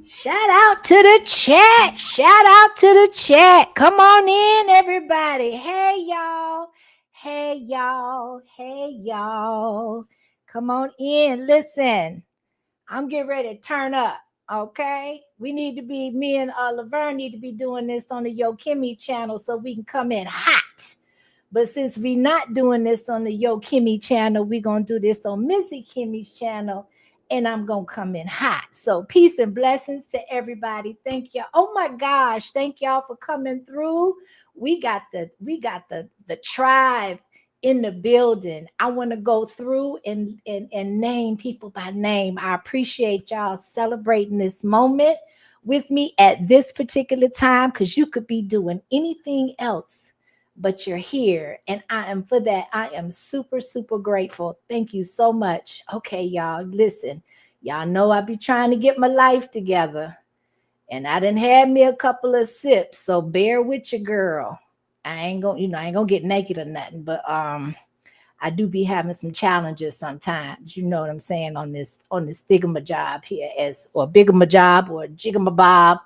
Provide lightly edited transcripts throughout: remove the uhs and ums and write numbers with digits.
Shout out to the chat. Shout out to the chat. Come on in, everybody. Hey, y'all. Hey, y'all. Hey, y'all. Come on in. Listen, I'm getting ready to turn up. Okay. Me and Laverne need to be doing this on the Yo Kimmy channel so we can come in hot. But since we not doing this on the Yo Kimmy channel, we going to do this on Missy Kimmy's channel. And I'm going to come in hot. So peace and blessings to everybody. Thank you. Oh my gosh. Thank y'all for coming through. We got the tribe in the building. I want to go through and name people by name. I appreciate y'all celebrating this moment with me at this particular time because you could be doing anything else but you're here. And I am for that. I am super, super grateful. Thank you so much. Okay, y'all, listen. Y'all know I be trying to get my life together. And I done had me a couple of sips. So bear with your girl. I ain't gonna get naked or nothing, but I do be having some challenges sometimes. You know what I'm saying on this thigama job here, as or bigama job or jigama bob,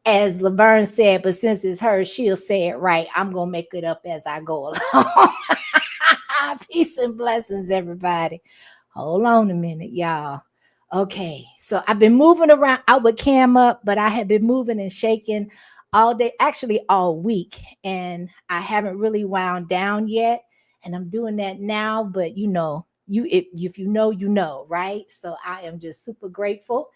as Laverne said, but since it's her, she'll say it right. I'm gonna make it up as I go along. Peace and blessings, everybody. Hold on a minute, y'all. Okay, so I've been moving around out with Cam up, but I have been moving and shaking all day, actually all week, and I haven't really wound down yet. And I'm doing that now, but if you know, you know, right? So I am just super grateful.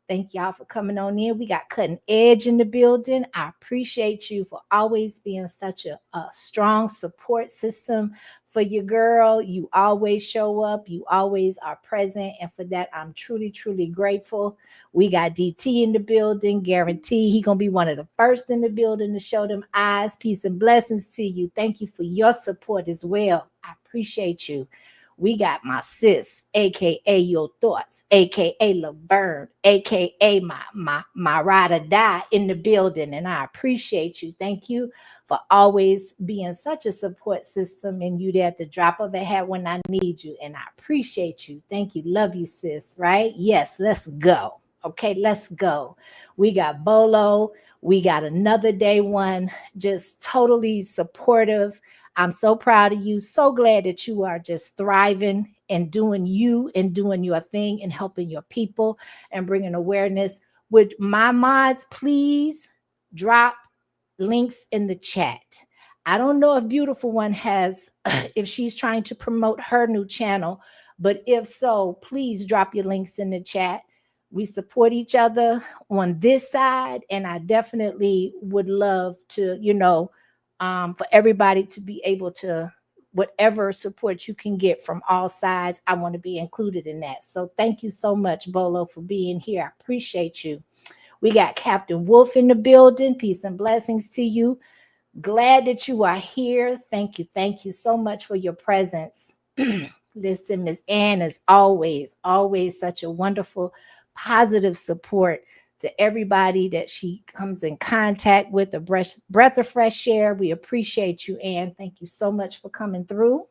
Thank y'all for coming on in. We got Cutting Edge in the building. I appreciate you for always being such a strong support system for your girl. You always show up, you always are present. And for that, I'm truly, truly grateful. We got DT in the building, guarantee he gonna be one of the first in the building to show them eyes. Peace and blessings to you. Thank you for your support as well. I appreciate you. We got my sis, aka Your Thoughts, aka Laverne, aka my ride or die in the building, and I appreciate you. Thank you for always being such a support system, and you there at the drop of a hat when I need you, and I appreciate you. Thank you, love you, sis. Right? Yes, let's go. Okay, let's go. We got Bolo. We got another day one, just totally supportive. I'm so proud of you. So glad that you are just thriving and doing you and doing your thing and helping your people and bringing awareness. With my mods, please drop links in the chat. I don't know if Beautiful One has, if she's trying to promote her new channel, but if so, please drop your links in the chat. We support each other on this side, and I definitely would love to, for everybody to be able to, whatever support you can get from all sides, I want to be included in that. So thank you so much, Bolo, for being here. I appreciate you. We got Captain Wolf in the building. Peace and blessings to you. Glad that you are here. Thank you. Thank you so much for your presence. Listen, Miss Ann is always such a wonderful, positive support to everybody that she comes in contact with. A breath of fresh air. We appreciate you, Ann. Thank you so much for coming through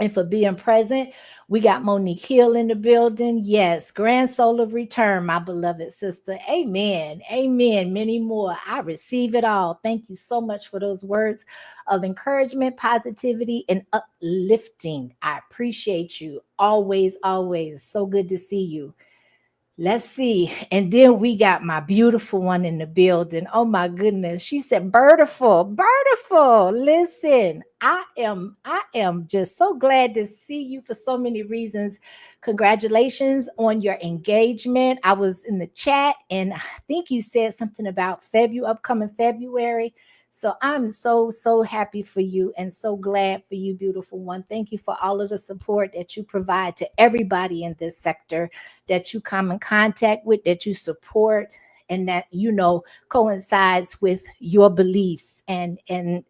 and for being present. We got Monique Hill in the building. Yes, grand soul of return, my beloved sister. Amen. Amen. Many more. I receive it all. Thank you so much for those words of encouragement, positivity, and uplifting. I appreciate you. Always, always. So good to see you. Let's see. And then we got my beautiful one in the building. Oh my goodness. She said, Birdiful, Birdiful. Listen, I am just so glad to see you for so many reasons. Congratulations on your engagement. I was in the chat and I think you said something about upcoming February. So I'm so happy for you and so glad for you, beautiful one. Thank you for all of the support that you provide to everybody in this sector that you come in contact with, that you support, and that coincides with your beliefs and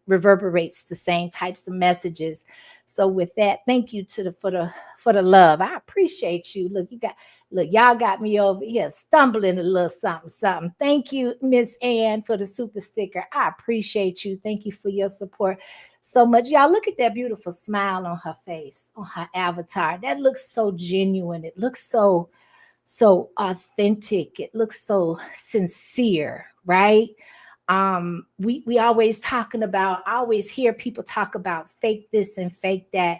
reverberates the same types of messages. So with that, thank you to the for the love. I appreciate you. Look, y'all got me over here stumbling a little something, something. Thank you, Miss Ann, for the super sticker. I appreciate you. Thank you for your support so much. Y'all, look at that beautiful smile on her face, on her avatar. That looks so genuine. It looks so so authentic. It looks so sincere, right? We always talking about, I always hear people talk about fake this and fake that.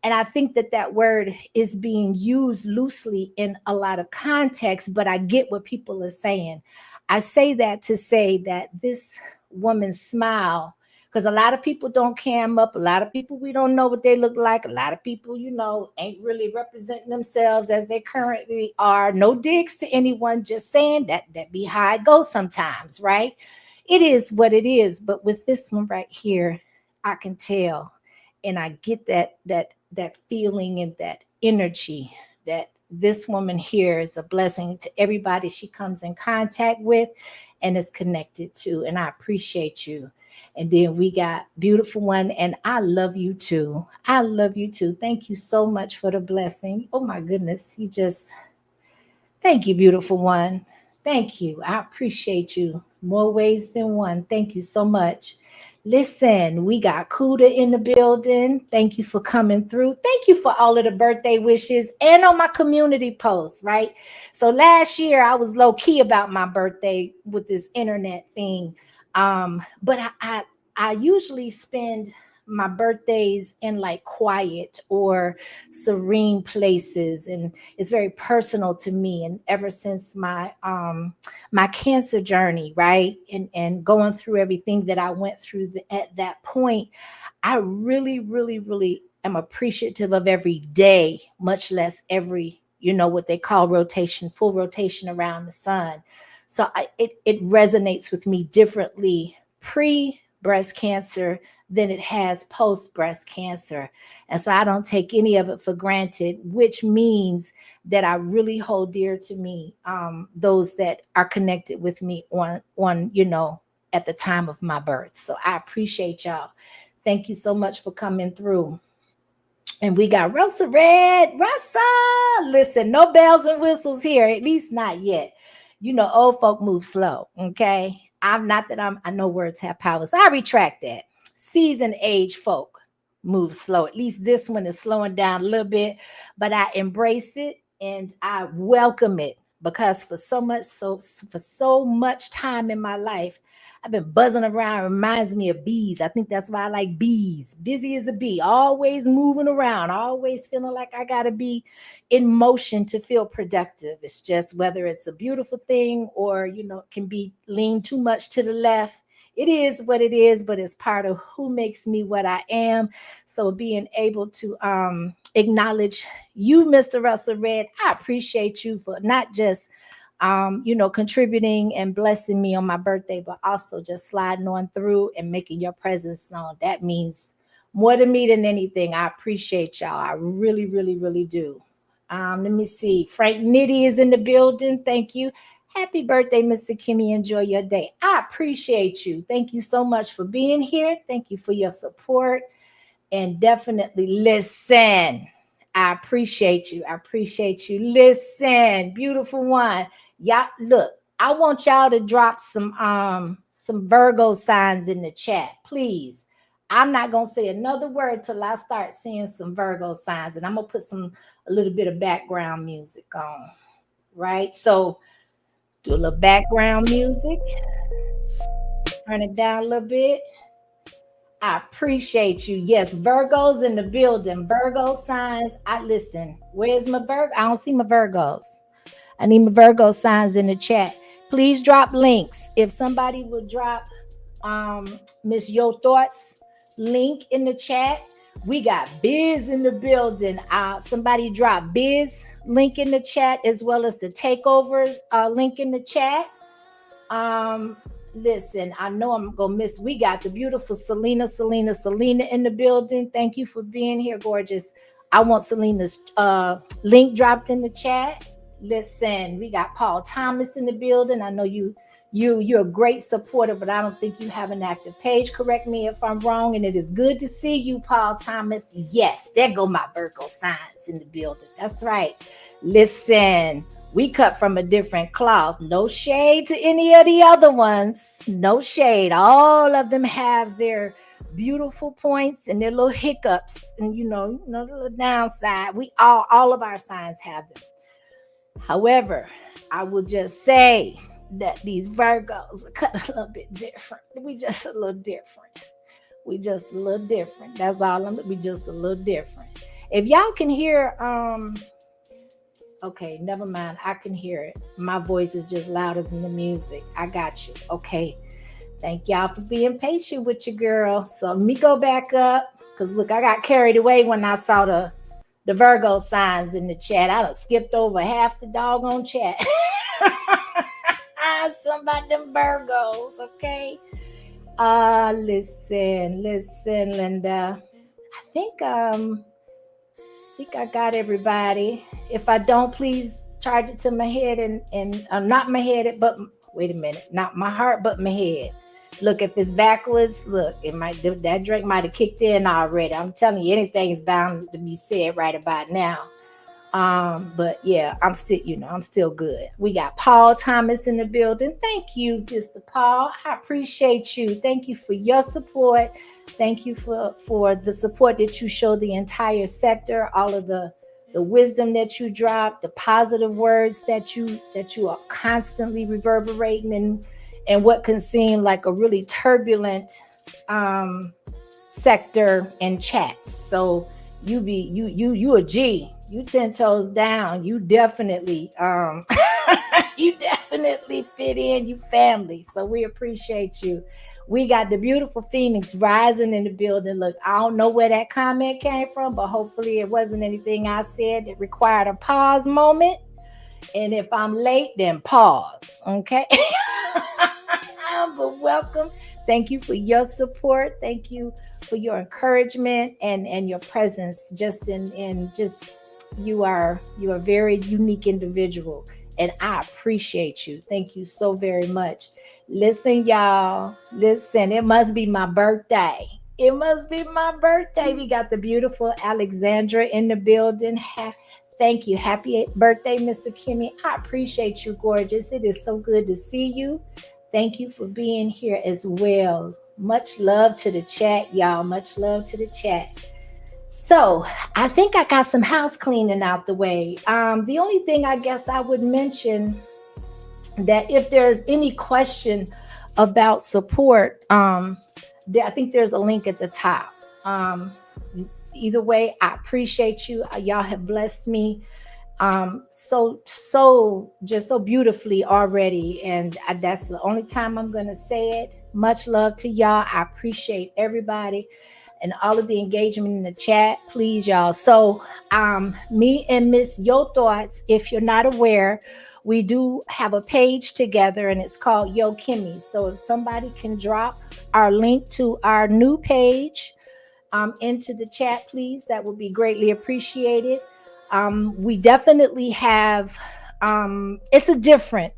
And I think that that word is being used loosely in a lot of contexts, but I get what people are saying. I say that to say that this woman's smile, because a lot of people don't cam up, a lot of people, we don't know what they look like, a lot of people, ain't really representing themselves as they currently are. No digs to anyone, just saying that be how it goes sometimes, right? It is what it is. But with this one right here, I can tell, and I get that feeling and that energy that this woman here is a blessing to everybody she comes in contact with and is connected to. And I appreciate you. And then we got beautiful one, and I love you too. I love you too. Thank you so much for the blessing. Oh my goodness, you just thank you, beautiful one. Thank you. I appreciate you more ways than one. Thank you so much. Listen, we got Kuda in the building. Thank you for coming through. Thank you for all of the birthday wishes and on my community posts, right? So last year I was low key about my birthday with this internet thing. But I usually spend my birthdays in like quiet or serene places, and it's very personal to me. And ever since my cancer journey, right, and going through everything that I went through at that point, I really, really, really am appreciative of every day, much less every, what they call rotation, full rotation around the sun. So it resonates with me differently pre breast cancer than it has post breast cancer. And so I don't take any of it for granted, which means that I really hold dear to me those that are connected with me on at the time of my birth. So I appreciate y'all. Thank you so much for coming through. And we got Russell Red. Russell, listen, no bells and whistles here, at least not yet. Old folk move slow. Okay. I'm not that I know words have power. So I retract that. Seasoned age folk move slow. At least this one is slowing down a little bit, but I embrace it and I welcome it, because for so much time in my life, I've been buzzing around. It reminds me of bees. I think that's why I like bees. Busy as a bee, always moving around, always feeling like I got to be in motion to feel productive. It's just whether it's a beautiful thing or, it can be leaned too much to the left. It is what it is, but it's part of who makes me what I am. So being able to acknowledge you, Mr. Russell Red, I appreciate you for not just contributing and blessing me on my birthday, but also just sliding on through and making your presence known. That means more to me than anything. I appreciate y'all. I really, really, really do. Let me see. Frank Nitty is in the building. Thank you. Happy birthday, Mr. Kimmy. Enjoy your day. I appreciate you. Thank you so much for being here. Thank you for your support. And definitely listen. I appreciate you. I appreciate you. Listen, beautiful one. Y'all, look, I want y'all to drop some Virgo signs in the chat, please. I'm not gonna say another word till I start seeing some Virgo signs, and I'm gonna put a little bit of background music on. Right? So do a little background music. Turn it down a little bit. I appreciate you. Yes, Virgos in the building. Virgo signs. I listen. Where's my Virgo? I don't see my Virgos. I need my Virgo signs in the chat. Please drop links. If somebody would drop Miss Yo Thoughts link in the chat. We got Biz in the building. Somebody drop Biz link in the chat, as well as the takeover link in the chat. Listen, I know I'm gonna miss. We got the beautiful Selena in the building. Thank you for being here, gorgeous. I want Selena's link dropped in the chat. Listen, we got Paul Thomas in the building. I know you're a great supporter, but I don't think you have an active page. Correct me if I'm wrong. And it is good to see you, Paul Thomas. Yes, there go my Virgo signs in the building. That's right. Listen, we cut from a different cloth. No shade to any of the other ones. No shade. All of them have their beautiful points and their little hiccups and the little downside. We all of our signs have them. However, I will just say that these Virgos are cut a little bit different. We just a little different. We just a little different. That's all. We just a little different. If y'all can hear, okay, never mind. I can hear it. My voice is just louder than the music. I got you. Okay. Thank y'all for being patient with your girl. So let me go back up. Cause look, I got carried away when I saw the Virgo signs in the chat. I done skipped over half the doggone chat. Some about them Virgos, okay? Listen, Linda. I think I got everybody. If I don't, please charge it to my head and not my head, but wait a minute, not my heart, but my head. Look, if it's backwards, look, it might that drink might have kicked in already. I'm telling you, anything's bound to be said right about now. But yeah, I'm still good. We got Paul Thomas in the building. Thank you, Mr. Paul. I appreciate you. Thank you for your support. Thank you for the support that you show the entire sector, all of the wisdom that you drop, the positive words that you are constantly reverberating and what can seem like a really turbulent sector and chats. So you a G. You 10 toes down. You definitely you definitely fit in. You family. So we appreciate you. We got the beautiful Phoenix rising in the building. Look, I don't know where that comment came from, but hopefully it wasn't anything I said that required a pause moment. And if I'm late, then pause. Okay. But welcome. Thank you for your support. Thank you for your encouragement and your presence. Just you are a very unique individual, and I appreciate you. Thank you so very much. Listen, y'all. Listen, it must be my birthday. It must be my birthday. We got the beautiful Alexandra in the building. Thank you. Happy birthday, Mr. Kimmy. I appreciate you, gorgeous. It is so good to see you. Thank you for being here as well. Much love to the chat, y'all. Much love to the chat. So I think I got some house cleaning out the way. The only thing I guess I would mention that if there's any question about support, I think there's a link at the top. Either way, I appreciate you. Y'all have blessed me so beautifully already, and that's the only time I'm gonna say it. Much love to y'all. I appreciate everybody and all of the engagement in the chat. Please, y'all. So me and Miss Yo Thoughts, if you're not aware, we do have a page together and it's called Yo Kimmy. So if somebody can drop our link to our new page into the chat, please, that would be greatly appreciated. We definitely have it's a different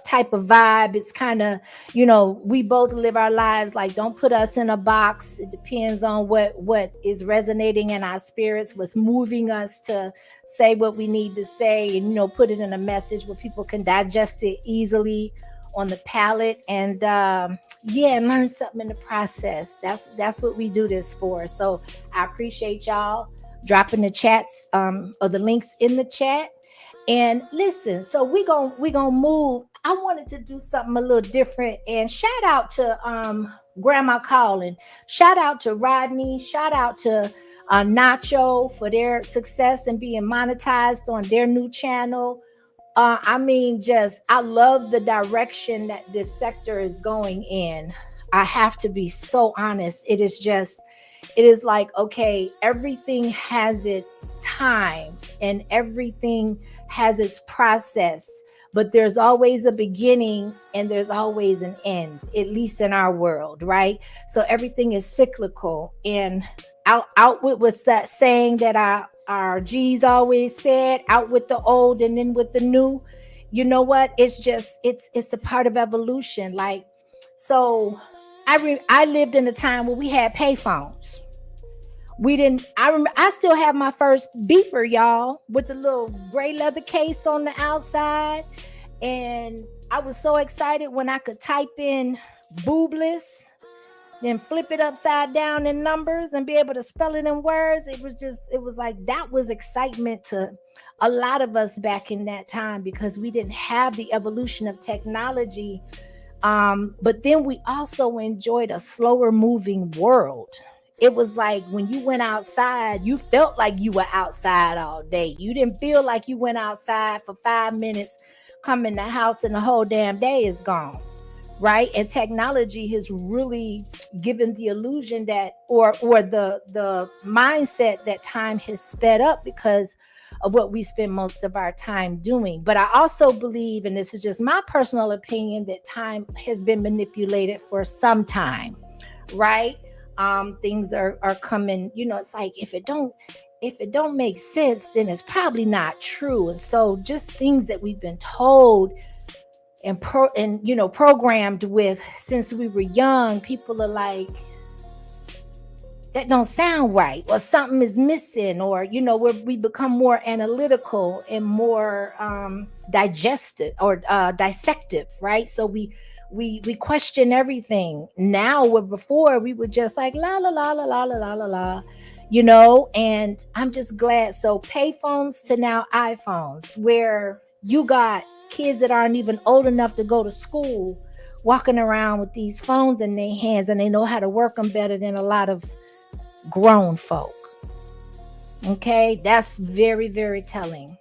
type of vibe. It's kind of, we both live our lives like, don't put us in a box. It depends on what is resonating in our spirits, what's moving us to say what we need to say, and put it in a message where people can digest it easily on the palate, and and learn something in the process. That's what we do this for. So I appreciate y'all dropping the chats or the links in the chat. And listen, so we gonna move. I wanted to do something a little different, and shout out to Grandma Calling, shout out to Rodney, shout out to Nacho for their success and being monetized on their new channel. I love the direction that this sector is going in. I have to be so honest. It is like, okay, everything has its time and everything has its process, but there's always a beginning and there's always an end, at least in our world, right? So everything is cyclical, and out with what's that saying that our G's always said, out with the old and then with the new. You know what? It's a part of evolution. Like, so I lived in a time where we had payphones. I still have my first beeper, y'all, with the little gray leather case on the outside. And I was so excited when I could type in boobless, then flip it upside down in numbers and be able to spell it in words. It was like, that was excitement to a lot of us back in that time, because we didn't have the evolution of technology. But then we also enjoyed a slower moving world. It was like when you went outside, you felt like you were outside all day. You didn't feel like you went outside for 5 minutes, come in the house, and the whole damn day is gone. Right. And technology has really given the illusion that, or the mindset that time has sped up because of what we spend most of our time doing. But I also believe, and this is just my personal opinion, that time has been manipulated for some time. Right. Things are coming, it's like if it don't make sense, then it's probably not true. And so just things that we've been told and programmed with since we were young, people are like, that don't sound right, or something is missing, or we become more analytical and more digested or dissective, right? So we question everything now, where before we were just like la la la la la la la la la. And I'm just glad. So payphones to now iPhones, where you got kids that aren't even old enough to go to school walking around with these phones in their hands, and they know how to work them better than a lot of grown folk. Okay, that's very, very telling.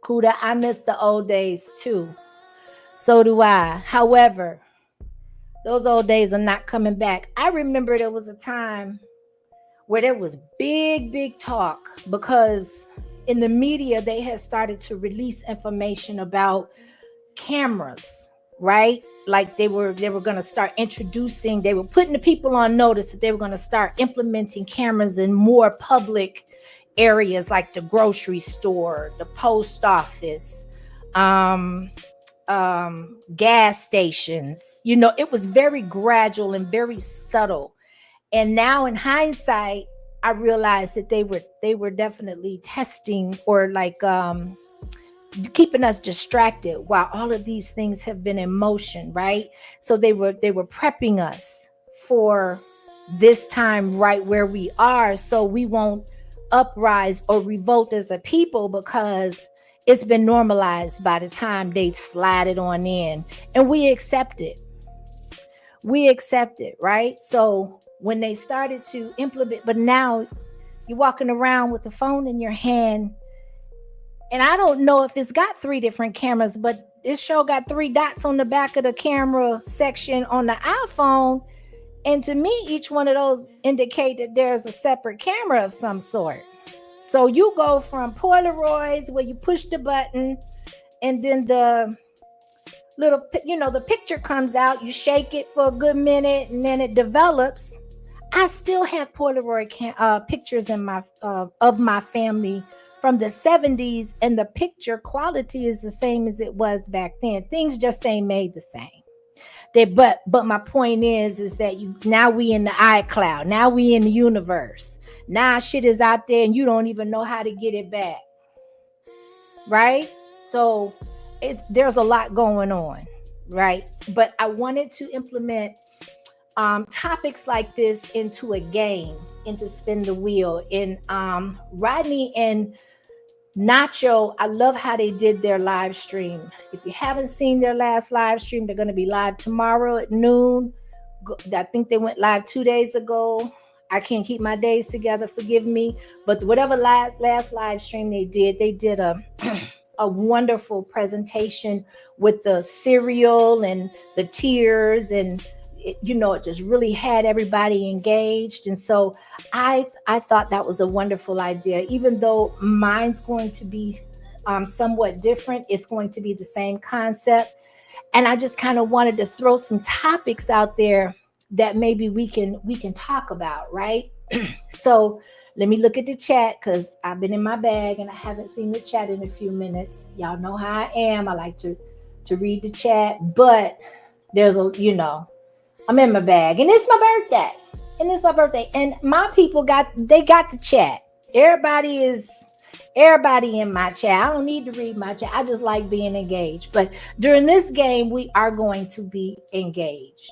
Kuda, I miss the old days too. So do I. However, those old days are not coming back. I remember there was a time where there was big, big talk, because in the media they had started to release information about cameras, right? Like they were going to start introducing, they were putting the people on notice that they were going to start implementing cameras in more public areas, like the grocery store, the post office, gas stations. It was very gradual and very subtle. And now in hindsight, I realized that they were definitely testing, or like keeping us distracted while all of these things have been in motion, right? So they were prepping us for this time right where we are, so we won't uprise or revolt as a people, because it's been normalized by the time they slide it on in, and we accept it. Right? So when they started to implement, but now you're walking around with the phone in your hand, and I don't know if it's got 3 different cameras, but this show got 3 dots on the back of the camera section on the iPhone. And to me, each one of those indicate that there's a separate camera of some sort. So you go from Polaroids, where you push the button and then the little, the picture comes out, you shake it for a good minute and then it develops. I still have Polaroid pictures in my of my family from the 70s, and the picture quality is the same as it was back then. Things just ain't made the same. But my point is that now we in the iCloud, now we in the universe. Now shit is out there and you don't even know how to get it back. Right? So there's a lot going on, right? But I wanted to implement topics like this into a game, into Spin the Wheel. And Rodney and Nacho, I love how they did their live stream. If you haven't seen their last live stream, they're going to be live tomorrow at noon. I think they went live 2 days ago. I can't keep my days together, forgive me. But whatever last live stream they did a a wonderful presentation with the cereal and the tears, and it just really had everybody engaged. And so I thought that was a wonderful idea. Even though mine's going to be somewhat different, it's going to be the same concept. And I just kind of wanted to throw some topics out there that maybe we can talk about, right? So let me look at the chat, because I've been in my bag and I haven't seen the chat in a few minutes. Y'all know how I am. I like to read the chat, but there's I'm in my bag, and it's my birthday. And my people got the chat. Everybody in my chat. I don't need to read my chat. I just like being engaged. But during this game, we are going to be engaged.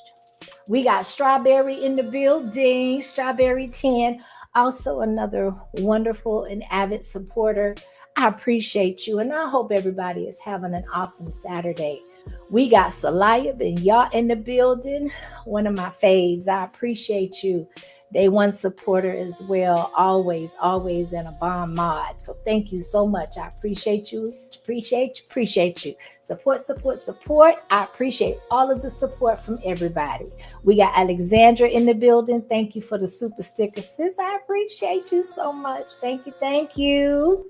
We got Strawberry in the building, Strawberry 10, also another wonderful and avid supporter. I appreciate you, and I hope everybody is having an awesome Saturday. We got Salayab and y'all in the building. One of my faves. I appreciate you. Day one supporter as well. Always, always in a bomb mod. So thank you so much. I appreciate you. Appreciate you. Appreciate you. Support, support, support. I appreciate all of the support from everybody. We got Alexandra in the building. Thank you for the super sticker, sis. I appreciate you so much. Thank you. Thank you.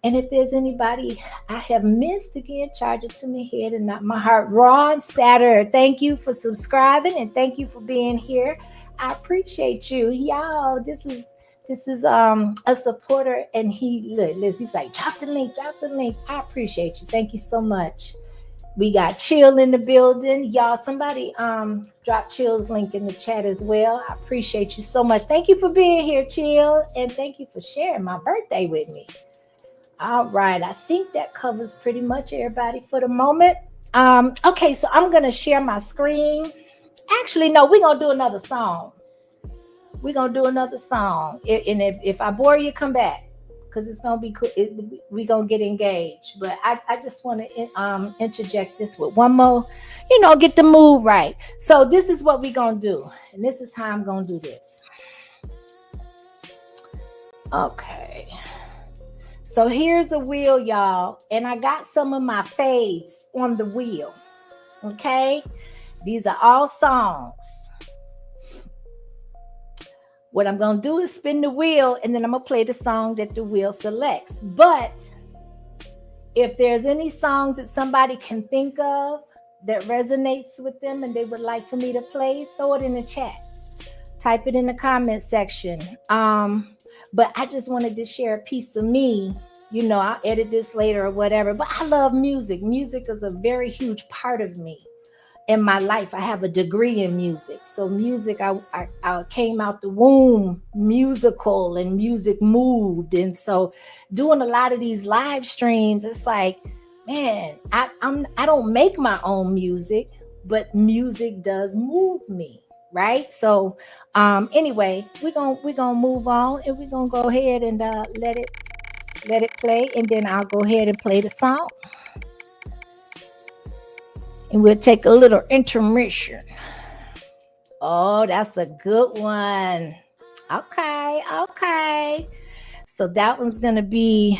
And if there's anybody I have missed, again, charge it to my head and not my heart. Ron Satter, thank you for subscribing and thank you for being here. I appreciate you. Y'all, this is a supporter, and he's like, drop the link, drop the link. I appreciate you. Thank you so much. We got Chill in the building. Y'all, somebody drop Chill's link in the chat as well. I appreciate you so much. Thank you for being here, Chill, and thank you for sharing my birthday with me. All right, I think that covers pretty much everybody for the moment. Okay, so I'm gonna share my screen. Actually, no, we're gonna do another song. We're gonna do another song. And if I bore you, come back because it's gonna be cool. We're gonna get engaged. But I just want to interject this with one more, get the mood right. So this is what we're gonna do, and this is how I'm gonna do this. Okay. So here's a wheel, y'all, and I got some of my faves on the wheel. Okay, these are all songs. What I'm gonna do is spin the wheel, and then I'm gonna play the song that the wheel selects. But if there's any songs that somebody can think of that resonates with them and they would like for me to play, throw it in the chat. Type it in the comment section. But I just wanted to share a piece of me. I'll edit this later or whatever. But I love music. Music is a very huge part of me in my life. I have a degree in music. So music, I came out the womb musical, and music moved. And so doing a lot of these live streams, it's like, man, I don't make my own music, but music does move me. Right. So anyway, we're gonna move on, and we're gonna go ahead and let it play, and then I'll go ahead and play the song. And we'll take a little intermission. Oh, that's a good one. Okay. So that one's gonna be,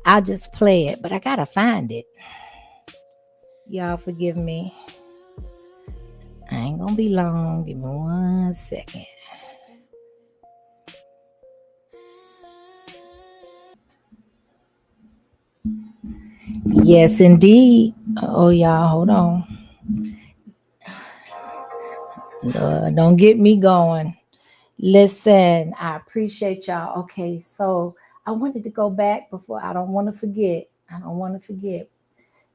I'll just play it, but I gotta find it. Y'all forgive me. I ain't gonna be long. Give me 1 second. Yes, indeed. Oh, y'all, hold on. Don't get me going. Listen, I appreciate y'all. Okay, so I wanted to go back before. I don't want to forget.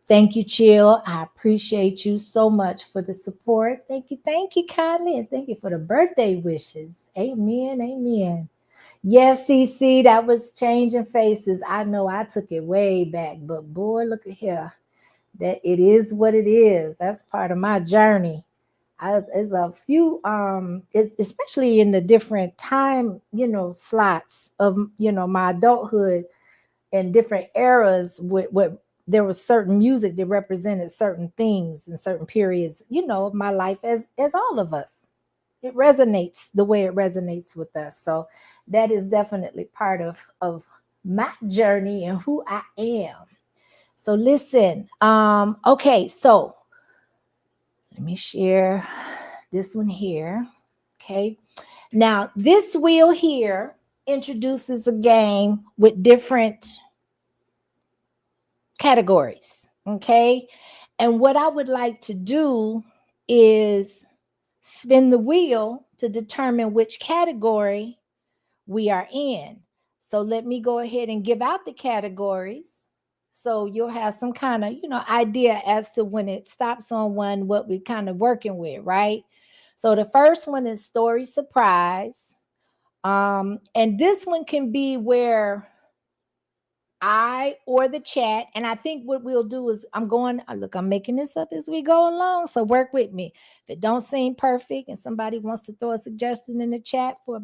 Thank you, Chill. I appreciate you so much for the support. Thank you kindly, and thank you for the birthday wishes. Amen. Yes, CC, that was changing faces. I know I took it way back, but boy, look at here. That it is what it is. That's part of my journey. It's a few, especially in the different time, slots of, my adulthood, and different eras with there was certain music that represented certain things in certain periods, of my life, as all of us. It resonates the way it resonates with us. So that is definitely part of my journey and who I am. So listen, okay, so let me share this one here. Okay. Now, this wheel here introduces a game with different categories. Okay. And what I would like to do is spin the wheel to determine which category we are in. So let me go ahead and give out the categories. So you'll have some kind of, idea as to when it stops on one, what we're kind of working with, right? So the first one is story surprise. And this one can be where I or the chat. And I think what we'll do is I'm making this up as we go along. So work with me. If it don't seem perfect and somebody wants to throw a suggestion in the chat for a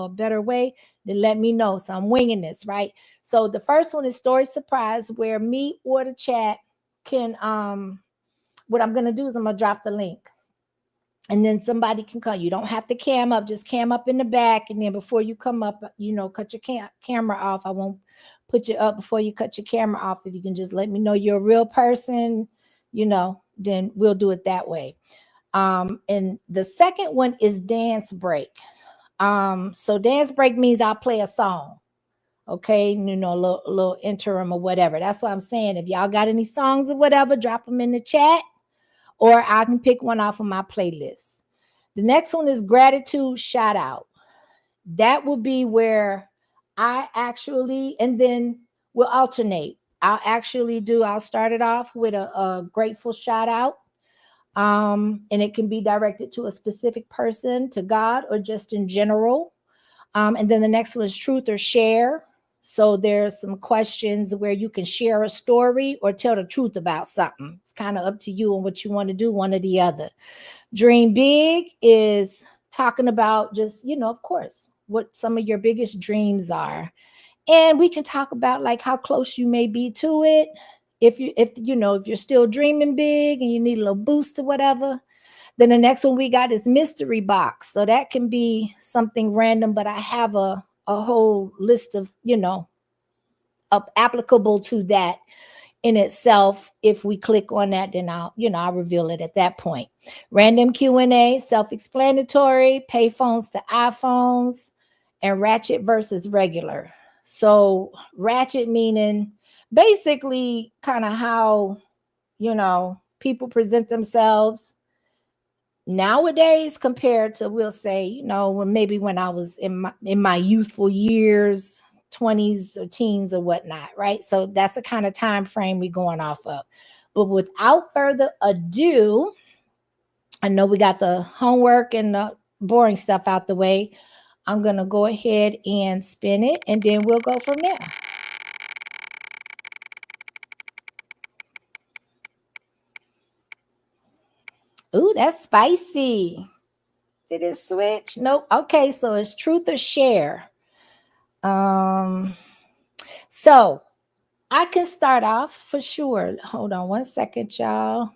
better way, then let me know. So I'm winging this, right? So the first one is story surprise, where me or the chat can what I'm gonna do is I'm gonna drop the link. And then somebody can call. You don't have to cam up, just cam up in the back. And then before you come up, cut your camera off. I won't put you up before you cut your camera off. If you can just let me know you're a real person, then we'll do it that way. And the second one is dance break. So dance break means I'll play a song. Okay, a little interim or whatever. That's what I'm saying. If y'all got any songs or whatever, drop them in the chat, or I can pick one off of my playlist. The next one is gratitude shout out. That will be where and then we'll alternate. I'll start it off with a grateful shout out. And it can be directed to a specific person, to God, or just in general. And then the next one is truth or share. So there's some questions where you can share a story or tell the truth about something. It's kind of up to you and what you want to do, one or the other. Dream big is talking about just, of course, what some of your biggest dreams are. And we can talk about like how close you may be to it. If you're still dreaming big and you need a little boost or whatever. Then the next one we got is mystery box. So that can be something random, but I have a whole list of, applicable to that in itself. If we click on that, then I'll reveal it at that point. Random Q&A, self-explanatory, payphones to iPhones, and ratchet versus regular. So ratchet meaning basically kind of how, people present themselves nowadays compared to, we'll say, when I was in my youthful years, 20s or teens or whatnot, right? So that's the kind of time frame we're going off of. But without further ado, I know we got the homework and the boring stuff out the way. I'm going to go ahead and spin it, and then we'll go from there. Ooh, that's spicy. Did it switch? Nope. Okay, so it's truth or share. So I can start off for sure. Hold on one second, y'all.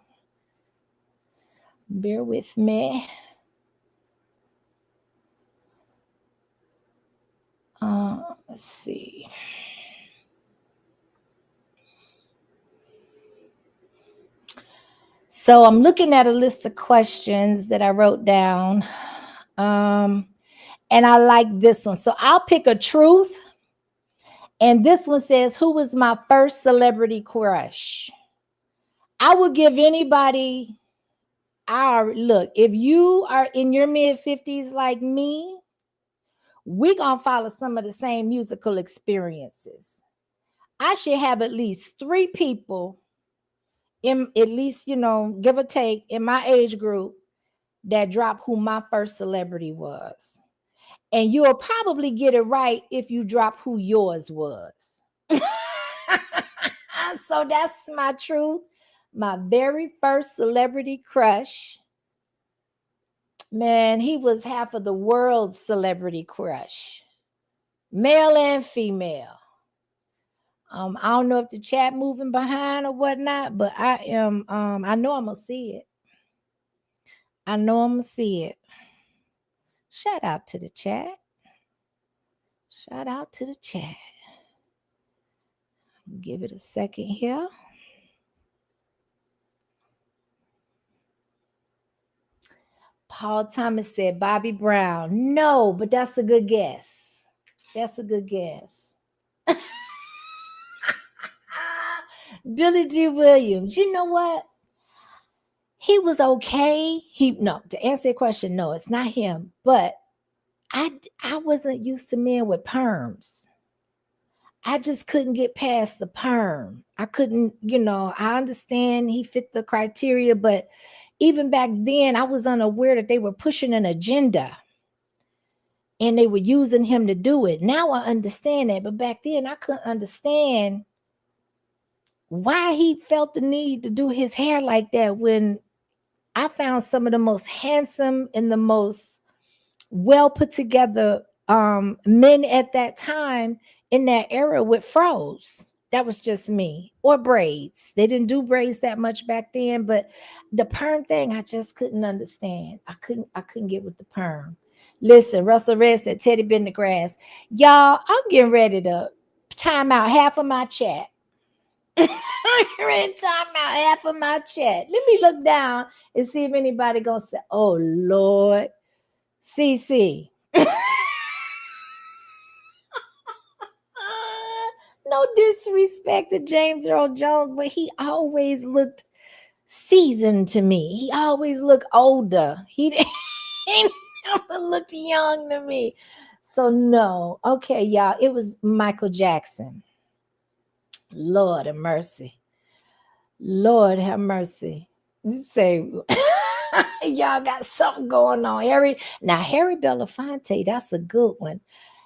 Bear with me. Let's see. So I'm looking at a list of questions that I wrote down. And I like this one. So I'll pick a truth. And this one says, who was my first celebrity crush? I would give anybody look, if you are in your mid-50s like me, we're going to follow some of the same musical experiences. I should have at least 3 people at least, give or take, in my age group that drop who my first celebrity was. And you'll probably get it right if you drop who yours was. So that's my truth. My very first celebrity crush, man, he was half of the world's celebrity crush, male and female. I don't know if the chat moving behind or whatnot, but I am. I know I'm gonna see it. I know I'm gonna see it. Shout out to the chat. Shout out to the chat. Give it a second here. Paul Thomas said Bobby Brown. No, but that's a good guess. That's a good guess. Billy D. Williams. You know what? He was okay. To answer your question, no, it's not him. But I wasn't used to men with perms. I just couldn't get past the perm. I couldn't, I understand he fit the criteria, but even back then I was unaware that they were pushing an agenda. and they were using him to do it. Now I understand that, but back then I couldn't understand why he felt the need to do his hair like that when I found some of the most handsome and the most well put together men at that time in that era with fros. That was just me. Or braids. They didn't do braids that much back then, but the perm thing I just couldn't understand. I couldn't get with the perm. Listen, Russell Red said Teddy been the grass. Y'all, I'm getting ready to time out half of my chat. I'm ready to time out half of my chat. Let me look down and see if anybody gonna say, oh Lord. CC. No disrespect to James Earl Jones, but he always looked seasoned to me. He always looked older. He never looked young to me. So no. Okay, y'all. It was Michael Jackson. Lord have mercy. Lord have mercy. You say y'all got something going on. Harry Belafonte, that's a good one.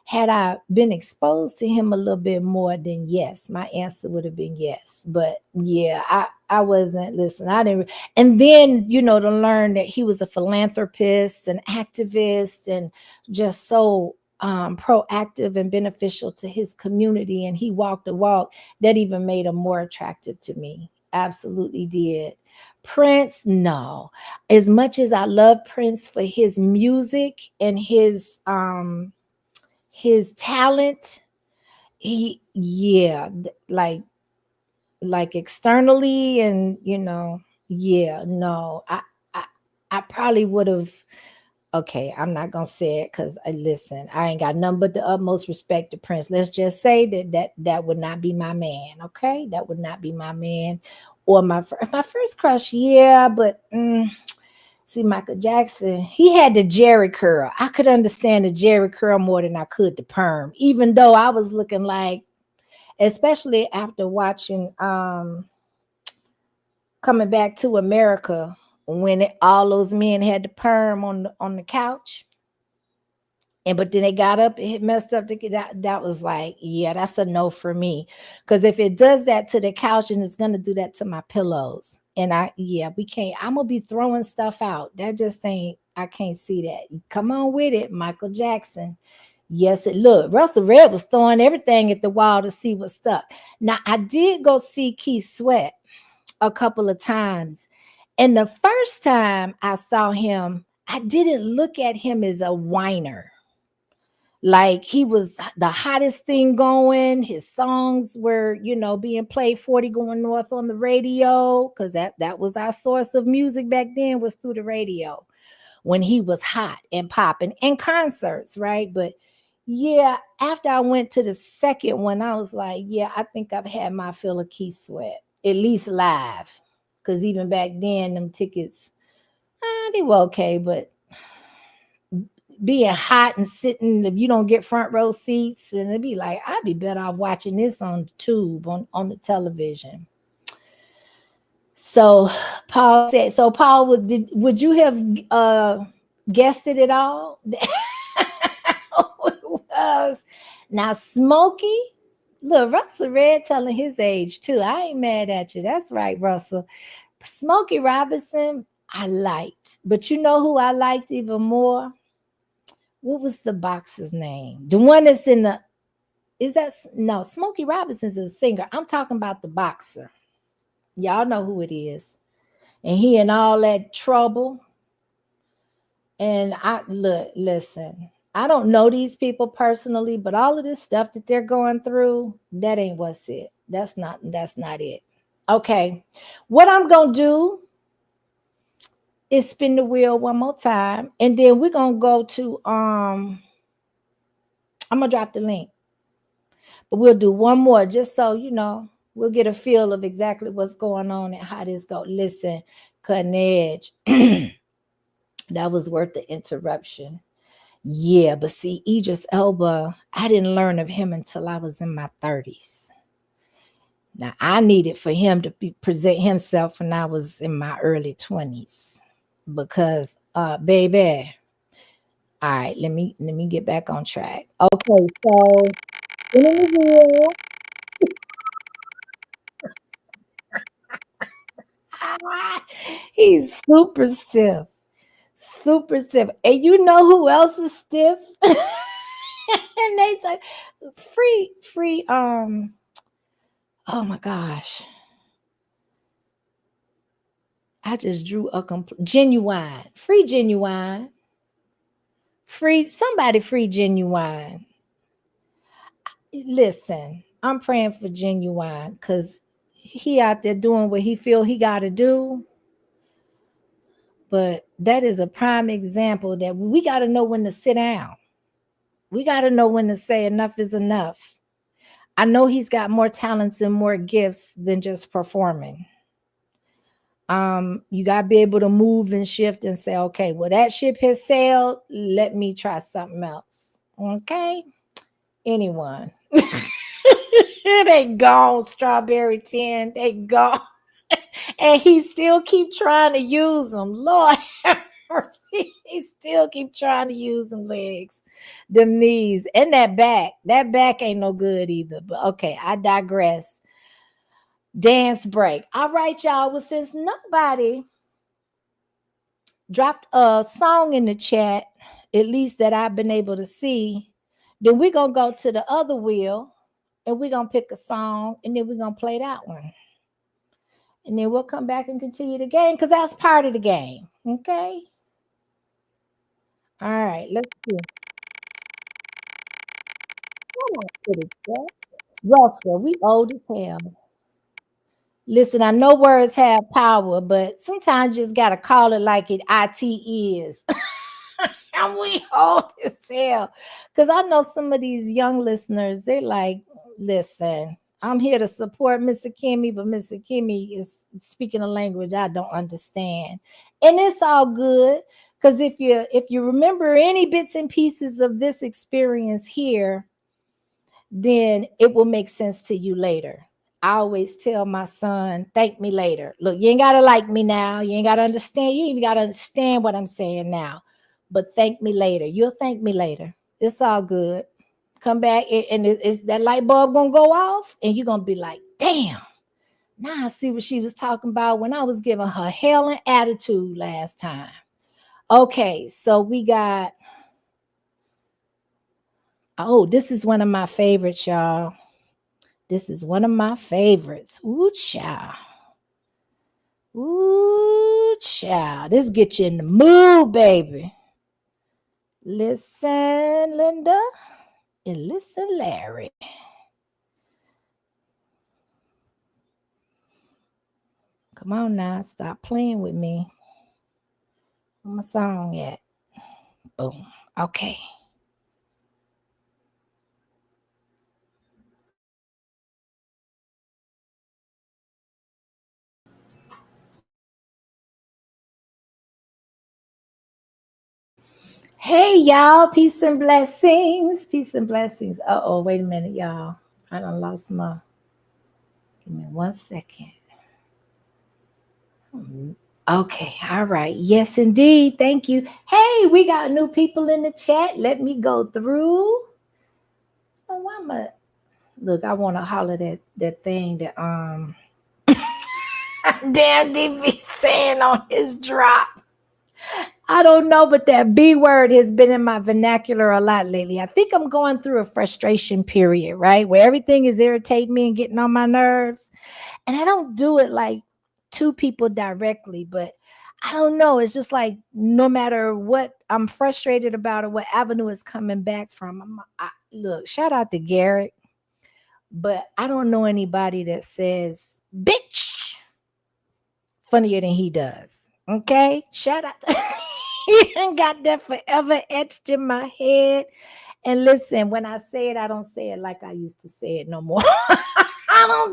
Had I been exposed to him a little bit more, then yes, my answer would have been yes. But yeah, I wasn't, listen, I didn't. And then, to learn that he was a philanthropist, an activist, and just so proactive and beneficial to his community. And he walked the walk that even made him more attractive to me. Absolutely did. Prince, no. As much as I love Prince for his music and his talent, like externally, and yeah, no. I probably would have. Okay, I'm not gonna say it because listen, I ain't got nothing but the utmost respect to Prince. Let's just say that would not be my man. Okay, that would not be my man, or my first crush. Yeah, but see, Michael Jackson, he had the Jerry curl. I could understand the Jerry curl more than I could the perm, even though I was looking like, especially after watching Coming Back to America, when all those men had the perm on the couch. But then they got up, it messed up. That was like, yeah, that's a no for me. Because if it does that to the couch, and it's gonna do that to my pillows, and we can't. I'm gonna be throwing stuff out. That just ain't. I can't see that. Come on with it, Michael Jackson. Yes, it look. Russell Red was throwing everything at the wall to see what stuck. Now I did go see Keith Sweat a couple of times, and the first time I saw him, I didn't look at him as a whiner. Like he was the hottest thing going. His songs were, being played 40 going north on the radio, because that was our source of music back then, was through the radio when he was hot and popping, and concerts, right? But yeah, after I went to the second one, I was like, yeah, I think I've had my fill of Keith Sweat, at least live. Because even back then, them tickets, they were okay, but being hot and sitting, if you don't get front row seats, and it'd be like, I'd be better off watching this on the tube, on the television. So Paul said, so Paul, would you have guessed it at all? Now Smokey, look, Russell Red telling his age too. I ain't mad at you. That's right, Russell. Smokey Robinson, I liked, but you know who I liked even more? What was the boxer's name? The one that's in the, no, Smokey Robinson's a singer. I'm talking about the boxer. Y'all know who it is. And he in all that trouble. And listen, I don't know these people personally, but all of this stuff that they're going through, that ain't what's it. That's not it. Okay. What I'm gonna do is spin the wheel one more time, and then we're gonna go to I'm gonna drop the link, but we'll do one more just so we'll get a feel of exactly what's going on and how this go. Listen, Cutting Edge, that was worth the interruption. Yeah, but see, Idris Elba, I didn't learn of him until I was in my 30s. Now I needed for him to present himself when I was in my early 20s, because baby, All right, let me get back on track. Okay, so in the wheel, he's super stiff. Super stiff. And you know who else is stiff? And they say free oh my gosh. I just drew a genuine. Free genuine. Free somebody free genuine. Listen, I'm praying for genuine because he out there doing what he feel he gotta do. But that is a prime example that we gotta know when to sit down. We gotta know when to say enough is enough. I know he's got more talents and more gifts than just performing. You gotta be able to move and shift and say, okay, well, that ship has sailed. Let me try something else. Okay. Anyone. They gone, strawberry 10. They gone. And he still keep trying to use them. Lord have mercy. He still keep trying to use them legs, them knees, and that back. That back ain't no good either. But okay, I digress. Dance break. All right, y'all. Well, since nobody dropped a song in the chat, at least that I've been able to see, then we're gonna go to the other wheel and we're gonna pick a song and then we're gonna play that one. And then we'll come back and continue the game because that's part of the game. Okay. All right, let's see. Come on, pretty girl. Russell, we old as hell. Listen, I know words have power, but sometimes you just gotta call it like it is. And we old as hell. Because I know some of these young listeners, they're like, listen, I'm here to support Mr. Kimmy, but Mr. Kimmy is speaking a language I don't understand. And it's all good. Because if you remember any bits and pieces of this experience here, then it will make sense to you later. I always tell my son, thank me later. Look, you ain't gotta like me now. You ain't gotta understand. You ain't even gotta understand what I'm saying now. But thank me later. You'll thank me later. It's all good. Come back and is that light bulb gonna go off? And you're gonna be like, damn. Now I see what she was talking about when I was giving her hell and attitude last time. Okay, so we got. Oh, this is one of my favorites, y'all. This is one of my favorites. Ooh, child. Ooh, child. This get you in the mood, baby. Listen, Linda, and listen, Larry. Come on now, stop playing with me. Where my song at? Boom. Okay. Hey, y'all. Peace and blessings. Peace and blessings. Uh-oh, wait a minute, y'all. I done lost my. Give me 1 second. Okay, all right. Yes, indeed. Thank you. Hey, we got new people in the chat. Let me go through. Oh, why am I? Look, I want to holler that thing that damn DB saying on his drop. I don't know, but that B word has been in my vernacular a lot lately. I think I'm going through a frustration period, right? Where everything is irritating me and getting on my nerves. And I don't do it like to people directly, but I don't know. It's just like no matter what I'm frustrated about or what avenue is coming back from. Look, shout out to Garrett, but I don't know anybody that says bitch funnier than he does. Okay, shout out to he got that forever etched in my head. And listen, when I say it, I don't say it like I used to say it no more.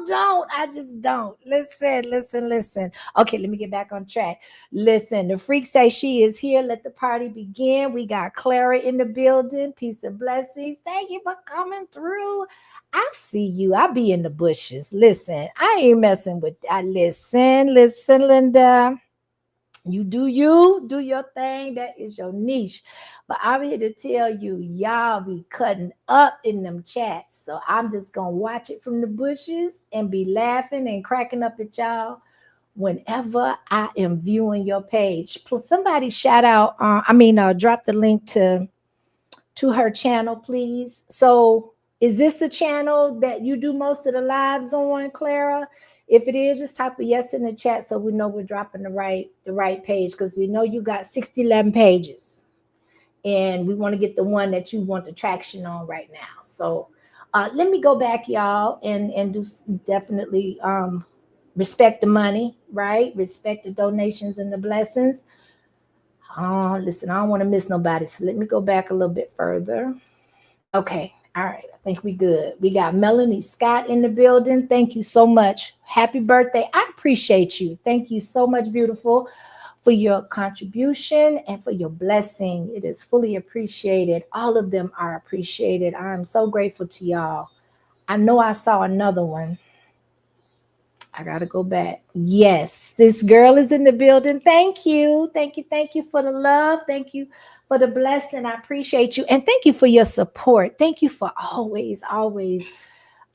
Don't. I just don't. Listen. Okay, let me get back on track. Listen, the freak say she is here. Let the party begin. We got Clara in the building. Peace and blessings. Thank you for coming through. I see you. I be in the bushes. Listen, I ain't messing with. I listen, Linda. You do your thing. That is your niche. But I'm here to tell you, y'all be cutting up in them chats. So I'm just gonna watch it from the bushes and be laughing and cracking up at y'all whenever I am viewing your page. Plus, somebody shout out. Drop the link to her channel, please. So, is this the channel that you do most of the lives on, Clara? If it is, just type a yes in the chat so we know we're dropping the right page, because we know you got 11 pages, and we want to get the one that you want the traction on right now. So, let me go back, y'all, and do definitely respect the money, right? Respect the donations and the blessings. Listen, I don't want to miss nobody, so let me go back a little bit further. Okay. All right. I think we good. We got Melanie Scott in the building. Thank you so much. Happy birthday. I appreciate you. Thank you so much, beautiful, for your contribution and for your blessing. It is fully appreciated. All of them are appreciated. I'm so grateful to y'all. I know I saw another one. I gotta go back. Yes, this girl is in the building. Thank you. Thank you. Thank you for the love. Thank you for the blessing. I appreciate you. And thank you for your support. Thank you for always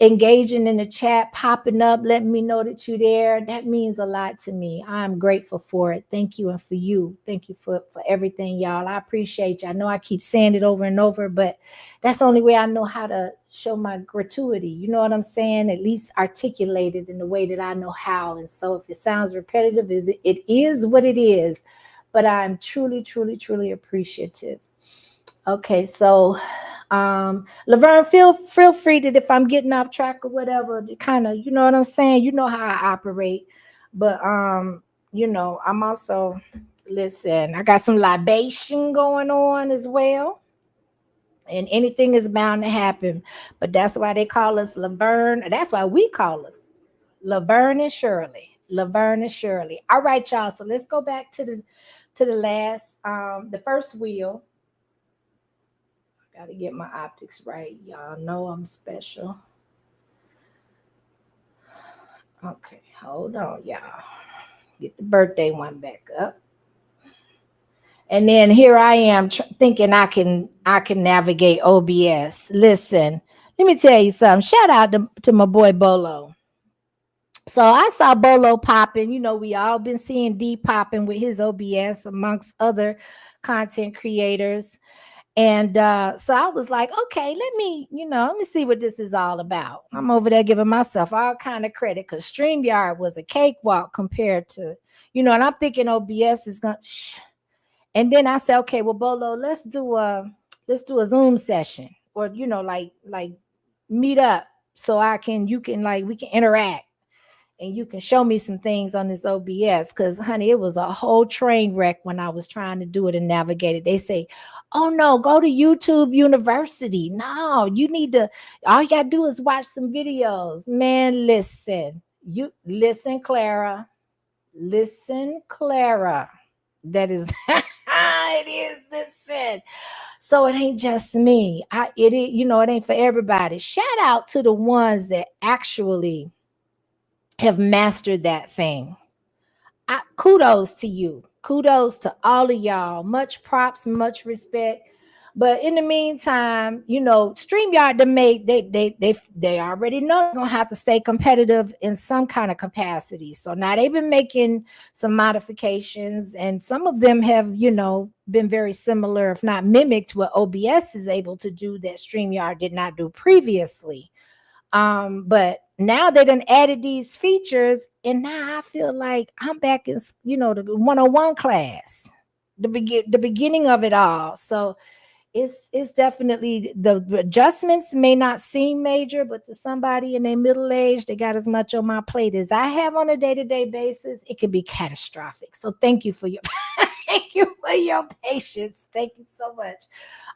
engaging in the chat, popping up, letting me know that you're there. That means a lot to me. I'm grateful for it. Thank you. And for you, thank you for everything, y'all. I appreciate you. I know I keep saying it over and over, but that's the only way I know how to show my gratuity. You know what I'm saying? At least articulate it in the way that I know how. And so if it sounds repetitive, it is what it is. But I'm truly appreciative. Okay, so Laverne, feel free that if I'm getting off track or whatever, kind of, you know what I'm saying? You know how I operate. But I'm also, listen, I got some libation going on as well. And anything is bound to happen. But that's why they call us Laverne. That's why we call us Laverne and Shirley. Laverne and Shirley. All right, y'all. So let's go back to the last the first wheel. Got to get my optics right. Y'all know I'm special. Okay, hold on, y'all. Get the birthday one back up. And then here I am thinking I can navigate OBS. Listen, let me tell you something. Shout out to my boy Bolo. So I saw Bolo popping. You know, we all been seeing D popping with his OBS amongst other content creators. And so I was like, okay, let me see what this is all about. I'm over there giving myself all kind of credit, because StreamYard was a cakewalk compared to, and I'm thinking OBS is gonna and then I said, okay, well, Bolo, let's do a Zoom session, or like meet up so you can, like, we can interact and you can show me some things on this OBS. Because, honey, it was a whole train wreck when I was trying to do it and navigate it. They say, oh, no, go to YouTube University. No, all you got to do is watch some videos. Man, listen. Listen, Clara. Listen, Clara. That is, it is listen. So it ain't just me. It ain't for everybody. Shout out to the ones that actually have mastered that thing. Kudos to you. Kudos to all of y'all. Much props, much respect. But in the meantime, StreamYard they already know they're gonna have to stay competitive in some kind of capacity. So now they've been making some modifications, and some of them have, been very similar, if not mimicked, what OBS is able to do that StreamYard did not do previously. But now they done added these features, and now I feel like I'm back in, the 101 class, the beginning of it all. So it's definitely, the adjustments may not seem major, but to somebody in their middle age, they got as much on my plate as I have on a day-to-day basis. It could be catastrophic. So thank you for your thank you for your patience. Thank you so much.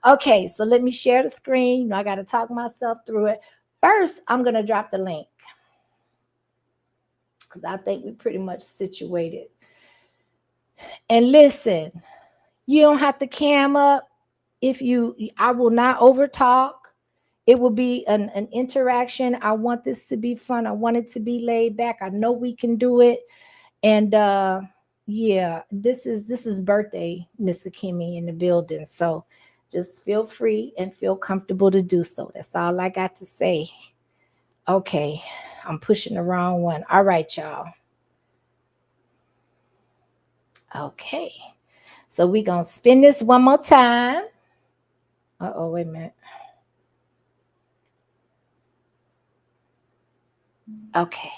Okay, so let me share the screen. I got to talk myself through it. First, I'm going to drop the link, because I think we're pretty much situated. And listen, you don't have to cam up. I will not over talk. It will be an interaction. I want this to be fun. I want it to be laid back. I know we can do it. And Yeah, this is birthday, Miss Kimmy in the building. So just feel free and feel comfortable to do so. That's all I got to say. Okay, I'm pushing the wrong one. All right, y'all. Okay, so we gonna spin this one more time. Uh-oh, wait a minute. Okay.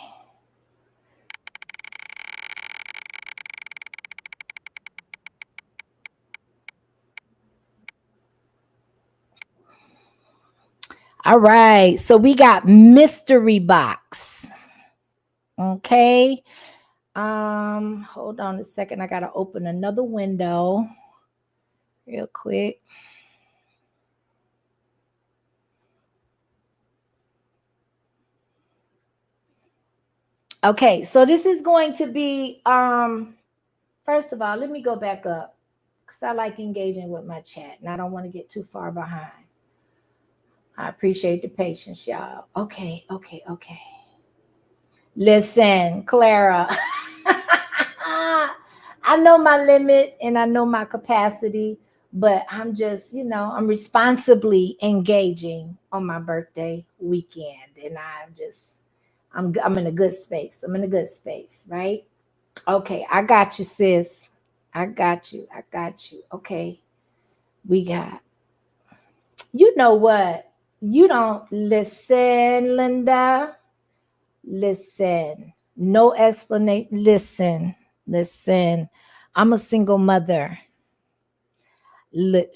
All right. So we got mystery box. Okay. Hold on a second. I gotta open another window real quick. Okay, so this is going to be first of all, let me go back up because I like engaging with my chat and I don't want to get too far behind. I appreciate the patience, y'all. Okay, okay, okay. Listen, Clara. I know my limit and I know my capacity, but I'm just, I'm responsibly engaging on my birthday weekend and I'm in a good space. I'm in a good space, right? Okay, I got you, sis. I got you. I got you. Okay. We got, you know what? You don't listen, Linda. Listen. No explanation. Listen. Listen. I'm a single mother. Look,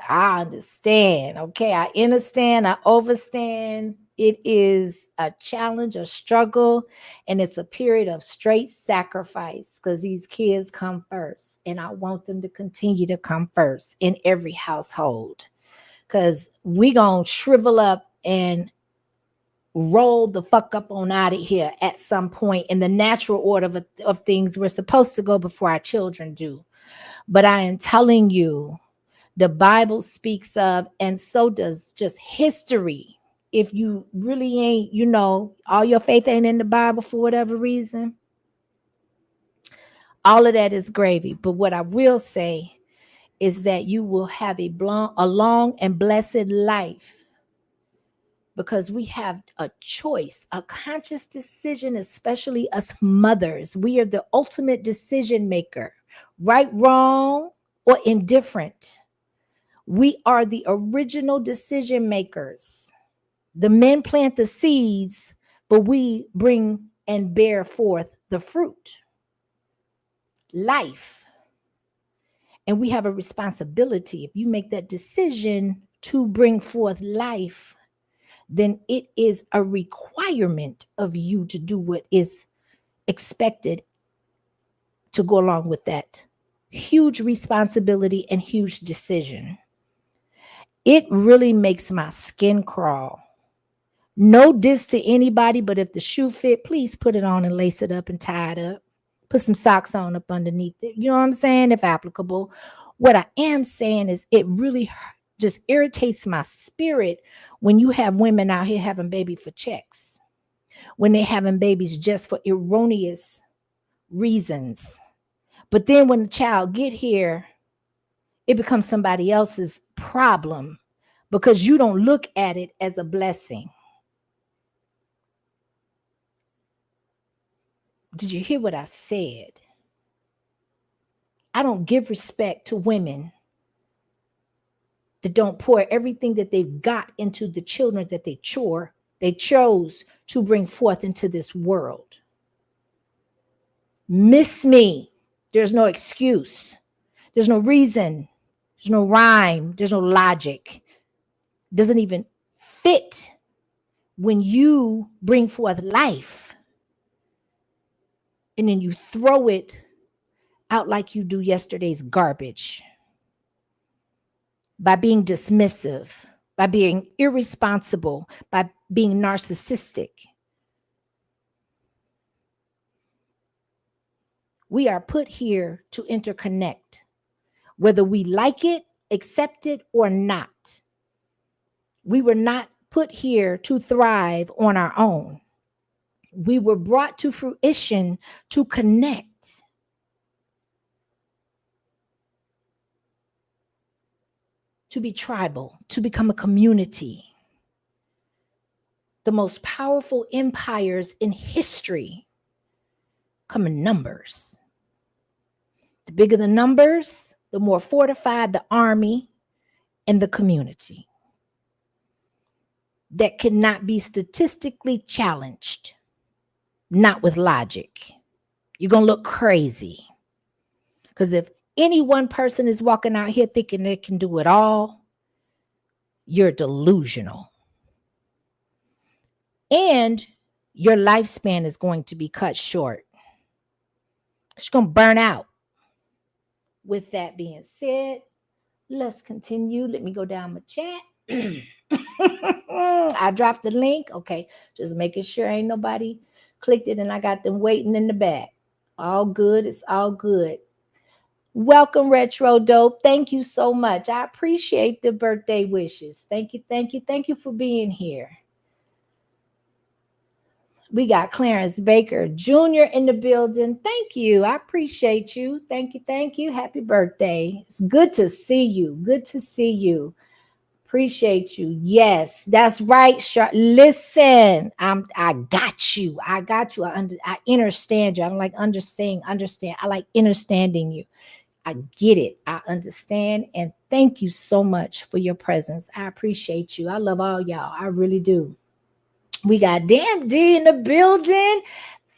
I understand. Okay. I understand. I overstand. It is a challenge, a struggle, and it's a period of straight sacrifice because these kids come first. And I want them to continue to come first in every household because we going to shrivel up and roll the fuck up on out of here at some point in the natural order of things. We're supposed to go before our children do. But I am telling you, the Bible speaks of, and so does just history. If you really ain't, all your faith ain't in the Bible for whatever reason, all of that is gravy. But what I will say is that you will have a long and blessed life because we have a choice, a conscious decision, especially us mothers. We are the ultimate decision maker, right, wrong, or indifferent. We are the original decision makers. The men plant the seeds, but we bring and bear forth the fruit, life. And we have a responsibility. If you make that decision to bring forth life, then it is a requirement of you to do what is expected to go along with that huge responsibility and huge decision. It really makes my skin crawl. No diss to anybody, but if the shoe fit, please put it on and lace it up and tie it up. Put some socks on up underneath it. You know what I'm saying? If applicable. What I am saying is it really just irritates my spirit when you have women out here having baby for checks, when they're having babies just for erroneous reasons. But then when the child get here, it becomes somebody else's problem because you don't look at it as a blessing. Did you hear what I said? I don't give respect to women that don't pour everything that they've got into the children that they chose to bring forth into this world. Miss me. There's no excuse. There's no reason. There's no rhyme. There's no logic. Doesn't even fit when you bring forth life and then you throw it out like you do yesterday's garbage by being dismissive, by being irresponsible, by being narcissistic. We are put here to interconnect, whether we like it, accept it, or not. We were not put here to thrive on our own. We were brought to fruition to connect. to be tribal, to become a community. The most powerful empires in history come in numbers. The bigger the numbers, the more fortified the army and the community that cannot be statistically challenged, not with logic. You're going to look crazy. Because if any one person is walking out here thinking they can do it all, you're delusional. And your lifespan is going to be cut short. It's going to burn out. With that being said, let's continue. Let me go down my chat. I dropped the link. Okay, just making sure ain't nobody clicked it and I got them waiting in the back. All good. It's all good. Welcome, Retro Dope. Thank you so much. I appreciate the birthday wishes. Thank you, thank you, thank you for being here. We got Clarence Baker Jr. in the building. Thank you. I appreciate you. Thank you, thank you. Happy birthday. It's good to see you. Good to see you. Appreciate you. Yes, that's right. Listen, I got you. I got you. I understand you. I don't like understand. I like understanding you. I get it. I understand. And thank you so much for your presence. I appreciate you. I love all y'all. I really do. We got Damn D in the building.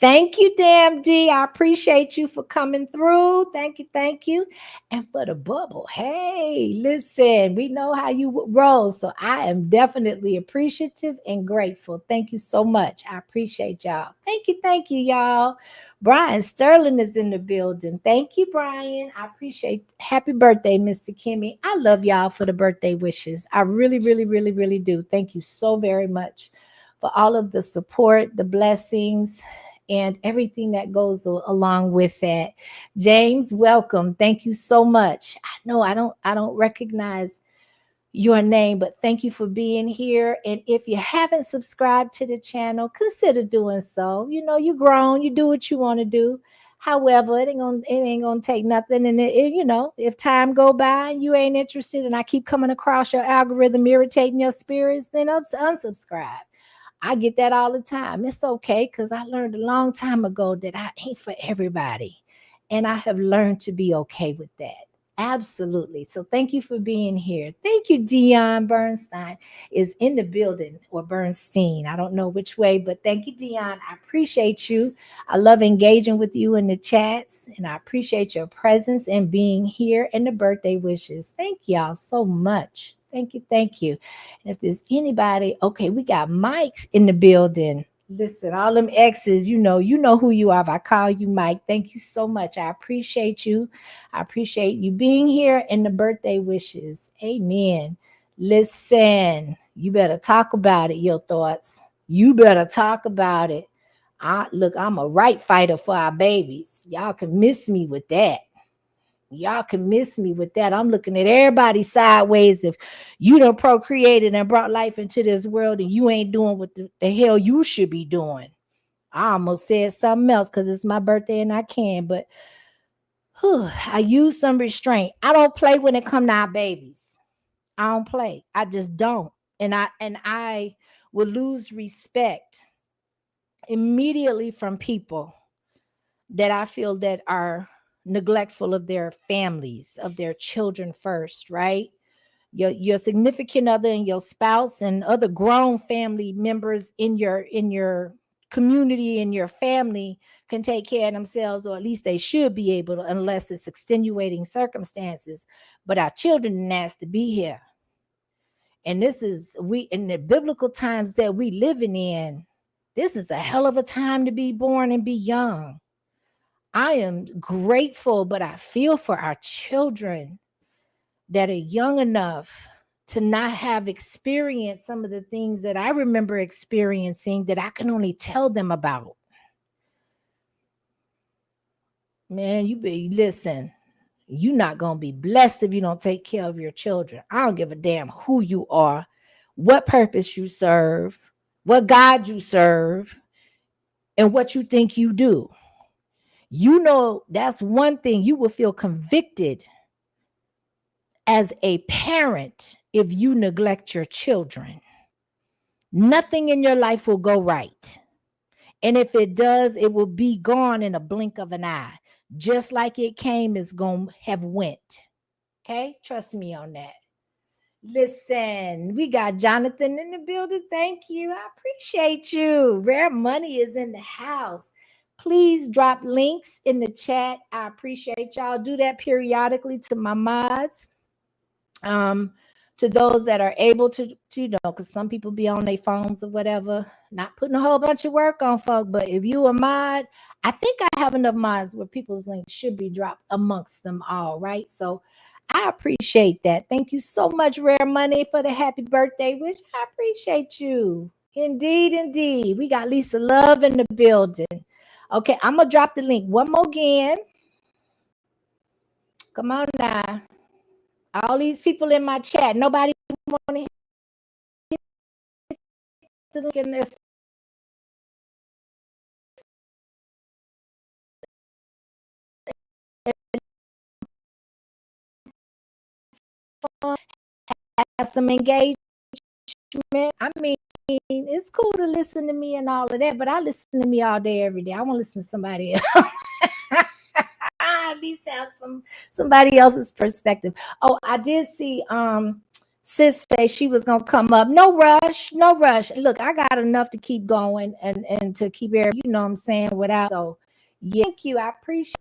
Thank you, Damn D. I appreciate you for coming through. Thank you, thank you. And for the bubble, hey, listen, we know how you roll. So I am definitely appreciative and grateful. Thank you so much. I appreciate y'all. Thank you, y'all. Brian Sterling is in the building. Thank you, Brian. I appreciate. Happy birthday, Mr. Kimmy. I love y'all for the birthday wishes. I really, really, really, really do. Thank you so very much for all of the support, the blessings, and everything that goes along with that. James, welcome. Thank you so much. I know I don't recognize your name, but thank you for being here. And if you haven't subscribed to the channel, consider doing so. You know, you're grown, you do what you want to do. However, it ain't gonna take nothing. And you know, if time go by and you ain't interested, and I keep coming across your algorithm irritating your spirits, then unsubscribe. I get that all the time. It's okay, because I learned a long time ago that I ain't for everybody. And I have learned to be okay with that. Absolutely. So thank you for being here. Thank you, Dion Bernstein is in the building, or Bernstein. I don't know which way, but thank you, Dion. I appreciate you. I love engaging with you in the chats, and I appreciate your presence and being here and the birthday wishes. Thank y'all so much. Thank you. Thank you. And if there's anybody, okay, we got Mike's in the building. Listen, all them exes, you know who you are. If I call you Mike, thank you so much. I appreciate you. I appreciate you being here and the birthday wishes. Amen. Listen, you better talk about it, your thoughts. You better talk about it. Look, I'm a right fighter for our babies. Y'all can miss me with that. Y'all can miss me with that. I'm looking at everybody sideways. If you done procreated and brought life into this world and you ain't doing what the hell you should be doing. I almost said something else because it's my birthday and I can, but I use some restraint. I don't play when it come to our babies. I don't play. I just don't. And I will lose respect immediately from people that I feel that are neglectful of their families, of their children first, right? Your significant other and your spouse and other grown family members in your community and your family can take care of themselves, or at least they should be able to, unless it's extenuating circumstances. But our children has to be here. And this is in the biblical times that we living in, this is a hell of a time to be born and be young. I am grateful, but I feel for our children that are young enough to not have experienced some of the things that I remember experiencing that I can only tell them about. Man, listen, you're not going to be blessed if you don't take care of your children. I don't give a damn who you are, what purpose you serve, what God you serve, and what you think you do. You know, that's one thing. You will feel convicted as a parent, if you neglect your children, nothing in your life will go right. And if it does, it will be gone in a blink of an eye. Just like it came, it's going to have went. Okay? Trust me on that. Listen, we got Jonathan in the building. Thank you. I appreciate you. Rare Money is in the house. Please drop links in the chat. I appreciate y'all. Do that periodically to my mods. To those that are able to because some people be on their phones or whatever, not putting a whole bunch of work on folk. But if you a mod, I think I have enough mods where people's links should be dropped amongst them all, right? So I appreciate that. Thank you so much, Rare Money, for the happy birthday wish. I appreciate you. Indeed, indeed. We got Lisa Love in the building. Okay, I'm gonna drop the link one more again. Come on now. All these people in my chat, nobody want to look in this. Have some engagement. I mean, it's cool to listen to me and all of that, but I listen to me all day, every day. I want to listen to somebody else. At least have somebody else's perspective. Oh, I did see sis say she was gonna come up. No rush, no rush. Look, I got enough to keep going and to keep every, you know what I'm saying, without. So yeah, thank you. I appreciate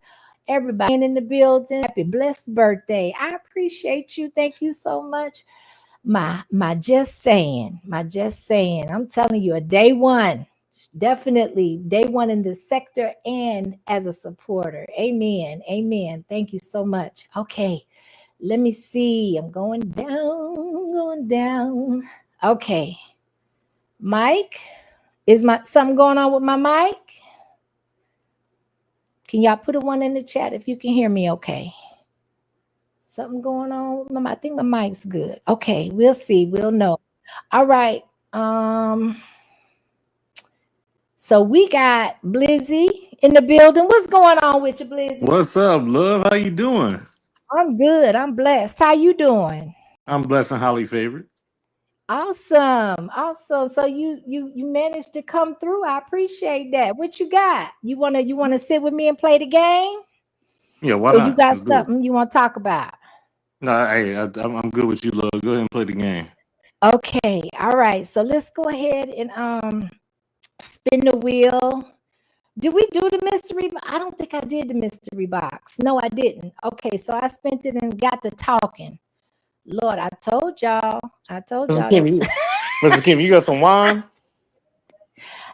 everybody in the building. Happy blessed birthday. I appreciate you. Thank you so much. My just saying, I'm telling you, a day one, definitely day one in this sector and as a supporter. Amen. Amen. Thank you so much. Okay, let me see. I'm going down. Okay. Mike, is my something going on with my mic? Can y'all put a one in the chat if you can hear me okay? Something going on with my, I think my mic's good. Okay, we'll see. We'll know. All right. So we got Blizzy in the building. What's going on with you, Blizzy? What's up, love? How you doing? I'm good. I'm blessed. How you doing? I'm blessed and highly favored. Awesome. So you managed to come through. I appreciate that. What you got? You wanna sit with me and play the game? Yeah, why Or you not? got Let's do it. something you want to talk about? No, hey, I'm good with you, love. Go ahead and play the game. Okay. All right. So let's go ahead and spin the wheel. Did we do the mystery? I don't think I did the mystery box. No, I didn't. Okay, so I spent it and got to talking. Lord, I told y'all. Mr. Kim, Mr. Kim, you got some wine?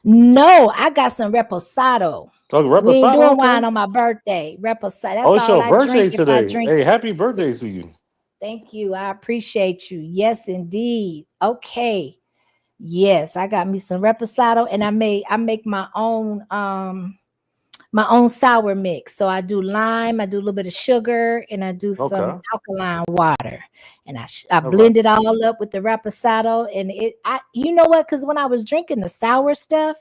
No, I got some reposado. Oh, We ain't reposado, doing okay. wine on my birthday. Reposado. Oh, That's it's all your I drink birthday if I today. drink Hey, it. happy birthday to you. Thank you. I appreciate you. Yes, indeed. Okay. Yes, I got me some reposado and I make my own sour mix. So I do lime, I do a little bit of sugar, and I do some Okay. alkaline water, and I All right. blend it all up with the reposado. And you know what? Because when I was drinking the sour stuff,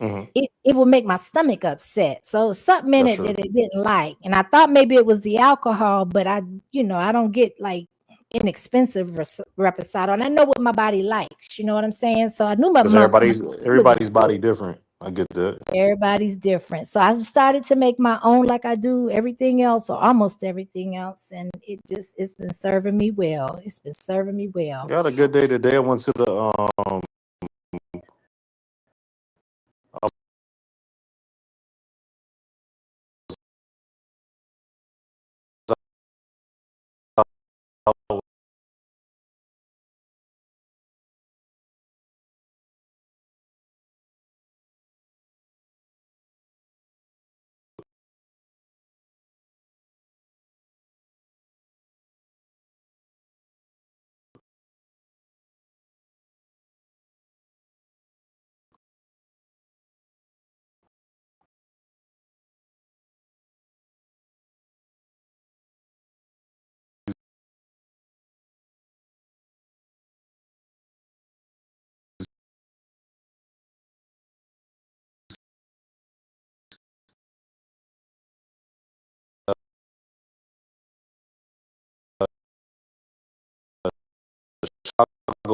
Mm-hmm. it would make my stomach upset. So something in That's it true. that it didn't like, and I thought maybe it was the alcohol, but I don't get like inexpensive reposado, and I know what my body likes. You know what I'm saying? So I knew Because my it was everybody's good. body different. I get that. Everybody's different. So I started to make my own like I do everything else or almost everything else. And it's been serving me well. It's been serving me well. Got a good day today. I went to the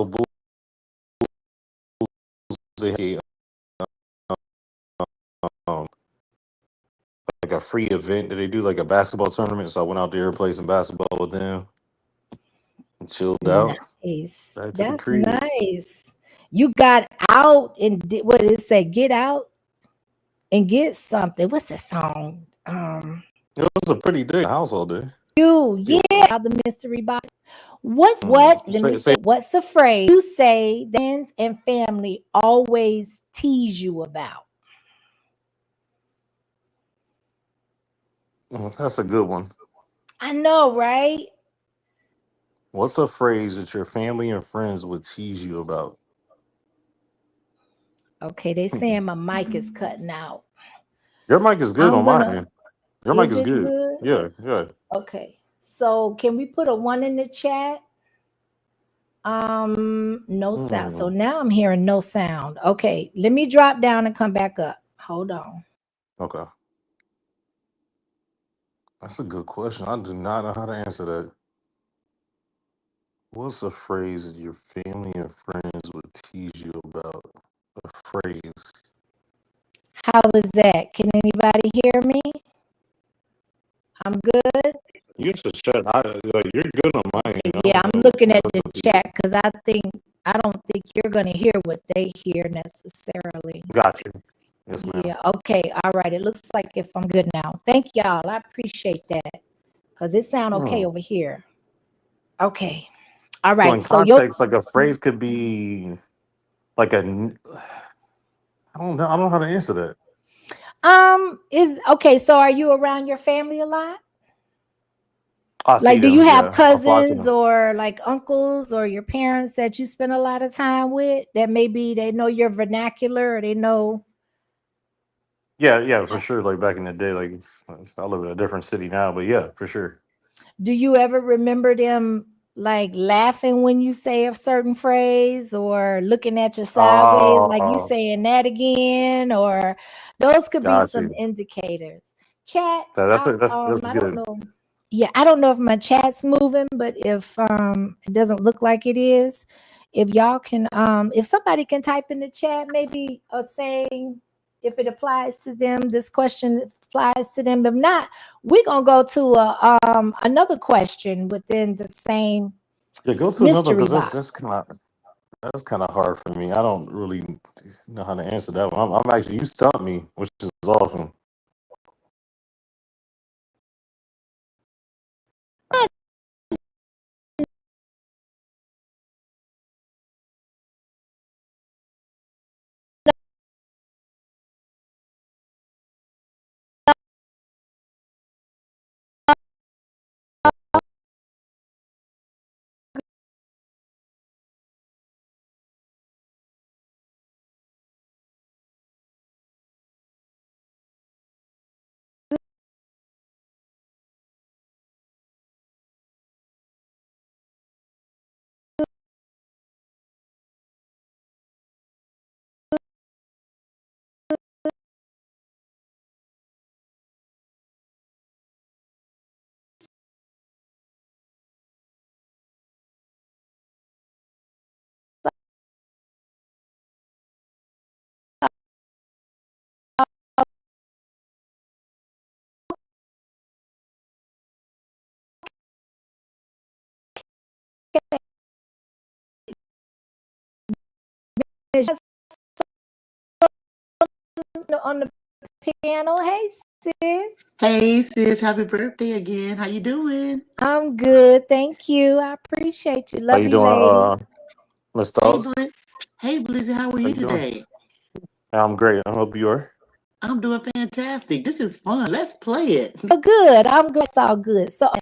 Bulls, they had um, like a free event that they do, like a basketball tournament. So I went out there and played some basketball with them and chilled out. Nice. Back to the That's crib. nice. You got out and did what did it say? Get out and get something. What's that song? It was a pretty day. House all day. Yeah, the mystery box. What's what? Let me say, what's the phrase you say friends and family always tease you about? That's a good one. I know, right? What's a phrase that your family and friends would tease you about? Okay, they saying my mic is cutting out. Your mic is good I'm on my gonna. end. Your mic Is is it good. good? Yeah. Okay. So can we put a 1 in the chat? No sound. So now I'm hearing no sound. Okay, let me drop down and come back up. Hold on. Okay. That's a good question. I do not know how to answer that. What's a phrase that your family and friends would tease you about? A phrase. How is that? Can anybody hear me? I'm good. You should chat. You're good on mine. Yeah, I'm looking at the chat because I don't think you're gonna hear what they hear necessarily. Got you. Yes, ma'am. Yeah, okay, all right. It looks like if I'm good now. Thank y'all. I appreciate that. Because it sounds okay over here. Okay. All right. So in context, like a phrase could be like I don't know. I don't know how to answer that. Is okay. So are you around your family a lot? Like, do you have cousins or like uncles or your parents that you spend a lot of time with that maybe they know your vernacular or they know? Yeah, for sure. Like back in the day, like I live in a different city now, but yeah, for sure. Do you ever remember them like laughing when you say a certain phrase or looking at you sideways like you saying that again? Or those could be some indicators. Chat. That's I good. don't know. Yeah, I don't know if my chat's moving, but if it doesn't look like it is, if y'all can if somebody can type in the chat maybe a saying if it applies to them, this question applies to them. If not, we're gonna go to another question within the same. Yeah, go to another because that's kind of hard for me. I don't really know how to answer that one. I'm actually, you stumped me, which is awesome. On the piano. Hey sis. Hey sis, happy birthday again. How you doing? I'm good, thank you. I appreciate you. Love How you you, lady. doing, Miss Stokes? Hey Blizzy, how are you today? I'm great. I hope you are. I'm doing fantastic. This is fun. Let's play it. Oh, good. I'm good. It's all good. So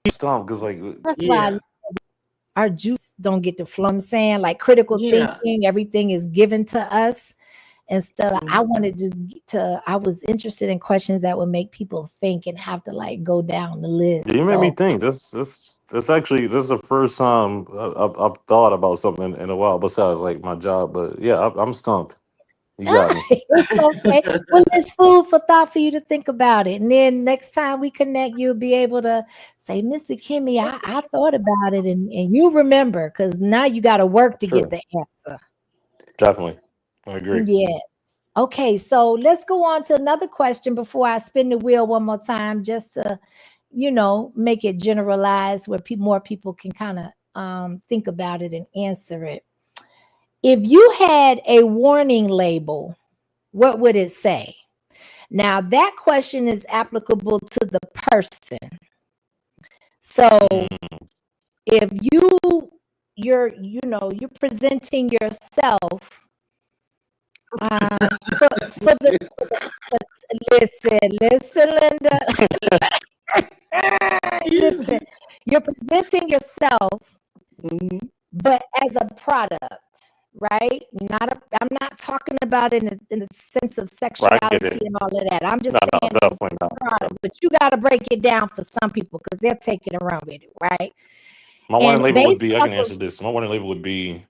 Stomp, because like that's why our juice don't get the flow. I'm saying like critical thinking, everything is given to us. Instead, I wanted I was interested in questions that would make people think and have to like go down the list. Yeah, you made me think. This is the first time I've thought about something in a while besides like my job. But yeah, I'm stumped. You got me. It's okay. Well, it's food for thought for you to think about it. And then next time we connect, you'll be able to say, Mr. Kimmy, I thought about it and you remember because now you got to work to get Sure. the answer. Definitely. I agree. Yes. Okay, so let's go on to another question before I spin the wheel one more time, just to, make it generalized where more people can kind of think about it and answer it. If you had a warning label, what would it say? Now that question is applicable to the person. So if you're presenting yourself for listen, Linda. Listen, you're presenting yourself, but as a product, right? I'm not talking about it in the sense of sexuality and all of that. I'm just saying as a product, but you got to break it down for some people because they're taking it around with it, right? My warning label would be, I can answer this. My warning label would be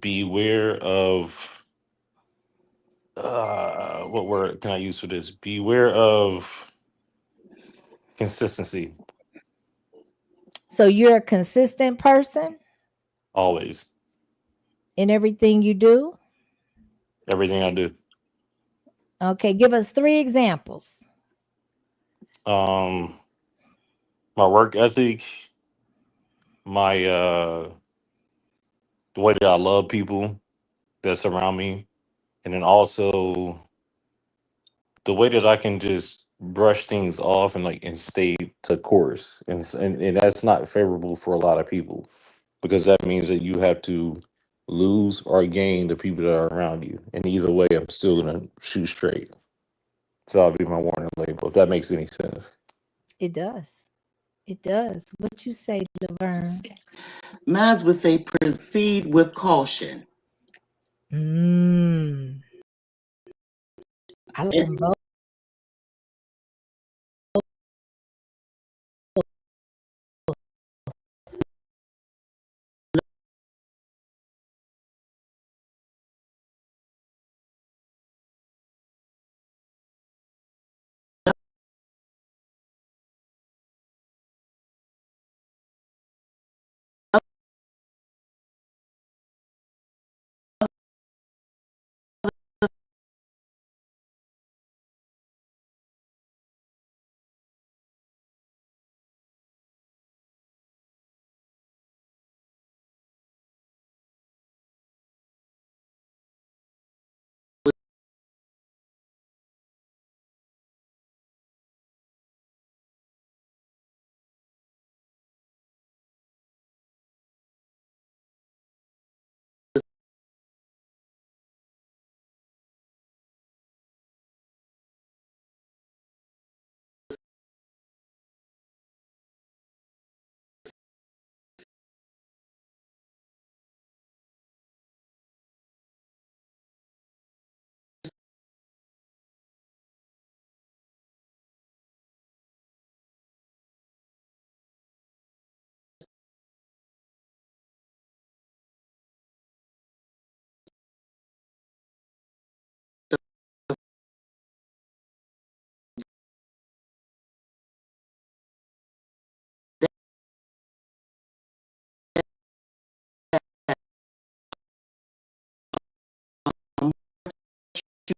beware of what word can I use for this? Beware of consistency. So you're a consistent person Always. in everything you do? Everything I do. Okay, give us 3 examples. My work ethic, my the way that I love people that surround me, and then also the way that I can just brush things off and stay to course, and that's not favorable for a lot of people because that means that you have to lose or gain the people that are around you, and either way, I'm still gonna shoot straight. So I'll be my warning label if that makes any sense. It does. It does. What you say, Laverne? Mine would say proceed with caution. I like them both.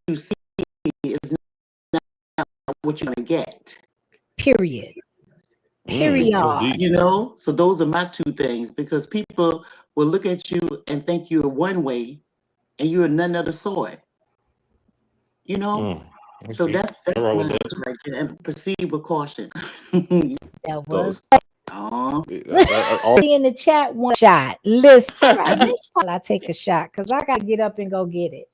You see is not what you're gonna get. Period. Period. So those are my 2 things because people will look at you and think you're one way and you're none of the sort. So that's mine right there. And proceed with caution. That was Oh. in the chat one shot. Listen, I take a shot because I gotta get up and go get it.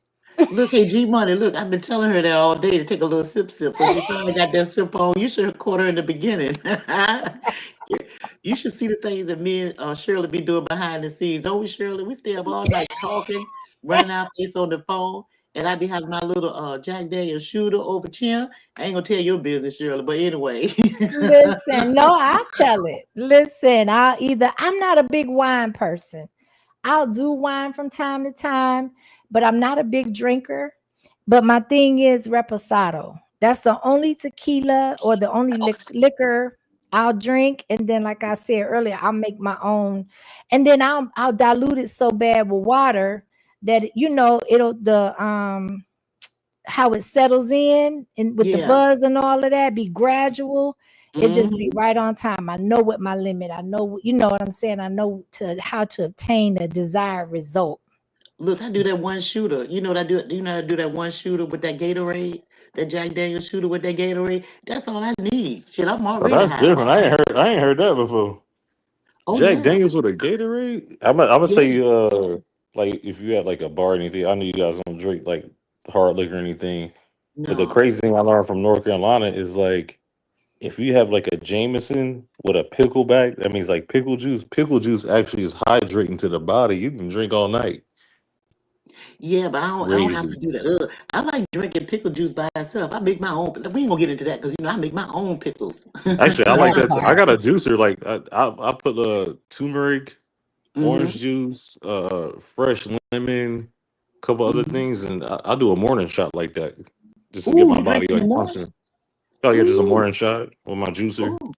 Look, hey G Money, look, I've been telling her that all day to take a little sip. So she finally got that sip on. You should have caught her in the beginning. You should see the things that me and Shirley be doing behind the scenes. Don't we, Shirley? We stay up all night talking, running our face on the phone, and I be having my little Jack Daniel's shooter over chin. I ain't gonna tell your business, Shirley, but anyway. Listen, no, I'll tell it. Listen, I'm not a big wine person. I'll do wine from time to time, but I'm not a big drinker. But my thing is reposado. That's the only tequila or the only liquor I'll drink. And then, like I said earlier, I'll make my own. And then I'll dilute it so bad with water that it'll the how it settles in and with the Yeah. buzz and all of that be gradual. It just be Mhm. right on time. I know what my limit. I know, you know what I'm saying. I know how to obtain the desired result. Look, I do that one shooter. You know what I do? You know how to do that one shooter with that Gatorade, that Jack Daniels shooter with that Gatorade. That's all I need. Shit, I'm Oh, already that's high. different. I ain't heard that before. Oh Jack yeah, Daniels with a Gatorade. I'm gonna tell yeah. you, like if you had like a bar or anything, I know you guys don't drink like hard liquor or anything. But the No. crazy thing I learned from North Carolina is like if you have like a Jameson with a pickleback, that means like pickle juice. Pickle juice actually is hydrating to the body. You can drink all night. Yeah, but I don't have to Crazy. do that. I like drinking pickle juice by itself. I make my own. We ain't gonna get into that because I make my own pickles. Actually, I like That that too. I part. got a juicer. Like I put turmeric, Hmm. orange juice, fresh lemon, couple other Hmm. things, and I do a morning shot like that just to get Ooh, my you drink body in the like morning? functioning. Oh yeah, just a Ooh, morning shot with my juicer. ooh.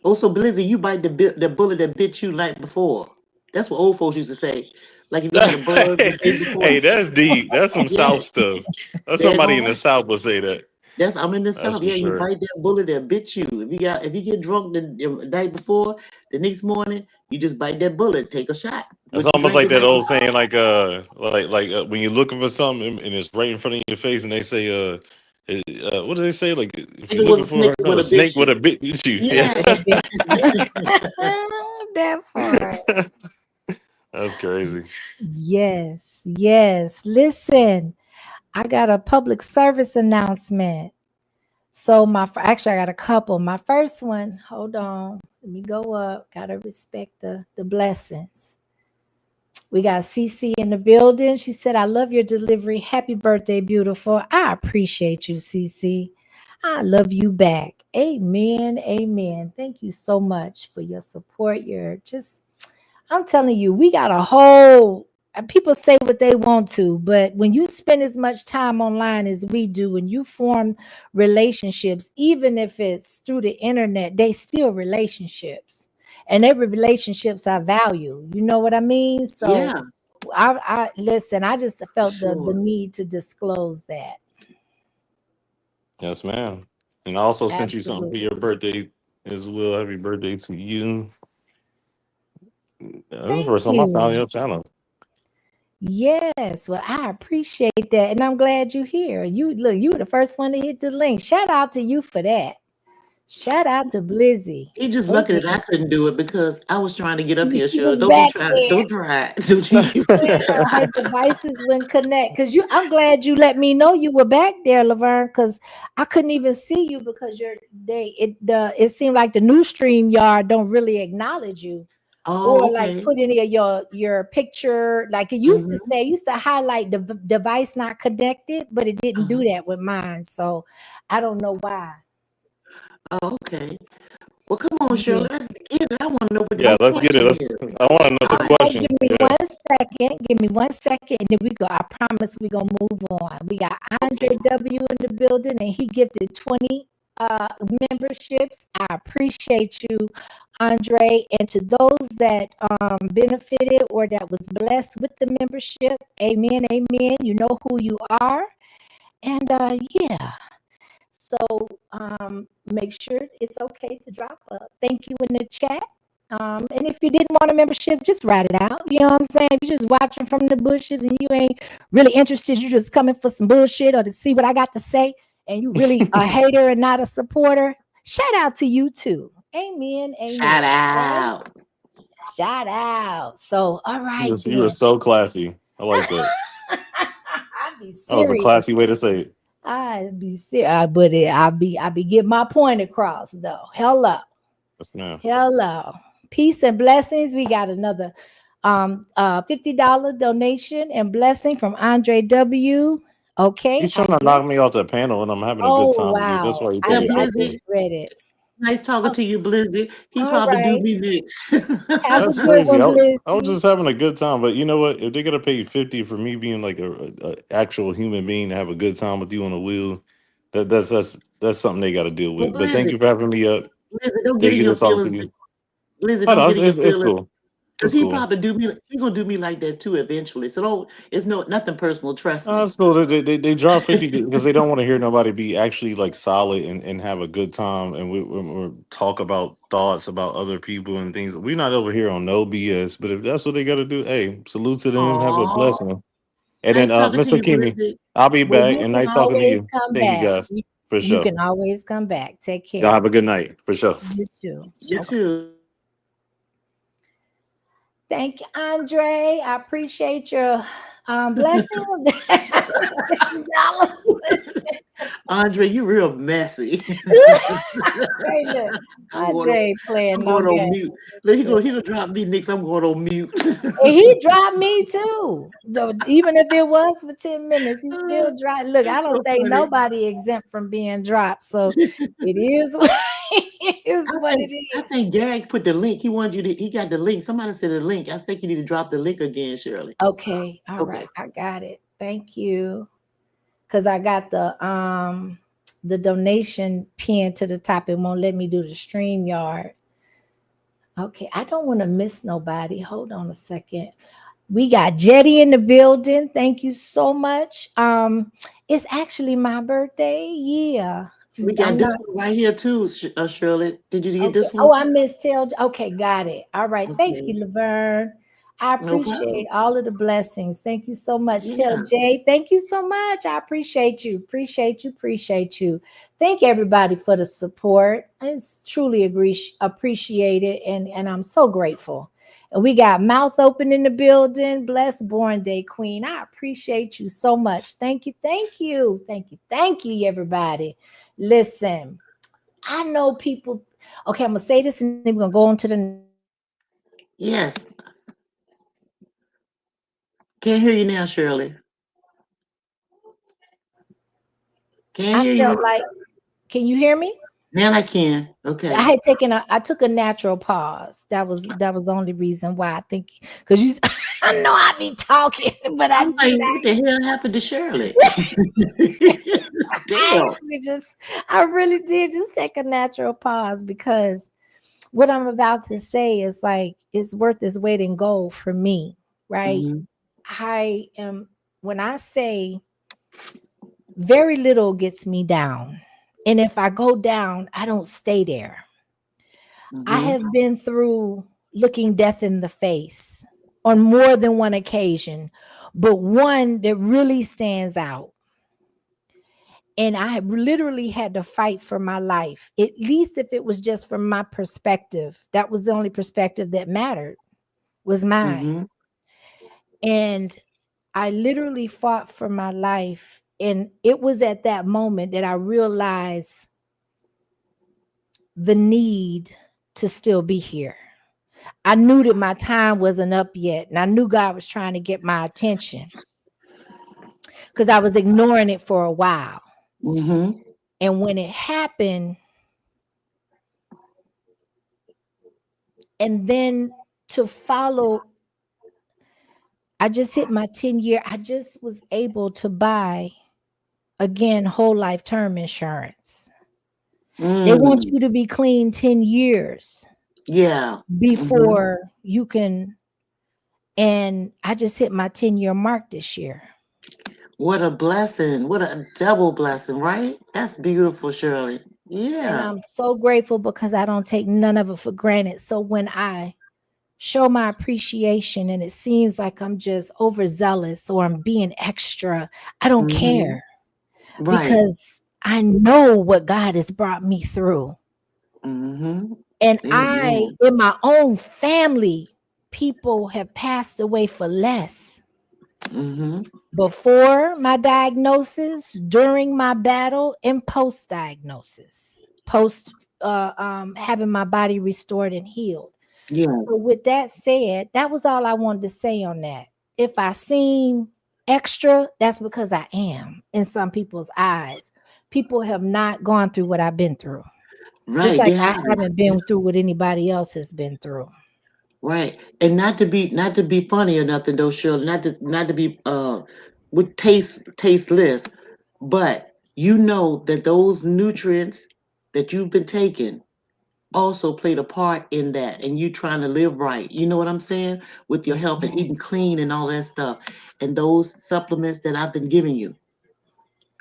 Oh, so Blizzy, you bite the bullet that bit you night before. That's what old folks used to say. Like if you had a buzz the day before. Hey, that's deep. That's some Yeah, South stuff. That's there you somebody go. in the South would say that. That's I'm in the That's South. for Yeah, you sure. bite that bullet that bit you. If you get drunk the night before, the next morning you just bite that bullet, take a shot. It's What you almost drank like the that night old before. saying, like when you're looking for something and it's right in front of your face, and they say, what do they say? Like if If you're it was looking a snake, for it no, would a have bit snake would you. have bit you. Yeah, Yeah. What a bit. That part. that's crazy. Yes, yes. Listen, I got a public service announcement. So actually, I got a couple. My first one, hold on, let me go up. Gotta respect the blessings. We got CC in the building. She said, "I love your delivery. Happy birthday, beautiful." I appreciate you, CC. I love you back. Amen. Amen. Thank you so much for your support. I'm telling you, we got a whole people say what they want to, but when you spend as much time online as we do, when you form relationships, even if it's through the internet, they still relationships. And every relationships I value. You know what I mean? So Yeah, I listen, I just for felt the sure. need to disclose that. Yes, ma'am. And I also sent you something for Absolutely. your birthday as well. Happy birthday to you. This is the Thank first time I found you. your channel. Yes, well, I appreciate that, and I'm glad you're here. You were the first one to hit the link. Shout out to you for that. Shout out to Blizzy. He just lucky that I Amen. couldn't do it because I was trying to get up here. She Sure, was don't be back trying. there Don't try. Don't you? where her devices wouldn't connect. Cause I'm glad you let me know you were back there, Laverne. Cause I couldn't even see you because it seemed like the new stream yard don't really acknowledge you. Oh, Or like okay. put in your picture like it used to Hmm. say. It used to highlight the device not connected, but it didn't do Uh-huh. that with mine, so I don't know why. Oh, okay. Well, come on, Yeah. Shirley. Let's get it. I want to know what Yeah, the let's get it. question Let's. is. I want to know All the right, question. give me Yeah. 1 second, and then we go. I promise we're gonna move on. We got Andre Okay. W in the building, and he gifted 20 memberships. I appreciate you, Andre, and to those that benefited or that was blessed with the membership, amen, amen. You know who you are, and yeah. So make sure it's okay to drop a thank you in the chat. And if you didn't want a membership, just write it out. You know what I'm saying? If you're just watching from the bushes and you ain't really interested, you're just coming for some bullshit or to see what I got to say, and you really a hater and not a supporter, shout out to you too. Amen. Shout Amen. Right? out. Shout out. So, all right You were then. so classy. I like that. I'll be That was a serious. classy way to say it. I'd be serious, but I be getting my point across though. Hello. Yes, ma'am. Hello. Peace and blessings. We got another $50 donation and blessing from Andre W. Okay. He's trying to knock me off the panel, and I'm having a good Oh time, dude. That's wow. why he I Yeah, paid I $50. just Blizzy. read it. Nice talking Oh, to you, Blizzy. He all probably do right. me next. Have a That's good crazy. one, I was Blizzy. just having a good time, but you know what? If they gotta pay 50 for me being like a actual human being to have a good time with you on the wheel, that's something they got to deal But with. But thank you for having me up. Blizzy, don't get Take in you your to talk to feelings. you. Blizzy, Oh don't no, get in your it's feelings. cool. Cause It's he cool. probably do me. He gonna do me like that too eventually. So don't. It's nothing personal. Trust Oh, me. it's cool. They drop 50 because they don't want to hear nobody be actually like solid and have a good time and we talk about thoughts about other people and things. We're not over here on no BS, but if that's what they got to do, hey, salute to them. Have a Aw, blessing. And then nice talking to Mr. you, Kimmy, Blizzy. I'll be Well, back you and can nice talking to always you. come Thank you back. guys for You sure. can always come back. Take Y'all care. have a good night for sure. You too. You Okay. too. Thank you, Andre. I appreciate your blessing. Andre, you real messy. Hey, look, I'm going on. Andre playing I'm no going on game. mute. Look, he gonna drop me next. I'm going on mute. And he dropped me too. Though, even if it was for 10 minutes, he still dropped. Look, I don't So think funny. nobody exempt from being dropped. So it is what it is. What it I is. think Gag put the link. He wanted you to. He got the link. Somebody said the link. I think you need to drop the link again, Shirley. Okay. All Okay. right. I got it. Thank you. Because I got the donation pinned to the top. It won't let me do the StreamYard. Okay, I don't want to miss nobody. Hold on a second. We got Jetty in the building. Thank you so much. It's actually my birthday. Yeah. We got I'm this not one right here too, Shirley. Did you get okay. this one? Oh, I missed Tell. Okay, got it. All right. Thank Okay. you, Laverne. I No problem. appreciate all of the blessings. Thank you so much. Tell Yeah. Jay, thank you so much. I appreciate you. Appreciate you. Appreciate you. Thank everybody for the support. It's truly appreciated, and I'm so grateful. And we got Mouth Open in the building. Bless Born Day Queen. I appreciate you so much. Thank you. Thank you. Thank you. Thank you, everybody. Listen, I know people. Okay, I'm gonna say this and then we're gonna go on to the. Yes. Can't hear you now, Shirley. Can't I hear felt you. like, can you hear me? Now I can. I Okay. had I took a natural pause. That was the only reason why I think because you I know I be talking, but I I'm like, did what the hell happened to Shirley? I Damn. actually I really did just take a natural pause because what I'm about to say is like it's worth its weight in gold for me, right? Mhm. I am when I say very little gets me down. And if I go down, I don't stay there. I Mhm. have been through looking death in the face on more than one occasion, but one that really stands out. And I literally had to fight for my life, at least if it was just from my perspective. That was the only perspective that mattered, was mine. Mhm. And I literally fought for my life. And it was at that moment that I realized the need to still be here. I knew that my time wasn't up yet, and I knew God was trying to get my attention because I was ignoring it for a while. Mhm. And when it happened, and then to follow, I just hit my 10-year. I just was able to buy again whole life term insurance. They want Mm. you to be clean 10 years Yeah. Mhm. before you can. And I just hit my 10-year mark this year. What a blessing. What a double blessing, right? That's beautiful, Shirley. And Yeah. I'm so grateful because I don't take none of it for granted. So when I show my appreciation and it seems like I'm just overzealous or I'm being extra, I don't Mhm. care Right. because I know what God has brought me through. Mhm. And Amen. in my own family, people have passed away for less. Mhm. Before my diagnosis, during my battle, and post diagnosis, post having my body restored and healed. Yeah. So, with that said, that was all I wanted to say on that. If I seem extra, that's because I am in some people's eyes. People have not gone through what I've been through. Just Right. like They I have. haven't been through what anybody else has been through. Right. And not to be funny or nothing though, Shirley, not to be with tasteless, but you know that those nutrients that you've been taking also played a part in that and you trying to live right. You know what I'm saying? With your health and eating clean and all that stuff. And those supplements that I've been giving you,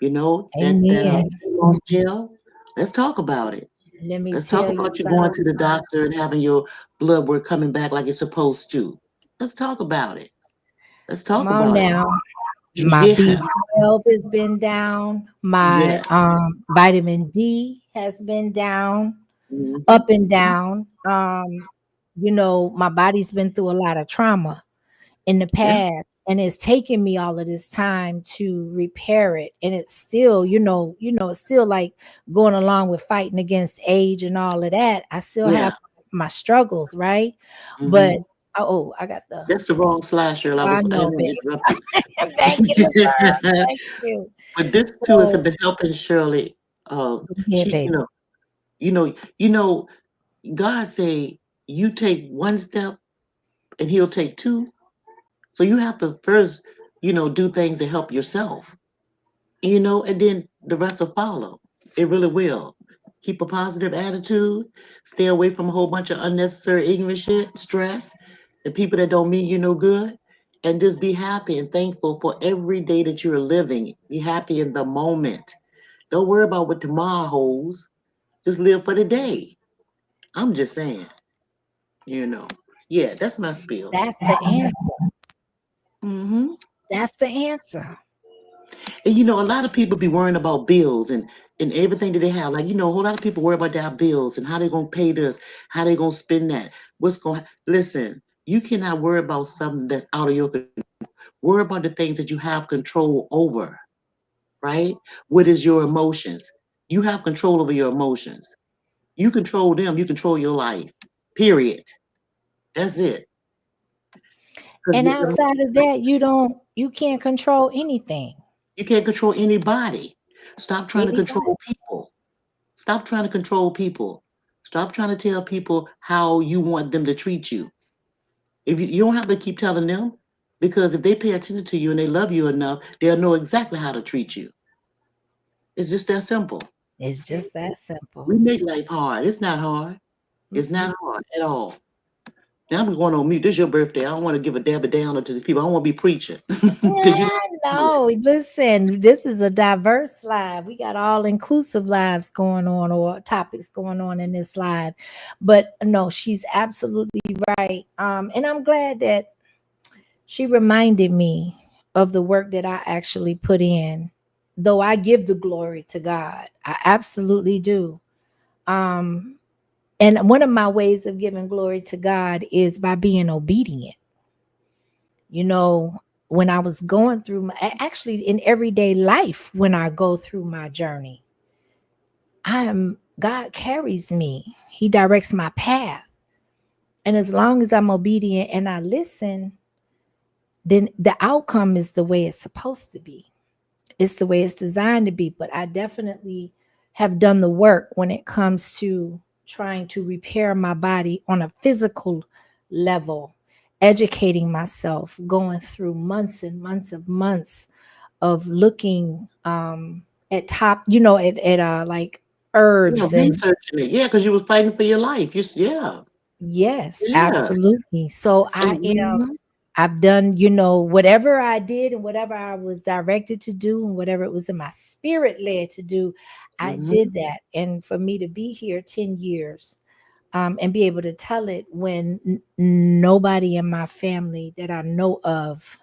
you know, that Amen. CMOS gel, let's talk about it. Let me Let's talk tell you about you going to the something. doctor and having your blood work coming back like it's supposed to. Let's talk about it. Let's Come talk on about it. now. My Yeah. B12 has been down. My Yes. vitamin D has been down, Mhm. up and down. You know, my body's been through a lot of trauma in the Yeah. past, and it's taken me all of this time to repair it. And it's still, it's still like going along with fighting against age and all of that. I still Yeah. have my struggles, right? But Hmm. I got the That's the wrong slasher. I I know, didn't want to babe. interrupt Thank you, Laverne. you. Thank you. But this too has So been helping Shirley. yeah, She, baby. you know, God say you take one step and He'll take two. So you have to first, do things to help yourself, and then the rest will follow. It really will. Keep a positive attitude. Stay away from a whole bunch of unnecessary ignorant shit, stress, and people that don't mean you no good. And just be happy and thankful for every day that you're living. Be happy in the moment. Don't worry about what tomorrow holds. Just live for the day. I'm just saying, you know. Yeah, that's my spiel. That's the answer. Hmm. That's the answer. And a lot of people be worrying about bills and everything that they have. Like, a whole lot of people worry about their bills and how they gonna pay this, how they gonna spend that. Listen, you cannot worry about something that's out of your control. Worry about the things that you have control over, right? What is your emotions? You have control over your emotions. You control them, you control your life. Period. That's it. 'Cause And outside of that, you can't control anything. you can't control anybody. Stop trying to Anybody. control people. Stop trying to control people. Stop trying to tell people how you want them to treat you. If you don't have to keep telling them, because if they pay attention to you and they love you enough, they'll know exactly how to treat you. It's just that simple. It's just that simple. We make life hard. It's not hard. It's Mm-mm. not hard at all. Now I'm going on mute. This is your birthday. I don't want to give a dab of downer to these people. I don't want to be preaching. Because you No, listen, this is a diverse live. We got all inclusive lives going on or topics going on in this live. But no, she's absolutely right. And I'm glad that she reminded me of the work that I actually put in. Though I give the glory to God. I absolutely do. Um, and one of my ways of giving glory to God is by being obedient. You know, when I was going through actually in everyday life, when I go through my journey, God carries me. He directs my path. And as long as I'm obedient and I listen, then the outcome is the way it's supposed to be. It's the way it's designed to be. But I definitely have done the work when it comes to trying to repair my body on a physical level, educating myself, going through months and months of looking at top, like herbs and researching it. Yeah, because you was fighting for your life. yes, Yeah. absolutely. So Mhm, I've done, whatever I did and whatever I was directed to do and whatever it was in my spirit led to do, I mhm, did that. And for me to be here 10 years and be able to tell it when nobody in my family that I know of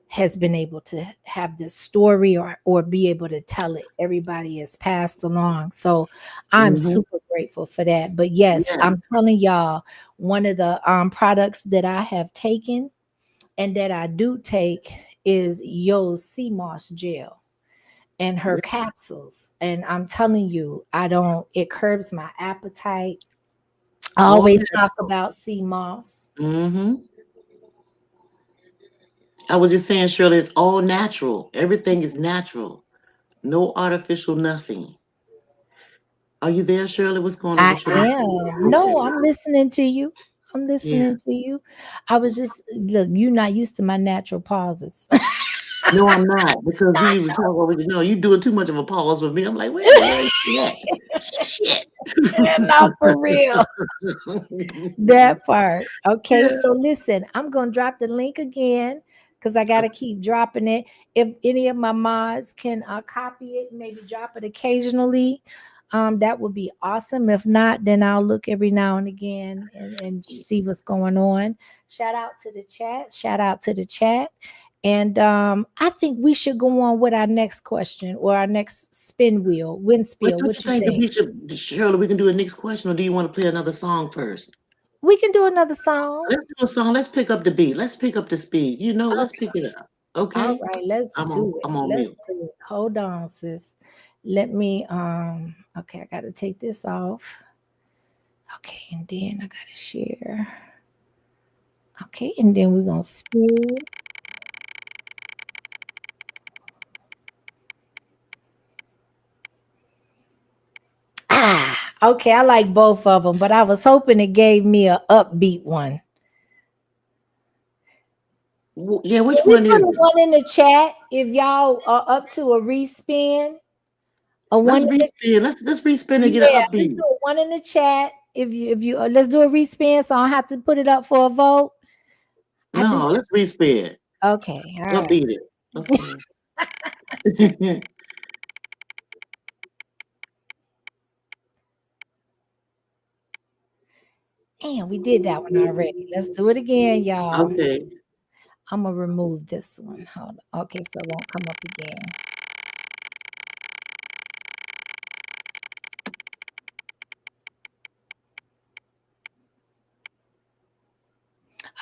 has been able to have this story or be able to tell it. Everybody has passed along. So I'm mhm. super grateful for that. But yes, Yeah. I'm telling y'all, one of the products that I have taken and that I do take is Yo Sea Moss gel and her Yeah. capsules. And I'm telling you, it curbs my appetite. I All always talk natural. about sea moss. Mhm. I was just saying, Shirley, it's all natural. Everything is natural. No artificial nothing. Are you there, Shirley? What's going on I with Shirley? am. No, I'm listening to you. I'm Yeah. listening to you. I was just look. You're not used to my natural pauses. No, I'm not, because you usually talk over. No, you doing too much of a pause with me. I'm like, wait a minute, where is she at? Shit. Not for real. That part. Okay, Yeah. so listen, I'm gonna drop the link again because I gotta keep dropping it. If any of my mods can copy it, maybe drop it occasionally, that would be awesome. If not, then I'll look every now and again and see what's going on. Shout out to the chat. Shout out to the chat. And I think we should go on with our next question or our next wind spill. What What you you think? think? Shirley, we can do a next question, or do you want to play another song first? We can do another song. Let's do a song. Let's pick up the beat. Let's pick up the speed. Let's Okay. pick it up. All Okay. right, let's do it. I'm on Let's mute. do it. Hold on, sis. Let me okay, I gotta take this off. Okay, and then I gotta share. Okay, and then we're gonna spill. Okay, I like both of them, but I was hoping it gave me a upbeat one. Yeah, which Can we one put is a it? one in the chat if y'all are up to a respin? A Let's one in the respin. Let's respin and get an Yeah, let's upbeat. do a one in the chat. If you let's do a respin, so I don't have to put it up for a vote. I do. No, let's respin. Okay, all right. Upbeat it. Okay. Damn, we did that one already. Let's do it again, y'all. Okay. I'm gonna remove this one. Hold on. Okay, so it won't come up again.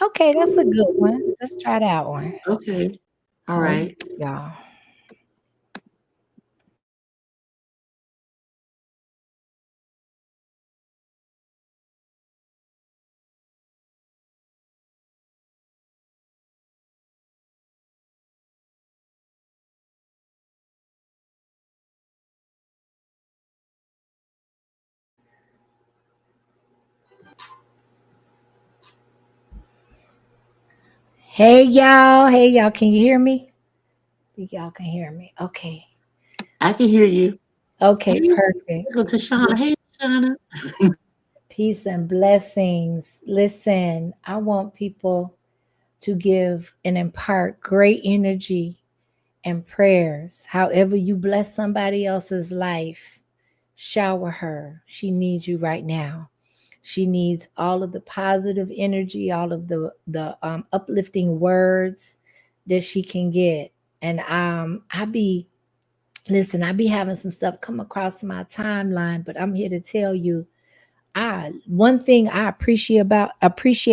Okay, that's a good one. Let's try that one. Okay. All right. Y'all. Hey y'all. Hey y'all. Can you hear me? I think y'all can hear me. Okay. I can hear you. Okay, Hey, perfect. go to Shauna. Hey, Shauna. Peace and blessings. Listen, I want people to give and impart great energy and prayers. However, you bless somebody else's life, shower her. She needs you right now. She needs all of the positive energy, all of the uplifting words that she can get. And I be having some stuff come across my timeline, but I'm here to tell you, one thing I appreciate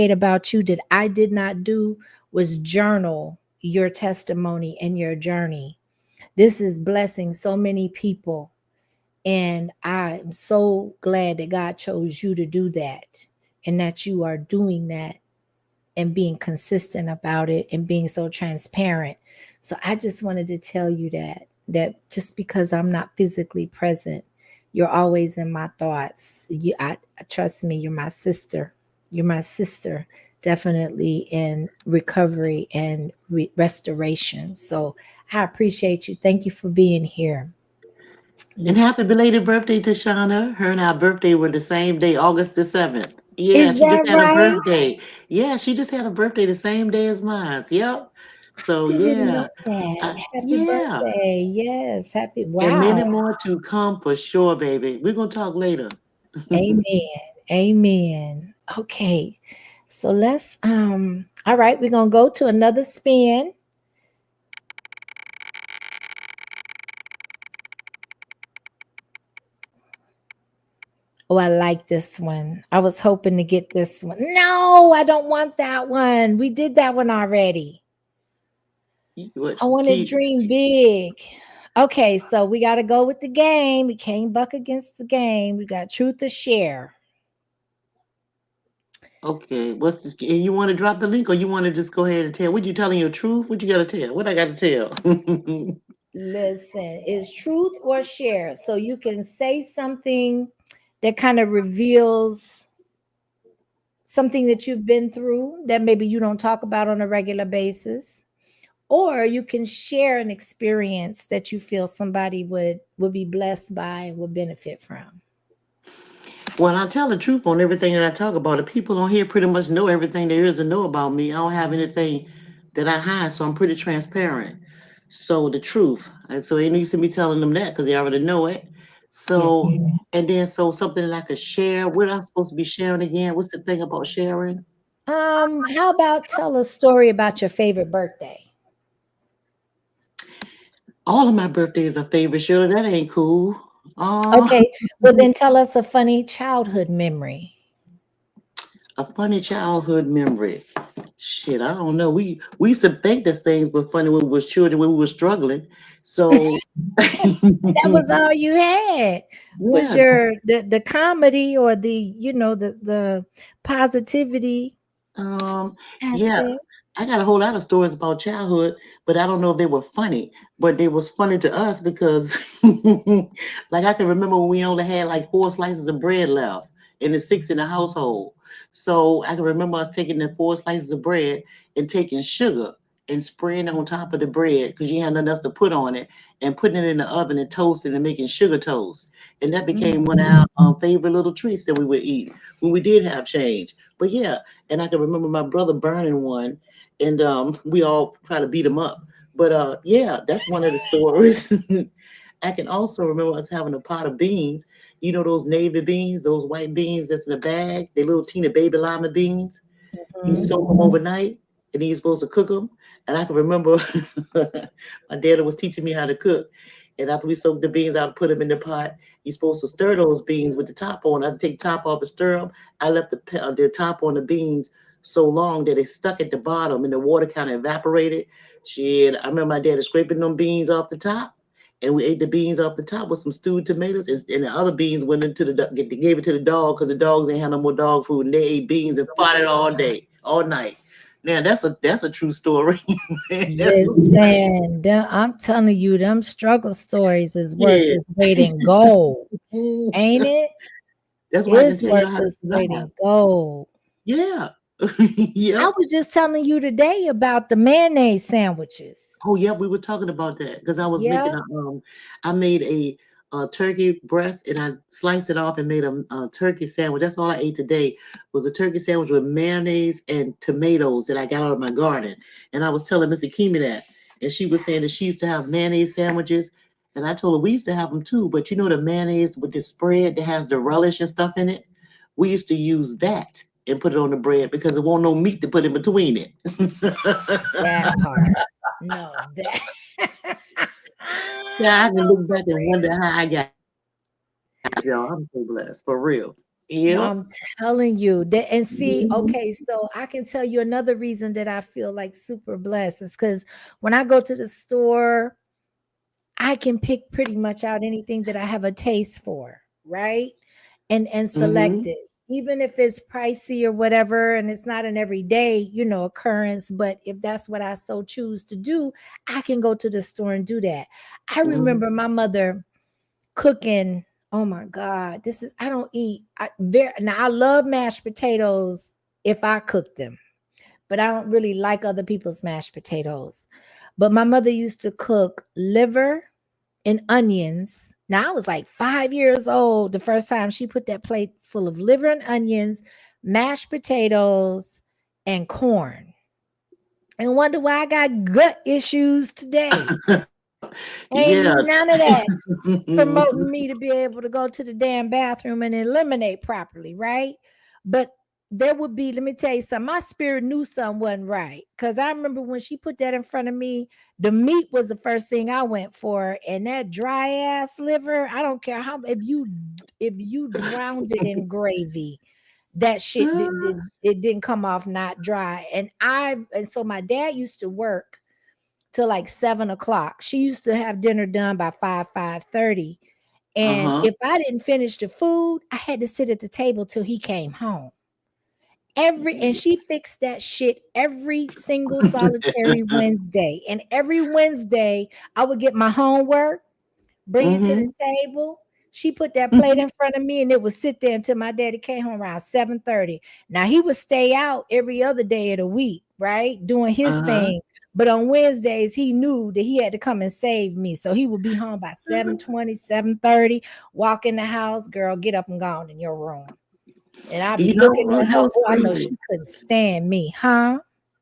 about you that I did not do was journal your testimony and your journey. This is blessing so many people. And I'm so glad that God chose you to do that and that you are doing that and being consistent about it and being so transparent. So I just wanted to tell you that just because I'm not physically present, you're always in my thoughts. I trust me, you're my sister. You're my sister, definitely in recovery and restoration. So I appreciate you. Thank you for being here. And happy belated birthday to Shauna. Her and our birthday were the same day, August the 7th. Yeah, Is she just that had a right? birthday. Yeah, she just had a birthday the same day as mine. Yep. So Didn't know yeah. that. Happy Yeah. birthday. Yes. Happy. And many Wow. more to come for sure, baby. We're gonna talk later. Amen. Amen. Okay. So let's all right, we're gonna go to another spin. Oh, I like this one. I was hoping to get this one. No, I don't want that one. We did that one already. What? I want to dream big. Okay, so we got to go with the game. We can't buck against the game. We got truth or share. Okay, what's this? And you want to drop the link, or you want to just go ahead and tell? What you telling your truth? What you got to tell? What I got to tell? Listen, is truth or share. So you can say something that kind of reveals something that you've been through that maybe you don't talk about on a regular basis, or you can share an experience that you feel somebody would be blessed by and would benefit from. Well, I tell the truth on everything that I talk about. The people on here pretty much know everything there is to know about me. I don't have anything that I hide, so I'm pretty transparent. So the truth. And so ain't used to me telling them that because they already know it. So and then so something that I could share. What I'm supposed to be sharing again? What's the thing about sharing? How about tell a story about your favorite birthday? All of my birthdays are favorite, Shirley. That ain't cool. Okay, well then tell us a funny childhood memory. A funny childhood memory. Shit, I don't know. We used to think that things were funny when we was children, when we were struggling. So That was all you had. Was yeah, your the comedy or the the positivity yeah. aspect? I got a whole lot of stories about childhood, but I don't know if they were funny. But they was funny to us because, like, I can remember when we only had like 4 slices of bread left, and the 6 in the household. So I can remember us taking the 4 slices of bread and taking sugar and spraying it on top of the bread because you had nothing else to put on it, and putting it in the oven and toasting and making sugar toast. And that became one of our favorite little treats that we would eat when we did have change. But yeah, and I can remember my brother burning one, and we all try to beat him up. But yeah, that's one of the stories. I can also remember us having a pot of beans. You know those navy beans, those white beans that's in a bag, they little teeny baby lima beans. You soak them overnight, and then you're supposed to cook them. And I can remember my dad was teaching me how to cook. And after we soak the beans out and put them in the pot, you're supposed to stir those beans with the top on. I had to take the top off and stir them. I left the top on the beans so long that it stuck at the bottom and the water kind of evaporated. Shit, I remember my dad scraping them beans off the top, and we ate the beans off the top with some stewed tomatoes, and the other beans went into gave it to the dog because the dogs ain't had no more dog food, and they ate beans and fought it all day, all night. Now that's a true story. Listen, I'm telling you, them struggle stories is worth Yeah. its weight in gold, ain't it? That's why I can It's tell you worth how to its weight survive. in gold. Yeah. I Yep. was just telling you today about the mayonnaise sandwiches. Oh yeah, we were talking about that because I was Yeah. making I made a turkey breast and I sliced it off and made a turkey sandwich. That's all I ate today was a turkey sandwich with mayonnaise and tomatoes that I got out of my garden. And I was telling Missy Kimi that, and she was saying that she used to have mayonnaise sandwiches, and I told her we used to have them too. But you know the mayonnaise with the spread that has the relish and stuff in it, we used to use that and put it on the bread because there won't no meat to put in between it. That part. No, that. Yeah, I can No, look for back and real. wonder how I got y'all. I'm so blessed for real. No, Yep. I'm telling you that, and see, Mhm. okay, so I can tell you another reason that I feel like super blessed is because when I go to the store, I can pick pretty much out anything that I have a taste for, right? And select Mhm. it. Even if it's pricey or whatever, and it's not an everyday, occurrence, but if that's what I so choose to do, I can go to the store and do that. I Mhm. remember my mother cooking. Oh my God, this is I don't eat. Now I love mashed potatoes if I cook them, but I don't really like other people's mashed potatoes. But my mother used to cook liver and onions. Now I was like 5 years old the first time she put that plate full of liver and onions, mashed potatoes, and corn. And wonder why I got gut issues today. Ain't Yeah. none of that promoting me to be able to go to the damn bathroom and eliminate properly, right? But there would be, let me tell you something, my spirit knew something wasn't right. Because I remember when she put that in front of me, the meat was the first thing I went for. And that dry ass liver, I don't care how if you drowned it in gravy, that shit it didn't come off not dry. And so my dad used to work till like 7 o'clock. She used to have dinner done by 5:30. And Uh-huh. if I didn't finish the food, I had to sit at the table till he came home. And she fixed that shit every single solitary Wednesday. And every Wednesday, I would get my homework, bring it to the Mhm. table, She put that plate in front of me and it would sit there until my daddy came home around 7:30. Now he would stay out every other day of the week, right? Doing his thing. But on Wednesdays, he knew that he had to come and save me. So he would be home by 7:20, 7:30, walk in the house, girl, get up and go in your room. And I'd be looking at her. Oh, I know she couldn't stand me, huh?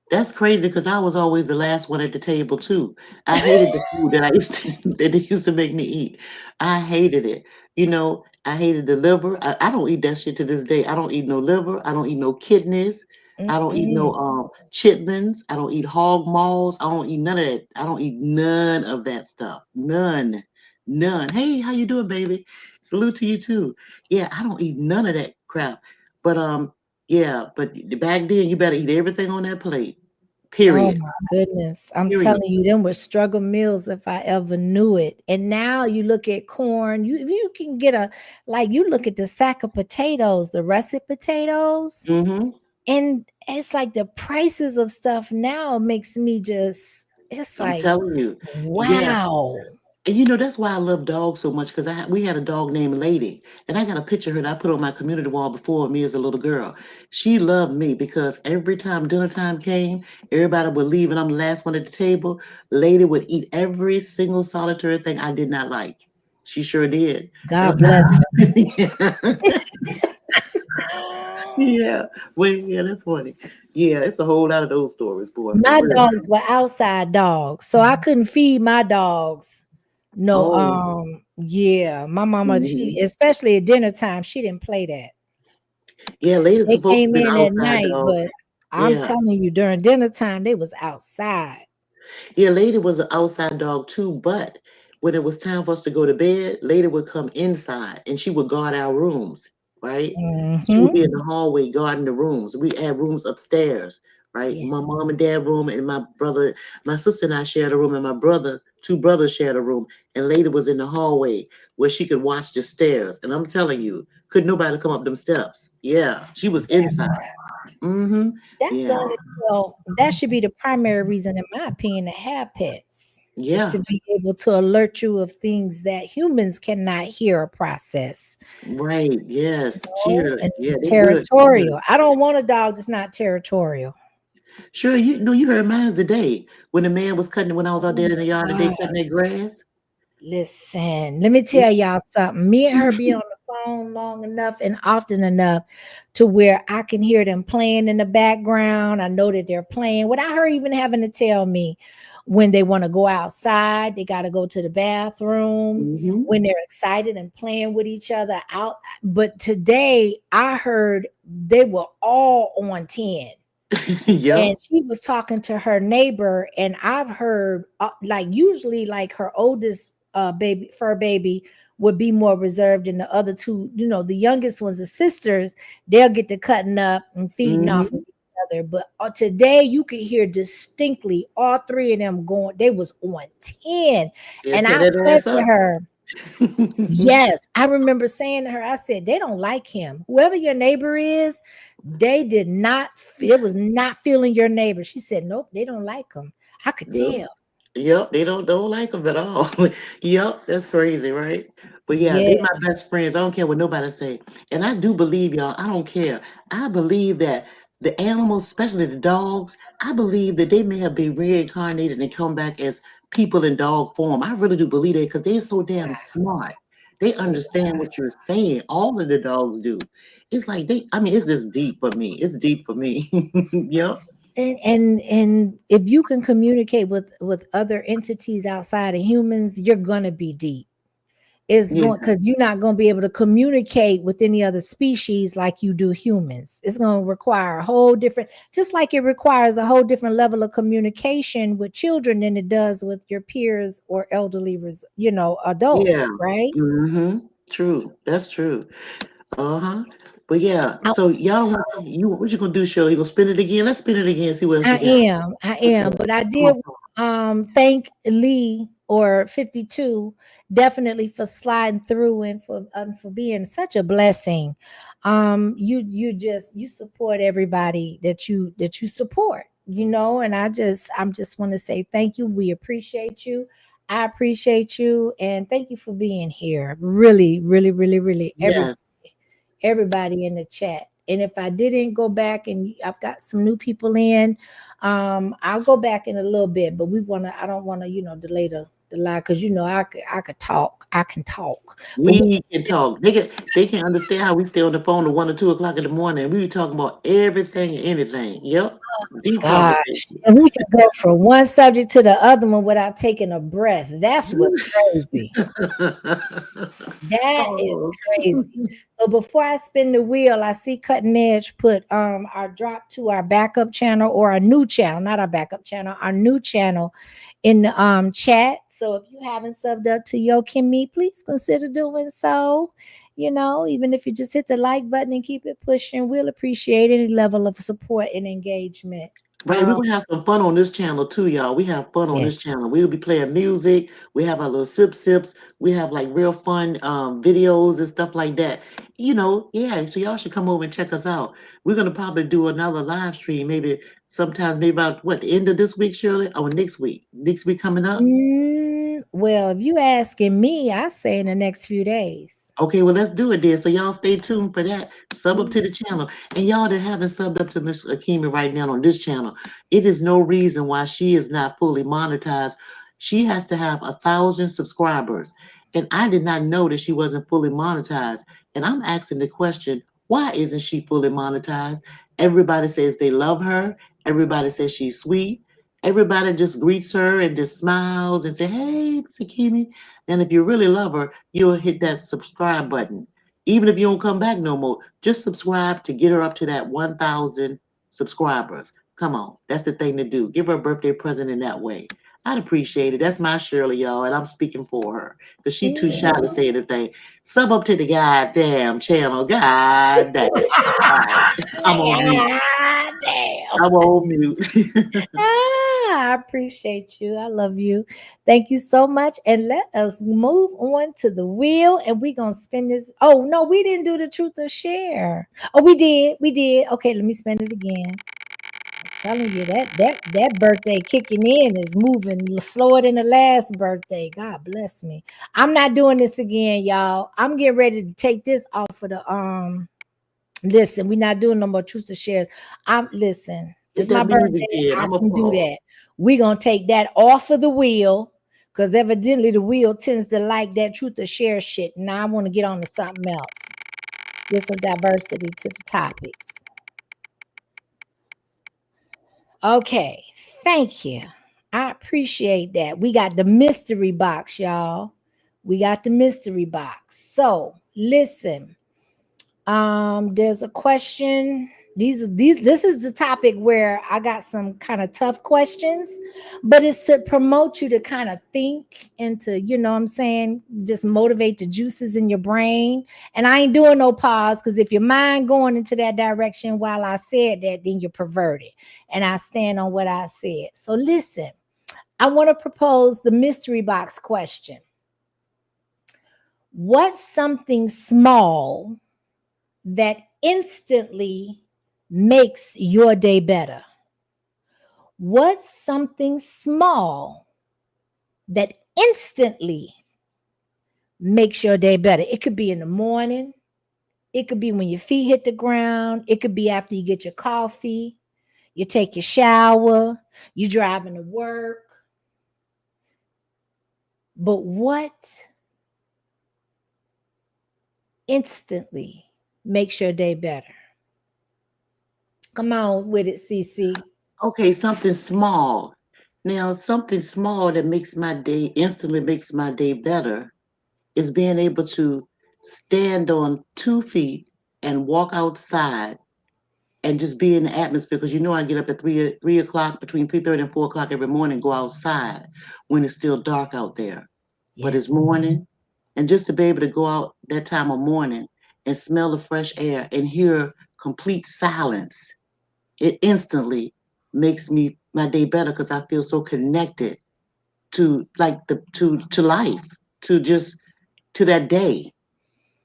That's crazy because I was always the last one at the table too. I hated the food that I used to that they used to make me eat. I hated it. You know, I hated the liver. I don't eat that shit to this day. I don't eat no liver. I don't eat no kidneys. I don't eat no chitlins. I don't eat hog maws. I don't eat none of that. I don't eat none of that stuff. None. None. Hey, how you doing, baby? Salute to you too. Yeah, I don't eat none of that crap. But yeah, but back then you better eat everything on that plate. Oh Period. my goodness. I'm Period. telling you, them were struggle meals if I ever knew it. And now you look at corn, if you can get you look at the sack of potatoes, the russet potatoes, Mm-hmm. and it's like the prices of stuff now makes me it's I'm like, telling you. Yeah. wow. And you know, that's why I love dogs so much because we had a dog named Lady. And I got a picture of her that I put on my community wall before me as a little girl. She loved me because every time dinner time came, everybody would leave and I'm the last one at the table. Lady would eat every single solitary thing I did not like. She sure did. God bless Yeah. Well, yeah, that's funny. Yeah, it's a whole lot of those stories, boy. For my real. dogs were outside dogs, so I couldn't feed my dogs. No, Oh. yeah, my mama, Mhm. she especially at dinner time, she didn't play that. Yeah, Lady's They supposed to came be an in at outside night, dog. but I'm Yeah. telling you, during dinner time, they was outside. Yeah, Lady was an outside dog too, but when it was time for us to go to bed, Lady would come inside and she would guard our rooms, right? She would Mm-hmm. be in the hallway guarding the rooms. We had rooms upstairs, right? Yeah. My mom and dad room and my brother, my sister and I shared a room, and my brother, two brothers shared a room. And Lady was in the hallway where she could watch the stairs. And I'm telling you, could nobody come up them steps. Yeah, she was inside. Mm-hmm. That's Yeah. only well, that should be the primary reason, in my opinion, to have pets is Yeah. to be able to alert you of things that humans cannot hear or process. Right. Yes. Oh, Cheer. and Yeah, they good. They good. territorial. I don't want a dog that's not territorial. Sure, you know you heard mine's today when the man was cutting when I was out Oh there in the my yard today God. cutting that grass. Listen, let me Yeah. tell y'all something. Me and her be on the phone long enough and often enough to where I can hear them playing in the background. I know that they're playing without her even having to tell me when they want to go outside, they got to go to the bathroom, Mm-hmm. when they're excited and playing with each other out. But today I heard they were all on 10 Yep. and she was talking to her neighbor, and I've heard like usually like her oldest baby fur baby would be more reserved than the other two. You know, the youngest ones, the sisters, they'll get to cutting up and feeding off of Mm-hmm. each other. But today you could hear distinctly all three of them going. They was on 10, Yeah, and tear I that said ass to up. her, yes, I remember saying to her, I said, they don't like him. Whoever your neighbor is, they did not, it was not feeling your neighbor. She said, nope, they don't like him. I could Yep. tell. Yep. They don't like them at all. Yep. That's crazy, right? But yeah, Yeah. they my best friends. I don't care what nobody say. And I do believe y'all. I don't care. I believe that the animals, especially the dogs, I believe that they may have been reincarnated and come back as people in dog form. I really do believe that because they're so damn smart. They understand what you're saying. All of the dogs do. It's like I mean, it's just deep for me. It's deep for me. Yep. And if you can communicate with other entities outside of humans, you're gonna be deep. It's Yeah. going because you're not going to be able to communicate with any other species like you do humans. It's going to require a whole different, just like it requires a whole different level of communication with children than it does with your peers or elderly, Yeah. adults, right? Mm-hmm. True. That's true. Uh-huh. But yeah, I, so y'all what you gonna do, Shirley? You gonna spin it again? Let's spin it again, see what else I you got. am, I am, Okay. but I Come did on. thank Lee or 52 definitely for sliding through and for being such a blessing. You support everybody that you support, and I'm just want to say thank you. We appreciate you. I appreciate you and thank you for being here. Really, really, really, really. Yes. Everybody in the chat. And if I didn't go back and I've got some new people in, I'll go back in a little bit, but I don't wanna, delay the live because I could talk. I can talk. But We can talk. They can understand how we stay on the phone at 1 or 2 o'clock in the morning. We be talking about everything and anything. Yep. Deep gosh, conversation. and we could go from one subject to the other one without taking a breath. That's what's crazy. That is Oh, crazy. So before I spin the wheel, I see Cutting Edge put our drop to our backup channel or our new channel, not our backup channel, our new channel in the chat. So if you haven't subbed up to Yo Kimmy, please consider doing so. Even if you just hit the like button and keep it pushing, we'll appreciate any level of support and engagement. right, we're gonna have some fun on this channel too, y'all. We have fun on Yes. this channel. We'll be playing music. We have our little sips. We have like real fun videos and stuff like that. Yeah. So y'all should come over and check us out. We're gonna probably do another live stream, maybe sometimes, maybe about the end of this week, Shirley, or next week. Next week coming up. Well, if you asking me, I say in the next few days. Okay, well, let's do it then. So y'all stay tuned for that. Sub up to the channel. And y'all that haven't subbed up to Miss Akimi right now on this channel, it is no reason why she is not fully monetized. She has to have 1,000 subscribers. And I did not know that she wasn't fully monetized. And I'm asking the question, why isn't she fully monetized? Everybody says they love her. Everybody says she's sweet. Everybody just greets her and just smiles and say, hey, Miss Akimi. And if you really love her, you'll hit that subscribe button. Even if you don't come back no more, just subscribe to get her up to that 1,000 subscribers. Come on, that's the thing to do. Give her a birthday present in that way. I'd appreciate it. That's my Shirley, y'all, and I'm speaking for her because she too shy to say anything. Sub up to the goddamn channel. God damn. I'm on mute. Damn. I'm on mute. I appreciate you. I love you. Thank you so much. And let us move on to the wheel and we're going to spin this. Oh, no, we didn't do the truth or share. Oh, we did. We did. Okay, let me spin it again. I'm telling you that birthday kicking in is moving slower than the last birthday. God bless me. I'm not doing this again, y'all. I'm getting ready to take this off of the listen, we're not doing no more truth or shares. Listen. It's my birthday. I can do that. We're going to take that off of the wheel because evidently the wheel tends to like that truth or share shit. Now I want to get on to something else. Get some diversity to the topics. Okay. Thank you. I appreciate that. We got the mystery box, y'all. We got the mystery box. So listen. There's a question. This is the topic where I got some kind of tough questions, but it's to promote you to kind of think and to, what I'm saying, just motivate the juices in your brain. And I ain't doing no pause because if your mind going into that direction while I said that, then you're perverted. And I stand on what I said. So listen, I want to propose the mystery box question. What's something small that instantly makes your day better? What's something small that instantly makes your day better? It could be in the morning. It could be when your feet hit the ground. It could be after you get your coffee, you take your shower, you're driving to work. But what instantly makes your day better? Come on with it, CC. Okay, something small. Now, something small that instantly makes my day better is being able to stand on 2 feet and walk outside and just be in the atmosphere. Because I get up at 3 o'clock, between 3:30 and 4 o'clock every morning, go outside when it's still dark out there. But it's morning. And just to be able to go out that time of morning and smell the fresh air and hear complete silence, it instantly makes my day better because I feel so connected to to life, to that day,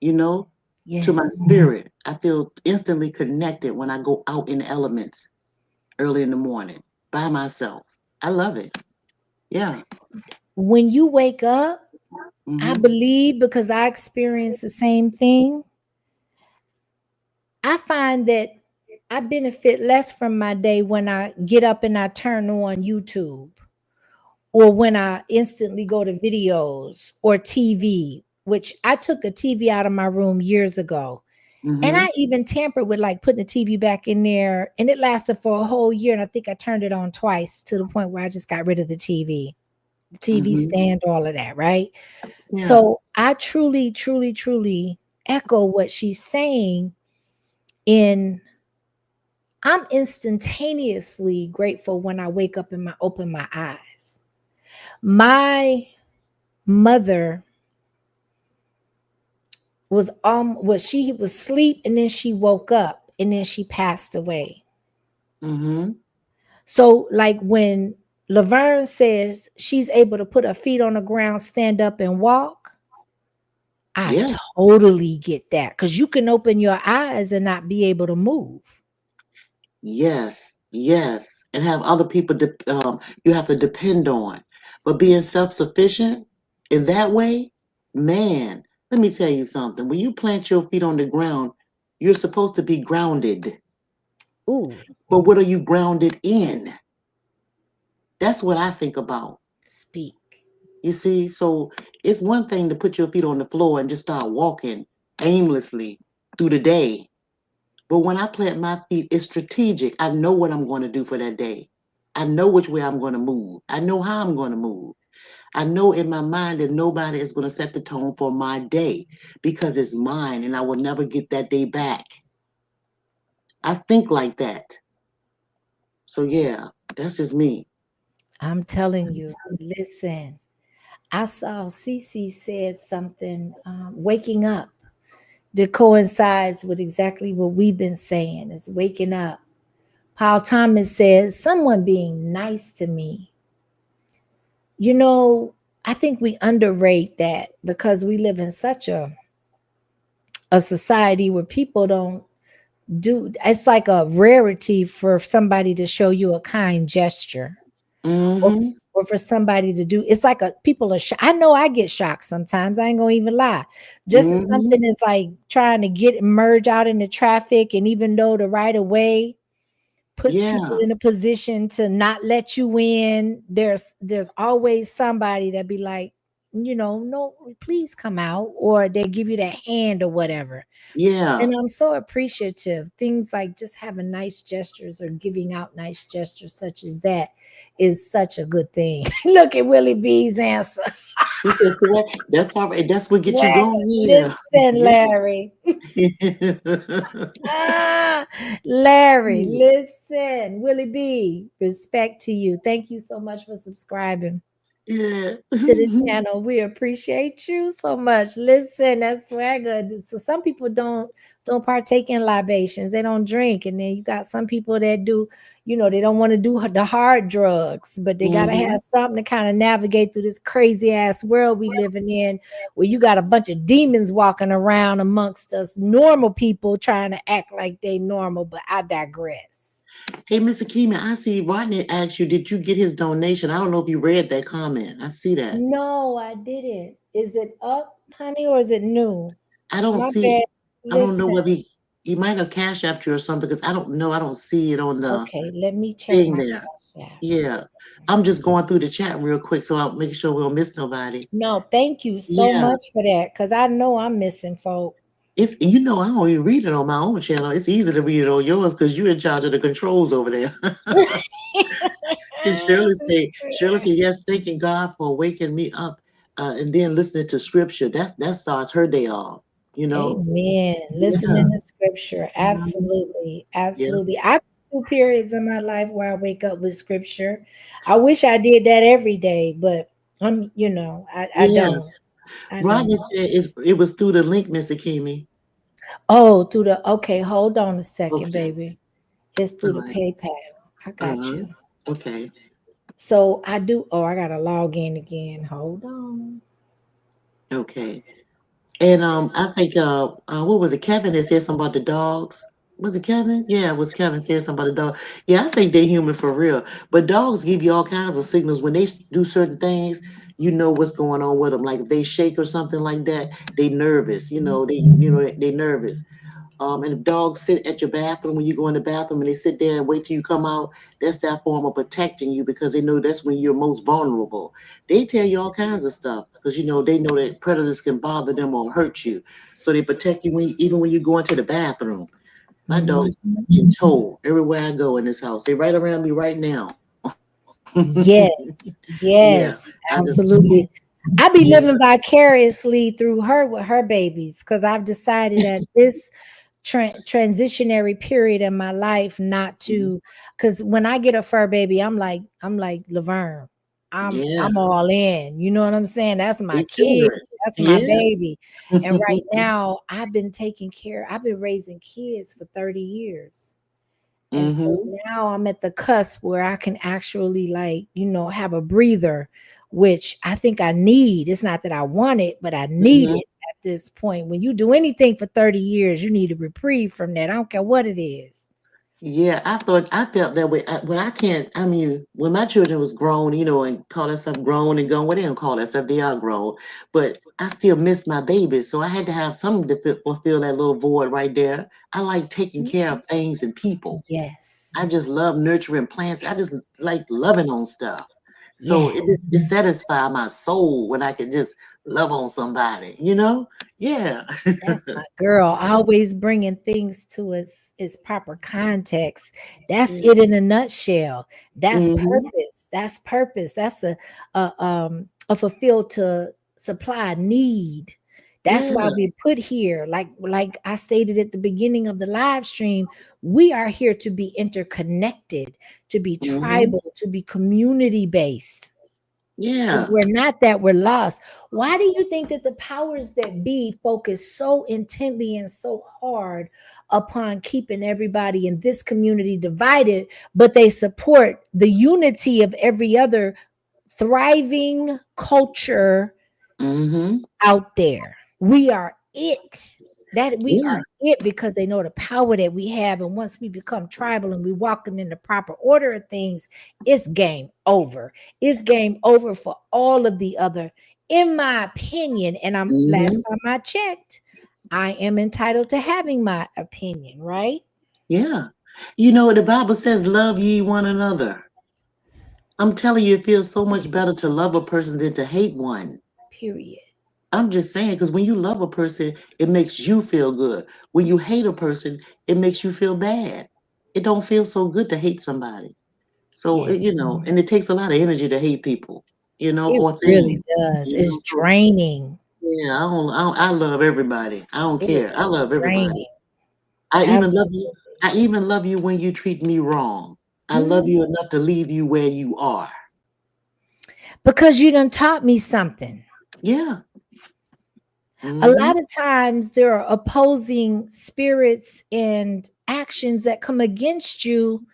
to my spirit. I feel instantly connected when I go out in the elements early in the morning by myself. I love it. Yeah. when you wake up, I Mhm. believe, because I experience the same thing, I find that I benefit less from my day when I get up and I turn on YouTube, or when I instantly go to videos or TV, which I took a TV out of my room years ago. And Mhm. I even tampered with like putting the TV back in there, and it lasted for a whole year. And I think I turned it on twice, to the point where I just got rid of the TV Mhm. stand, all of that, right? Yeah. So I truly, truly, truly echo what she's saying. In I'm instantaneously grateful when I wake up and open my eyes. My mother she was asleep, and then she woke up, and then she passed away. Mhm. So like when Laverne says she's able to put her feet on the ground, stand up and walk, I Yeah. totally get that, because you can open your eyes and not be able to move. Yes. Yes. And have other people you have to depend on. But being self-sufficient in that way, man, let me tell you something. When you plant your feet on the ground, you're supposed to be grounded. Ooh, But what are you grounded in? That's what I think about. speak. You see, so it's one thing to put your feet on the floor and just start walking aimlessly through the day. But when I plant my feet, it's strategic. I know what I'm going to do for that day. I know which way I'm going to move. I know how I'm going to move. I know in my mind that nobody is going to set the tone for my day, because it's mine and I will never get that day back. I think like that. So yeah, that's just me. I'm telling you, listen, I saw Cece said something, waking up, that coincides with exactly what we've been saying, is waking up. Paul Thomas says, someone being nice to me. You know, I think we underrate that, because we live in such a society where people don't do, it's like a rarity for somebody to show you a kind gesture, or Mm-hmm. or for somebody to do, it's like a people are I know I get shocked sometimes, I ain't gonna even lie. Just as Mm-hmm. something is like trying to get merge out into traffic, and even though the right of way puts people Yeah. in a position to not let you in, there's always somebody that be like, no, please come out, or they give you that hand or whatever. Yeah. And I'm so appreciative. Things like just having nice gestures, or giving out nice gestures such as that, is such a good thing. Look at Willie B's answer. He said, "Swag." That's all right. That's what get you Swag. going. Yeah. Listen, Larry. Larry, listen. Willie B, respect to you. Thank you so much for subscribing Yeah. to the channel. We appreciate you so much. Listen, that's swagger. So some people don't partake in libations. They don't drink, and then you got some people that do. They don't want to do the hard drugs, but they got to Mhm. have something to kind of navigate through this crazy ass world we living in, where you got a bunch of demons walking around amongst us normal people trying to act like they normal. But I digress. Hey, Mr. Keeman, I see Rodney asked you, did you get his donation? I don't know if you read that comment. I see that. No, I didn't. Is it up, honey, or is it new? I don't My see, bad. I don't know Listen. whether he might have cash apped you or something, because I don't know. I don't see it on the Okay, let me check thing my there. cash app. Yeah. I'm just going through the chat real quick, so I'll make sure we don't miss nobody. No, thank you so Yeah. much for that, because I know I'm missing folk. It's, I don't even read it on my own channel. It's easy to read it on yours because you're in charge of the controls over there. And Shirley say, yes, thanking God for waking me up, and then listening to scripture. That starts her day off, you know? Amen. Yeah. Listening to scripture. Mhm. Absolutely. Yeah. Absolutely. I've two periods in my life where I wake up with scripture. I wish I did that every day, but I Yeah. don't. I Rodney don't. said it was through the link, Mr. Kimi. Oh, okay, hold on a second, Okay. baby. It's All through the right. PayPal. I got Uh-huh. you. Okay. So I do. Oh, I gotta log in again. Hold on. Okay. And I think what was it? Kevin that said something about the dogs. Was it Kevin? Yeah, it was Kevin said something about the dog. Yeah, I think they're human for real. But dogs give you all kinds of signals when they do certain things. you know what's going on with them. Like if they shake or something like that, they nervous. They nervous. And if dogs sit at your bathroom when you go in the bathroom and they sit there and wait till you come out, that's that form of protecting you because they know that's when you're most vulnerable. They tell you all kinds of stuff because they know that predators can bother them or hurt you. So they protect you even when you go into the bathroom. My dogs in tow everywhere I go in this house. They right around me right now. Yes, Yeah. yes, absolutely. I be living vicariously through her with her babies because I've decided at this transitionary period in my life not to, because when I get a fur baby, I'm like Laverne. Yeah. I'm all in. You know what I'm saying? That's my They feel kid. it. That's my Yeah. baby. And right now, I've been raising kids for 30 years. And so Mm-hmm. now I'm at the cusp where I can actually have a breather, which I think I need. It's not that I want it, but I need Mm-hmm. it at this point. When you do anything for 30 years, you need a reprieve from that. I don't care what it is. Yeah, I felt that way. When I can't, I mean, when my children was grown, and call that stuff grown and gone, well, they don't call that stuff, they are grown. But I still miss my babies. So I had to have something to fulfill that little void right there. I like taking care of things and people. Yes. I just love nurturing plants. I just like loving on stuff. So Yeah. it satisfies my soul when I can just love on somebody, Yeah. That's my girl. Always bringing things to its proper context. That's Yeah. it in a nutshell. That's Mm-hmm. purpose. That's purpose. That's a fulfilled to supply need. That's Yeah. why we put here, like I stated at the beginning of the live stream, we are here to be interconnected, to be Mm-hmm. tribal, to be community based. If Yeah. we're not that, we're lost. Why do you think that the powers that be focus so intently and so hard upon keeping everybody in this community divided, but they support the unity of every other thriving culture Mm-hmm. out there? We are it. That we Yeah. are it because they know the power that we have. And once we become tribal and we walking in the proper order of things, it's game over. It's game over for all of the other, in my opinion. And I'm last Mm-hmm. time I checked, I am entitled to having my opinion, right? Yeah. The Bible says, love ye one another. I'm telling you, it feels so much better to love a person than to hate one. Period. I'm just saying, because when you love a person, it makes you feel good. When you hate a person, it makes you feel bad. It don't feel so good to hate somebody. So, Yes, and it takes a lot of energy to hate people, it or really things. does. It's So, draining. yeah, I love everybody. I don't It care. I is love everybody. draining. I even love you. Absolutely. I even love you when you treat me wrong. I love Mhm. you enough to leave you where you are. Because you done taught me something. Yeah. A Mm-hmm. lot of times there are opposing spirits and actions that come against you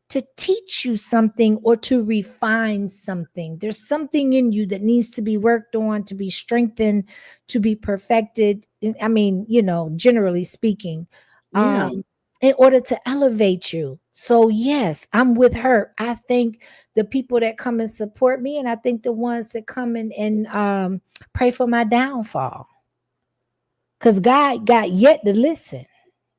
to teach you something or to refine something. There's something in you that needs to be worked on, to be strengthened, to be perfected. I mean, generally speaking, Yeah. um, in order to elevate you. So, yes, I'm with her. I think the people that come and support me, and I think the ones that come and pray for my downfall. Because God got yet to listen.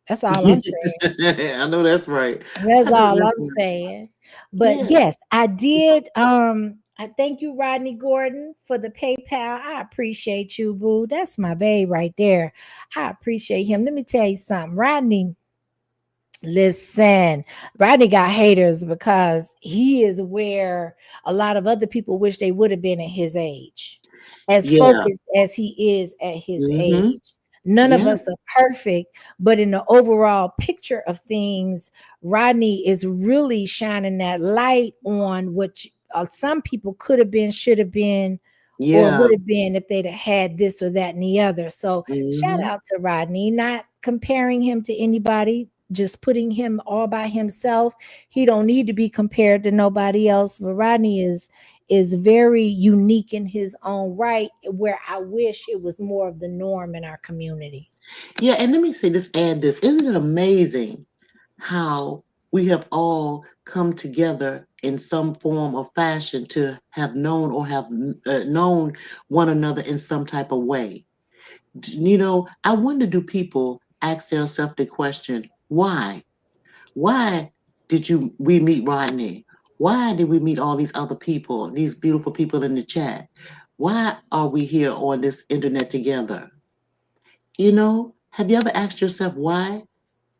That's all I'm saying. I know that's right. That's I know all that's I'm right. saying. But Yeah. yes, I did. I thank you, Rodney Gordon, for the PayPal. I appreciate you, boo. That's my babe right there. I appreciate him. Let me tell you something. Listen, Rodney got haters because he is where a lot of other people wish they would have been at his age, as Yeah. focused as he is at his age. Mm-hmm. None of Yeah. us are perfect, but in the overall picture of things, Rodney is really shining that light on what some people could have been, should have been, or Yeah. would have been if they'd have had this or that and the other. So shout Mm-hmm. out to Rodney, not comparing him to anybody, just putting him all by himself. He don't need to be compared to nobody else. But Rodney is very unique in his own right, where I wish it was more of the norm in our community. Yeah. And let me say this, add this. Isn't it amazing how we have all come together in some form or fashion to have known or have known one another in some type of way. You know, I wonder, do people ask themselves the question, why? Why did we meet Rodney? Why did we meet all these other people, these beautiful people in the chat? Why are we here on this internet together? You know, have you ever asked yourself why?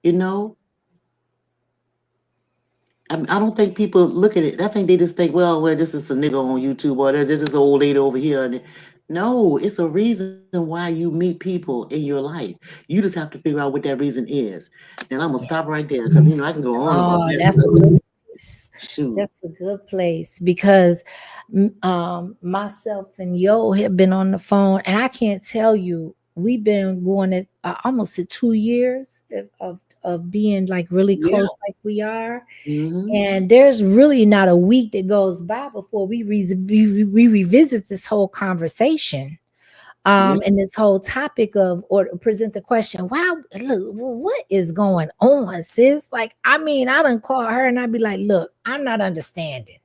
You know, I don't think people look at it. I think they just think, well, this is a nigga on YouTube, or there's just an old lady over here. No, it's a reason why you meet people in your life. You just have to figure out what that reason is. And I'm gonna stop Yes. right there because I can go on about Oh, that that's a stuff. good place. Shoot. That's a good place because myself and Yo have been on the phone, and I can't tell you, we've been going at almost at 2 years of being like really Yeah. close, like we are. Hmm. And there's really not a week that goes by before we revisit this whole conversation. Yeah. And this whole topic of, or present the question, wow, look, what is going on, sis? Like, I mean, I done call her and I'd be like, look, I'm not understanding.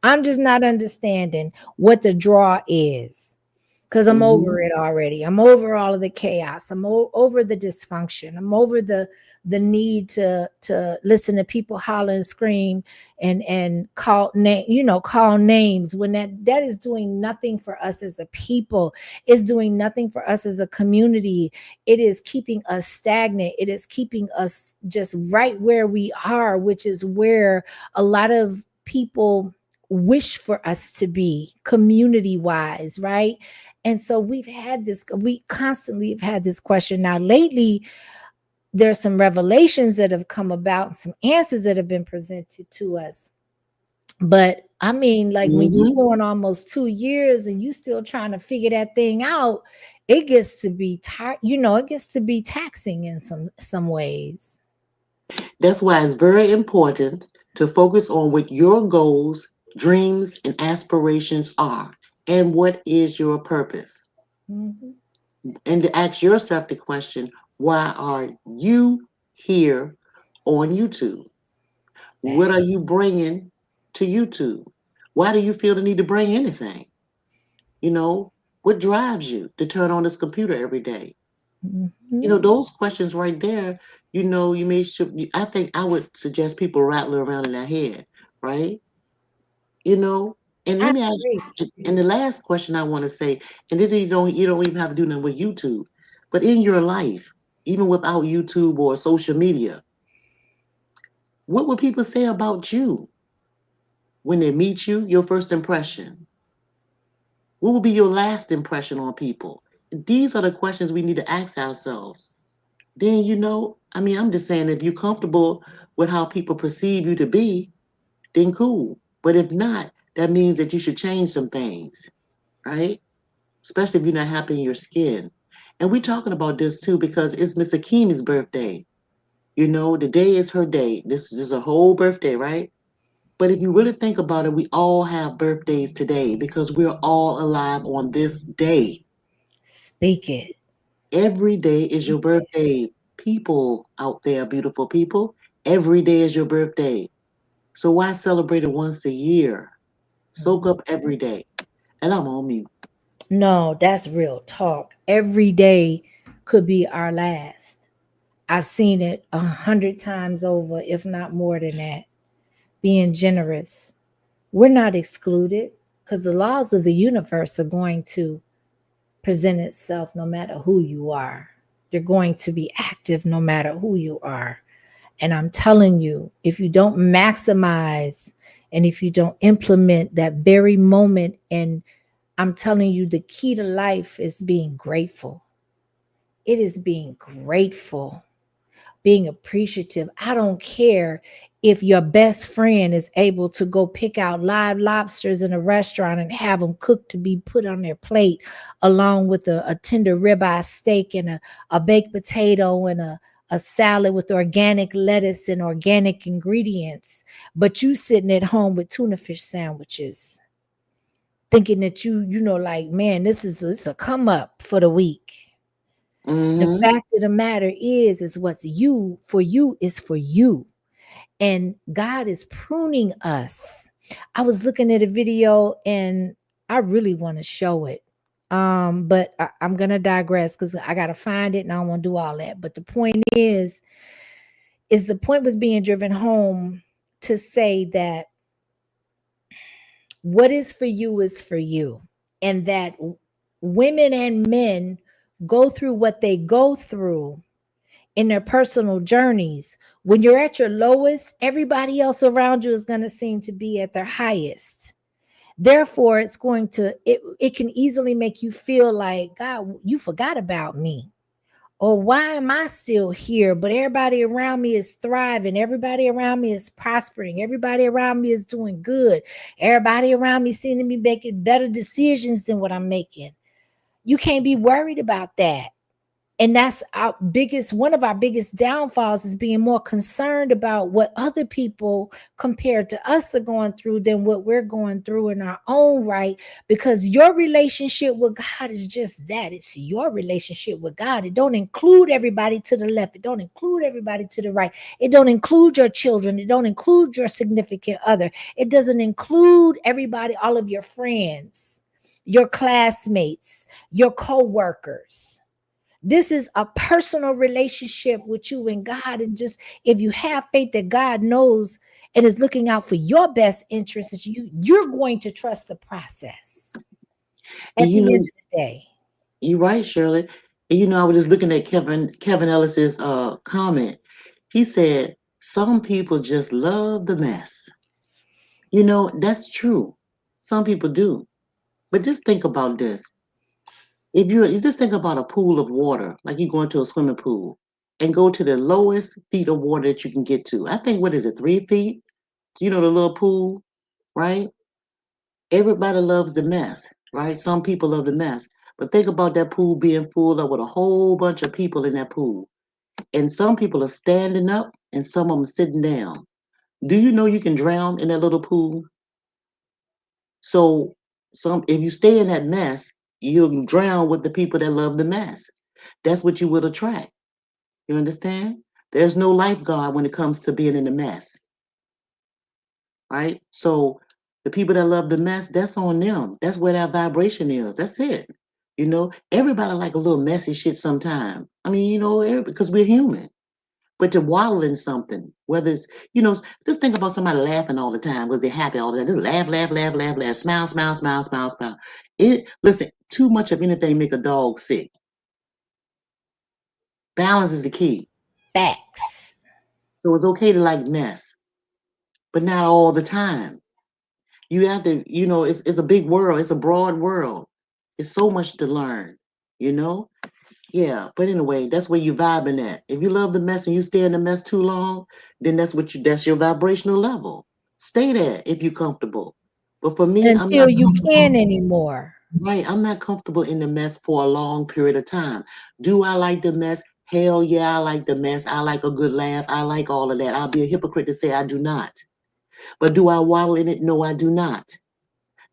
I'm just not understanding what the draw is, because I'm Hmm. over it already. I'm over all of the chaos. I'm over the dysfunction. I'm over the need to listen to people holler and scream and call call names when that is doing nothing for us as a people. It's doing nothing for us as a community. It is keeping us stagnant. It is keeping us just right where we are, which is where a lot of people wish for us to be community wise, right? And so we constantly have had this question. Now, lately, there's some revelations that have come about, some answers that have been presented to us. But I mean, like when you Hmm. go on almost 2 years and you still trying to figure that thing out, it gets to be it gets to be taxing in some ways. That's why it's very important to focus on what your goals, dreams, and aspirations are, and what is your purpose. Mhm. And to ask yourself the question, why are you here on YouTube? That What are you bringing to YouTube? Why do you feel the need to bring anything? You know, what drives you to turn on this computer every day? You know, Mhm. those questions right there, you may should, I think I would suggest people rattling around in their head, right? You know, and I let me ask agree. and the last question I want to say, and this is you don't even have to do nothing with YouTube, but in your life, even without YouTube or social media, what would people say about you when they meet you, your first impression? What will be your last impression on people? These are the questions we need to ask ourselves. Then, I mean, I'm just saying, if you're comfortable with how people perceive you to be, then cool. But if not, that means that you should change some things, right? Especially if you're not happy in your skin. And we're talking about this too because it's Miss Akimi's birthday. You know, the day is her day. This is a whole birthday, right? But if you really think about it, we all have birthdays today because we're all alive on this day. Speak it. Every day is your Speak it. birthday. People out there, beautiful people, every day is your birthday. So why celebrate it once a year? Soak Mhm. up every day. And I'm on mute. No, that's real talk. Every day could be our last. I've seen it 100 times over, if not more than that. Being generous. We're not excluded because the laws of the universe are going to present itself no matter who you are. They're going to be active no matter who you are. And I'm telling you, if you don't maximize and if you don't implement that very moment, and I'm telling you, the key to life is being grateful. It is being grateful, being appreciative. I don't care if your best friend is able to go pick out live lobsters in a restaurant and have them cooked to be put on their plate, along with a tender ribeye steak and a baked potato and a salad with organic lettuce and organic ingredients. But you sitting at home with tuna fish sandwiches, thinking that like, man, this a come up for the week. The Hmm. fact of the matter is what's you for you is for you. And God is pruning us. I was looking at a video and I really want to show it. But I'm gonna digress because I gotta find it and I don't want to do all that. But the point is the point was being driven home to say that what is for you is for you, and that women and men go through what they go through in their personal journeys. When you're at your lowest, everybody else around you is going to seem to be at their highest. Therefore, it can easily make you feel like, God, you forgot about me. Or why am I still here? But everybody around me is thriving. Everybody around me is prospering. Everybody around me is doing good. Everybody around me seems to be making better decisions than what I'm making. You can't be worried about that. And that's one of our biggest downfalls, is being more concerned about what other people compared to us are going through than what we're going through in our own right. Because your relationship with God is just that. It's your relationship with God. It don't include everybody to the left. It don't include everybody to the right. It don't include your children. It don't include your significant other. It doesn't include everybody, all of your friends, your classmates, your co-workers. This is a personal relationship with you and God. And just, if you have faith that God knows and is looking out for your best interests, you're going to trust the process at the end of the day. You're right, Shirley. And I was just looking at Kevin Ellis's comment. He said, some people just love the mess. That's true. Some people do. But just think about this. If you just think about a pool of water, like you go into a swimming pool and go to the lowest feet of water that you can get to. I think, what is it, 3 feet? The little pool, right? Everybody loves the mess, right? Some people love the mess. But think about that pool being full up with a whole bunch of people in that pool. And some people are standing up and some of them sitting down. Do you know you can drown in that little pool? So if you stay in that mess, you'll drown with the people that love the mess. That's what you will attract. You understand? There's no lifeguard when it comes to being in the mess, right? So the people that love the mess, that's on them. That's where that vibration is. That's it. Everybody like a little messy shit sometime. I mean, because we're human. But to waddle in something, whether it's, just think about somebody laughing all the time because they're happy all the time. Just laugh, laugh, laugh, laugh, laugh, smile, smile, smile, smile, smile. Listen, too much of anything make a dog sick. Balance is the key. Facts. So it's okay to like mess, but not all the time. You have to, it's a big world. It's a broad world. It's so much to learn, you know? Yeah, but anyway, that's where you're vibing at. If you love the mess and you stay in the mess too long, then that's your vibrational level. Stay there if you're comfortable. But for me, I'm Until not you comfortable. can anymore. Right, I'm not comfortable in the mess for a long period of time. Do I like the mess? Hell yeah, I like the mess. I like a good laugh. I like all of that. I'll be a hypocrite to say I do not. But do I waddle in it? No, I do not.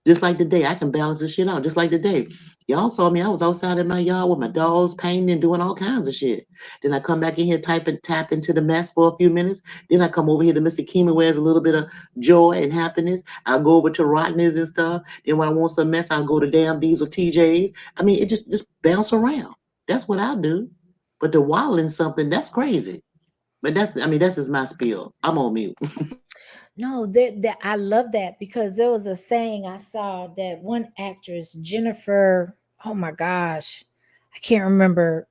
Just like today, I can balance this shit out. Just like today, y'all saw me. I was outside in my yard with my dogs, painting and doing all kinds of shit. Then I come back in here, tap into the mess for a few minutes. Then I come over here to Mr. Keeman, where there's a little bit of joy and happiness. I'll go over to Rodney's and stuff. Then when I want some mess, I'll go to Damn D's or TJ's. I mean, it just bounce around. That's what I do. But the waddling something, that's crazy. But that's just my spiel. I'm on mute. No, that I love that, because there was a saying I saw that one actress, Jennifer, oh my gosh, I can't remember.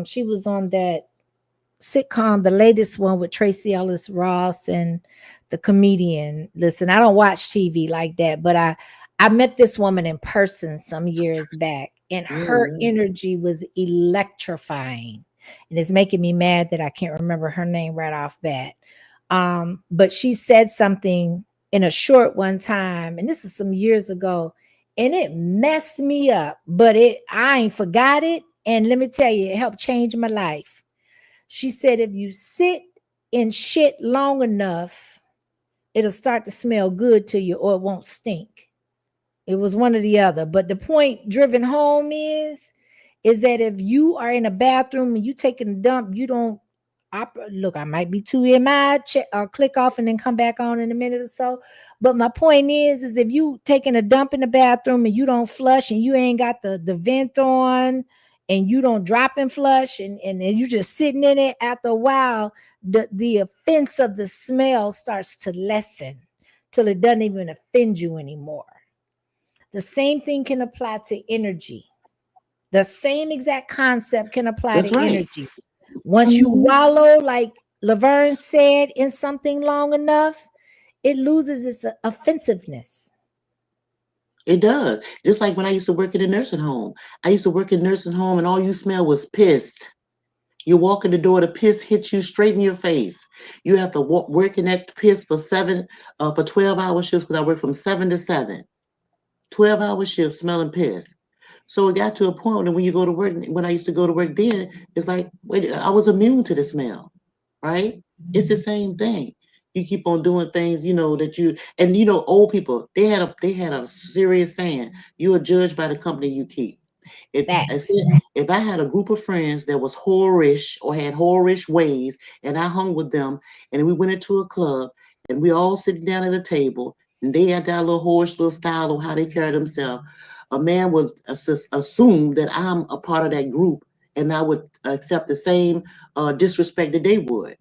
She was on that sitcom, the latest one with Tracy Ellis Ross and the comedian. Listen, I don't watch TV like that, but I met this woman in person some years back, and her energy was electrifying. And it's making me mad that I can't remember her name right off bat. But she said something in a short one time, and this is some years ago, and it messed me up, but I ain't forgot it. And let me tell you, it helped change my life. She said, if you sit in shit long enough, it'll start to smell good to you, or it won't stink. It was one or the other. But the point driven home is that if you are in a bathroom and you taking a dump, you don't look, I might be too MI, or click off and then come back on in a minute or so. But my point is if you taking a dump in the bathroom and you don't flush and you ain't got the vent on and you don't drop and flush and you just sitting in it, after a while, the offense of the smell starts to lessen till it doesn't even offend you anymore. The same thing can apply to energy. The same exact concept can apply to energy. Once you wallow, like Laverne said, in something long enough, it loses its offensiveness. It does. Just like when I used to work in a nursing home. I used to work in a nursing home and all you smell was piss. You walk in the door, the piss hits you straight in your face. You have to work in that piss for 12-hour shifts, because I work from 7 to 7. 12-hour shifts smelling piss. So it got to a point when you go to work, when I used to go to work then, it's like, wait, I was immune to the smell, right? It's the same thing. You keep on doing things, that old people, they had a serious saying, you are judged by the company you keep. If I had a group of friends that was whorish or had whorish ways, and I hung with them, and we went into a club, and we all sitting down at a table, and they had that little whorish little style of how they carry themselves, a man would assume that I'm a part of that group, and I would accept the same disrespect that they would.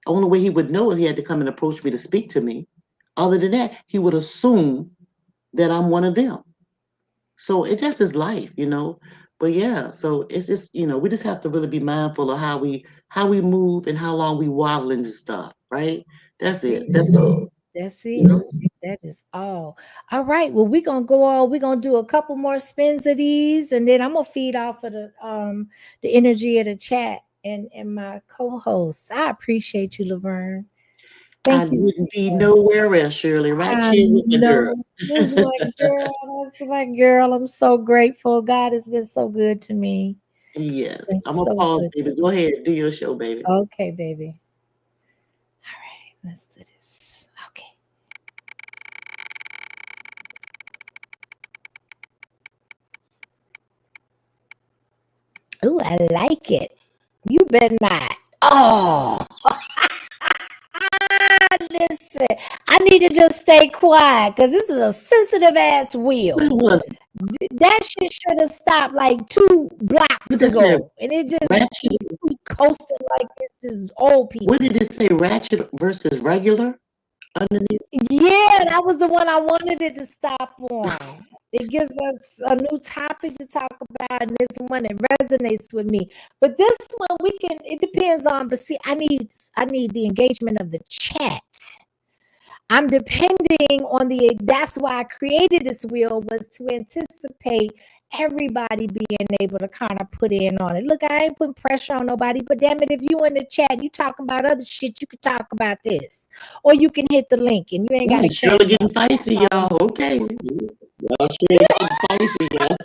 Only way he would know is he had to come and approach me to speak to me. Other than that, he would assume that I'm one of them. So it just is life, But yeah, so it's just, we just have to really be mindful of how we move and how long we waddle into stuff, right? That's it. That's all. That's it. That is all. All right. Well, we're gonna go on. We're gonna do a couple more spins of these, and then I'm gonna feed off of the energy of the chat and my co-hosts. I appreciate you, Laverne. Thank you. I wouldn't be nowhere else, Shirley, right? Cheers with my girl. This is my girl. That's my girl. I'm so grateful. God has been so good to me. Yes. I'm gonna pause, baby. Go ahead, do your show, baby. Okay, baby. All right, let's do this. Okay. Oh, I like it. You better not. Oh. Listen, I need to just stay quiet because this is a sensitive ass wheel. What was it? That shit should have stopped like 2 blocks ago. And it just coasting like it's just old people. What did it say? Ratchet versus regular? Underneath? Yeah, that was the one I wanted it to stop on. It gives us a new topic to talk about, and this one it resonates with me. But this one it depends on, but see, I need the engagement of the chat. I'm depending on that's why I created this wheel, was to anticipate everybody being able to kind of put in on it. Look, I ain't putting pressure on nobody, but damn it, if you in the chat, you talking about other shit, you can talk about this. Or you can hit the link and you ain't got to share. Shirley getting feisty, y'all. Okay. Well, Shirley getting feisty, y'all.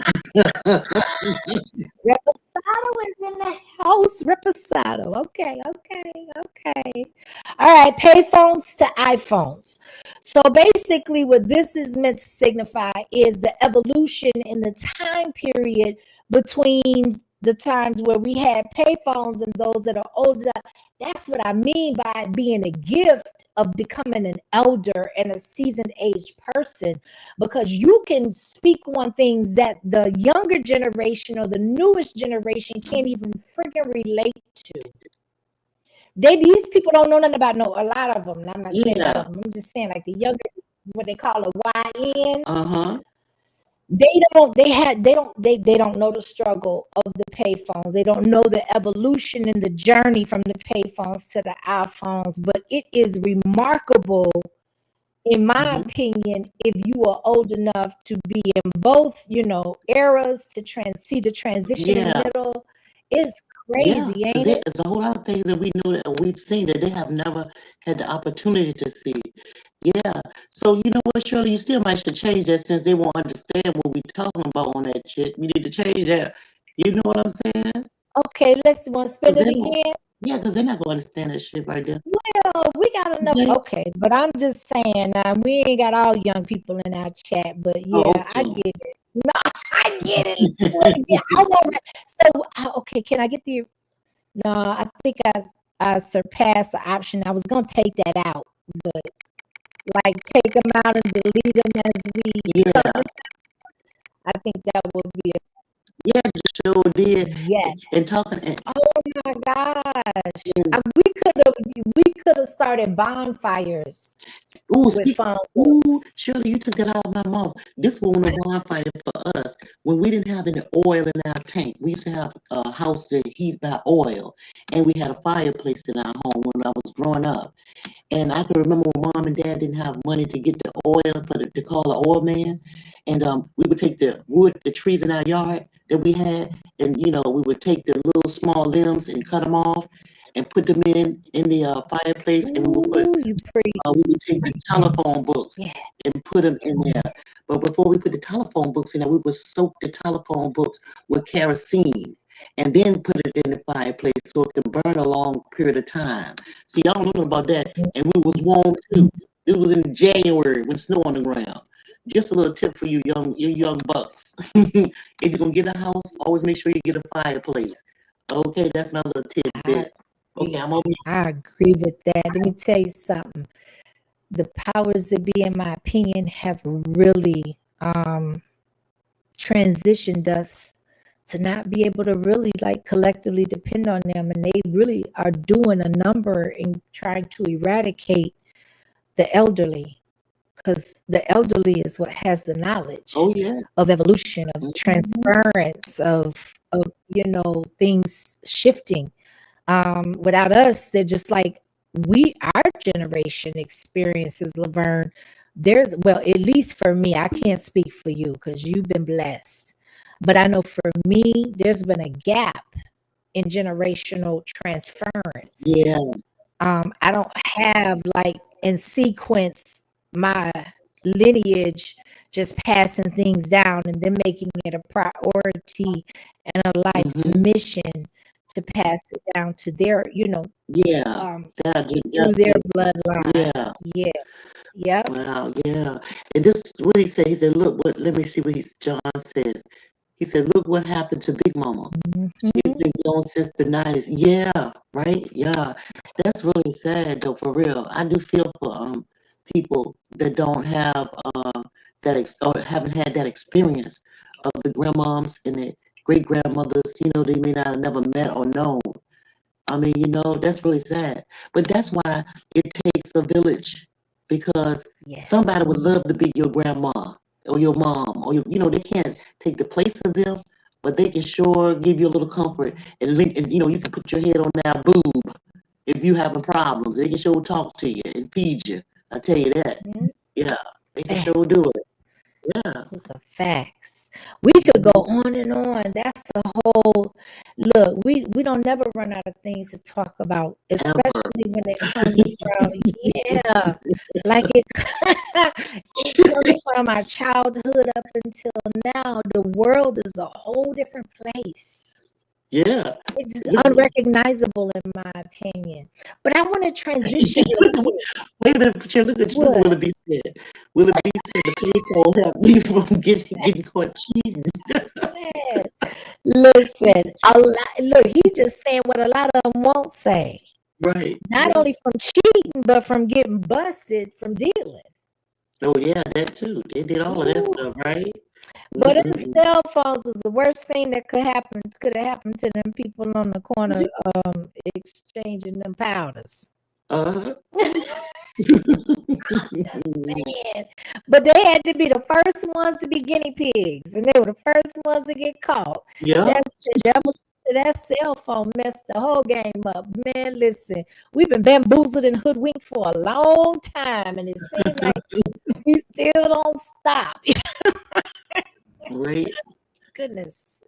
Reposado is in the house. Reposado. Okay. All right. Payphones to iPhones. So basically what this is meant to signify is the evolution in the time period between the times where we had payphones and those that are older. That's what I mean by being a gift of becoming an elder and a seasoned age person, because you can speak on things that the younger generation or the newest generation can't even freaking relate to. These people don't know nothing about a lot of them. I'm not saying all of them. I'm just saying like the younger, what they call the YNs. They don't know the struggle of the payphones. They don't know the evolution and the journey from the payphones to the iPhones. But it is remarkable, in my opinion, if you are old enough to be in both, eras to see the transition in the middle. It's crazy, ain't it? There's a whole lot of things that we know that we've seen that they have never had the opportunity to see. Yeah. So you know what, Shirley, you still might should change that, since they won't understand what we're talking about on that shit. We need to change that. You know what I'm saying? Okay, let's spin it again. Yeah, because they're not going to understand that shit right there. Well, we got enough. Okay, but I'm just saying, we ain't got all young people in our chat, but yeah, I get it. No, I get it. I want. So, okay, can I get the? No, I think surpassed the option. I was gonna take that out, but like take them out and delete them as we Yeah, cover. I think that would be yeah, just sure did. yes. And talking, and, Oh my gosh. and We could have started bonfires ooh, with phone ooh, books. Shirley, you took that out of my mouth. This was one of bonfire for us. When we didn't have any oil in our tank, we used to have a house that heat by oil, and we had a fireplace in our home when I was growing up. And I can remember when mom and dad didn't have money to get the oil to call the oil man. And we would take the wood, the trees in our yard that we had, and we would take the little small limbs and cut them off and put them in the fireplace, and we would put Ooh, you pretty. we would take the telephone books Yeah. and put them in there. But before we put the telephone books in there, we would soak the telephone books with kerosene and then put it in the fireplace so it can burn a long period of time. See, I don't know about that. And we was warm too. It was in January when snow on the ground. Just a little tip for you young bucks. If you're gonna get a house, always make sure you get a fireplace. Okay, that's my little tidbit. Okay, I'm on mute. I agree with that. Let me tell you something. The powers that be, in my opinion, have really transitioned us to not be able to really like collectively depend on them. And they really are doing a number in trying to eradicate the elderly, because the elderly is what has the knowledge Oh yeah. of evolution, of Mhm. transference, of things shifting. Without us, they're just like our generation experiences, Laverne. At least for me, I can't speak for you because you've been blessed. But I know for me, there's been a gap in generational transference. Yeah. I don't have like in sequence my lineage just passing things down and then making it a priority and a life's mission to pass it down to their, Yeah. through their bloodline. Yeah. Yeah. Yep. Wow. Yeah. And this is what he said. He said, "Look what." Let me see what John says. He said, "Look what happened to Big Mama. She's been gone since the 90s." Yeah. Right. Yeah. That's really sad though. For real, I do feel for people that don't have or haven't had that experience of the grandmoms and the great grandmothers. They may not have never met or known. I mean, that's really sad. But that's why it takes a village, because somebody would love to be your grandma or your mom, or they can't take the place of them, but they can sure give you a little comfort and you can put your head on their boob if you having problems. They can sure talk to you and feed you. I tell you that. Yeah, they can sure do it. Yeah. Those are facts. We could go on and on. That's a whole look. We don't never run out of things to talk about, especially when it comes from like it comes from our childhood up until now. The world is a whole different place. Yeah. It's unrecognizable in my opinion. But I want to transition. Wait a minute, Patricia, look at you. What Willoughby said. Willoughby said the PayPal helped me from getting caught cheating. Listen, look, he just saying what a lot of them won't say. Right. Not only from cheating, but from getting busted from dealing. Oh yeah, that too. They did all of that stuff, right? But them cell phones is the worst thing that could have happened to them people on the corner exchanging them powders. Uh-huh. Man. But they had to be the first ones to be guinea pigs, and they were the first ones to get caught. Yeah. That cell phone messed the whole game up. Man, listen, we've been bamboozled and hoodwinked for a long time, and it seems like we still don't stop. Right. Goodness.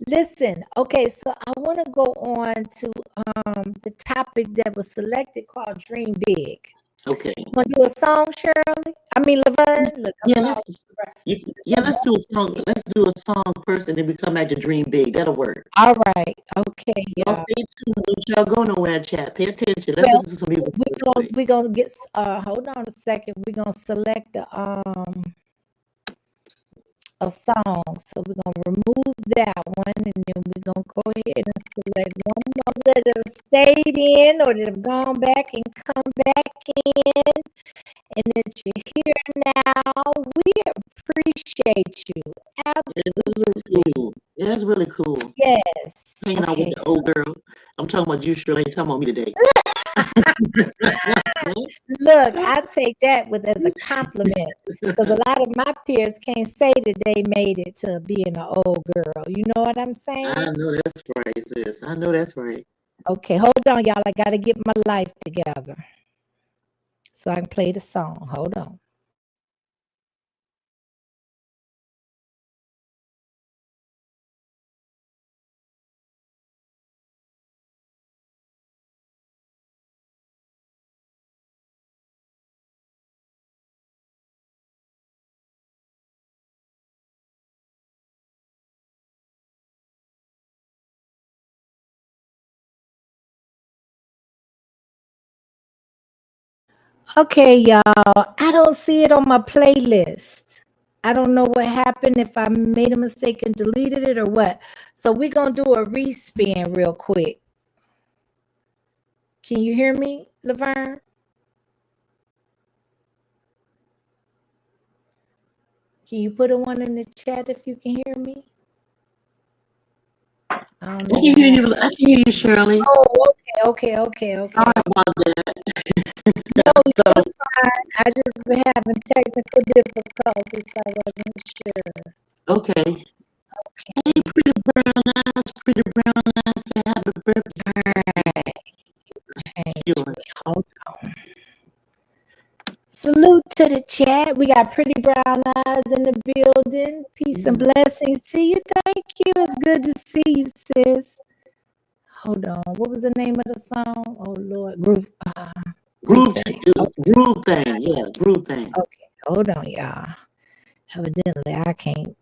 Listen, okay, so I want to go on to the topic that was selected called Dream Big. Okay. Want to do a song, Shirley? I mean, Laverne? Look, let's do a song. Let's do a song first, and then we come back to Dream Big. That'll work. All right. Okay. Y'all stay tuned. Don't y'all go nowhere, chat. Pay attention. Let's listen to some music. We're gonna get hold on a second. We're gonna select the a song. So we're gonna remove that one, and then we're gonna go ahead and select one of those that have stayed in or that have gone back and come back in, and that you're here now. We appreciate you. Absolutely. Cool. Yeah, that's really cool. Yes. Hanging out with the old girl. I'm talking about you, Shirley. Ain't talking about me today. Look, I take that as a compliment because a lot of my peers can't say that they made it to being an old girl. You know what I'm saying? I know that's right, sis. I know that's right. Okay, hold on, y'all. I got to get my life together so I can play the song. Hold on. Okay, y'all. I don't see it on my playlist. I don't know what happened, if I made a mistake and deleted it or what. So we're going to do a respin real quick. Can you hear me, Laverne? Can you put a one in the chat if you can hear me? I don't know. I can hear you. I can hear you, Shirley. Oh, okay. Sorry about that. No, you're fine. I just been having technical difficulties, so I wasn't sure. Okay. Hey, pretty brown eyes, say happy birthday. All right. Hold on. Salute to the chat. We got Pretty Brown Eyes in the building. Peace and blessings to you. Thank you. It's good to see you, sis. Hold on. What was the name of the song? Oh, Lord. Groove Thing. Groove Thing. Yeah, Groove Thing. Okay. Hold on, y'all. Evidently, I can't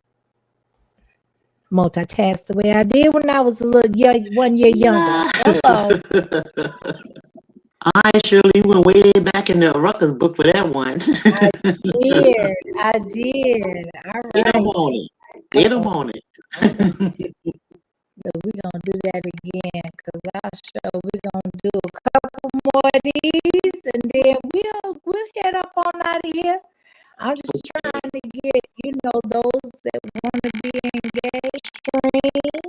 multitask the way I did when I was a little young, 1 year younger. Hello. I surely went way back in the Ruckus book for that one. I did. All right. Get them on it. Get them on it. We're going to do that again because our show, we're going to do a couple more of these and then we'll head up on out of here. I'm just trying to get, those that want to be engaged, stream,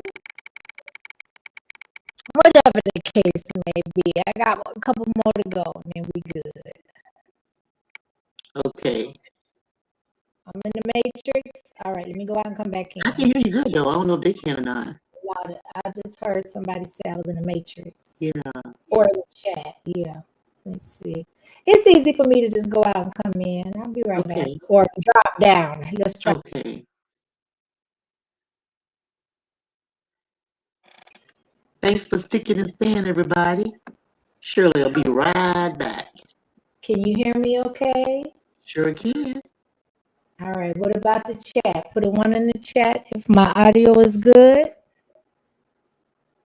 whatever the case may be. I got a couple more to go and then we good. Okay. I'm in the Matrix. All right, let me go out and come back in. I can hear you good, though. I don't know if they can or not. I just heard somebody say I was in the Matrix. Yeah. Or in the chat. Yeah. Let's see. It's easy for me to just go out and come in. I'll be right back. Or drop down. Let's try. Okay. Thanks for sticking and staying, everybody. Shirley will be right back. Can you hear me okay? Sure can. All right. What about the chat? Put a one in the chat if my audio is good.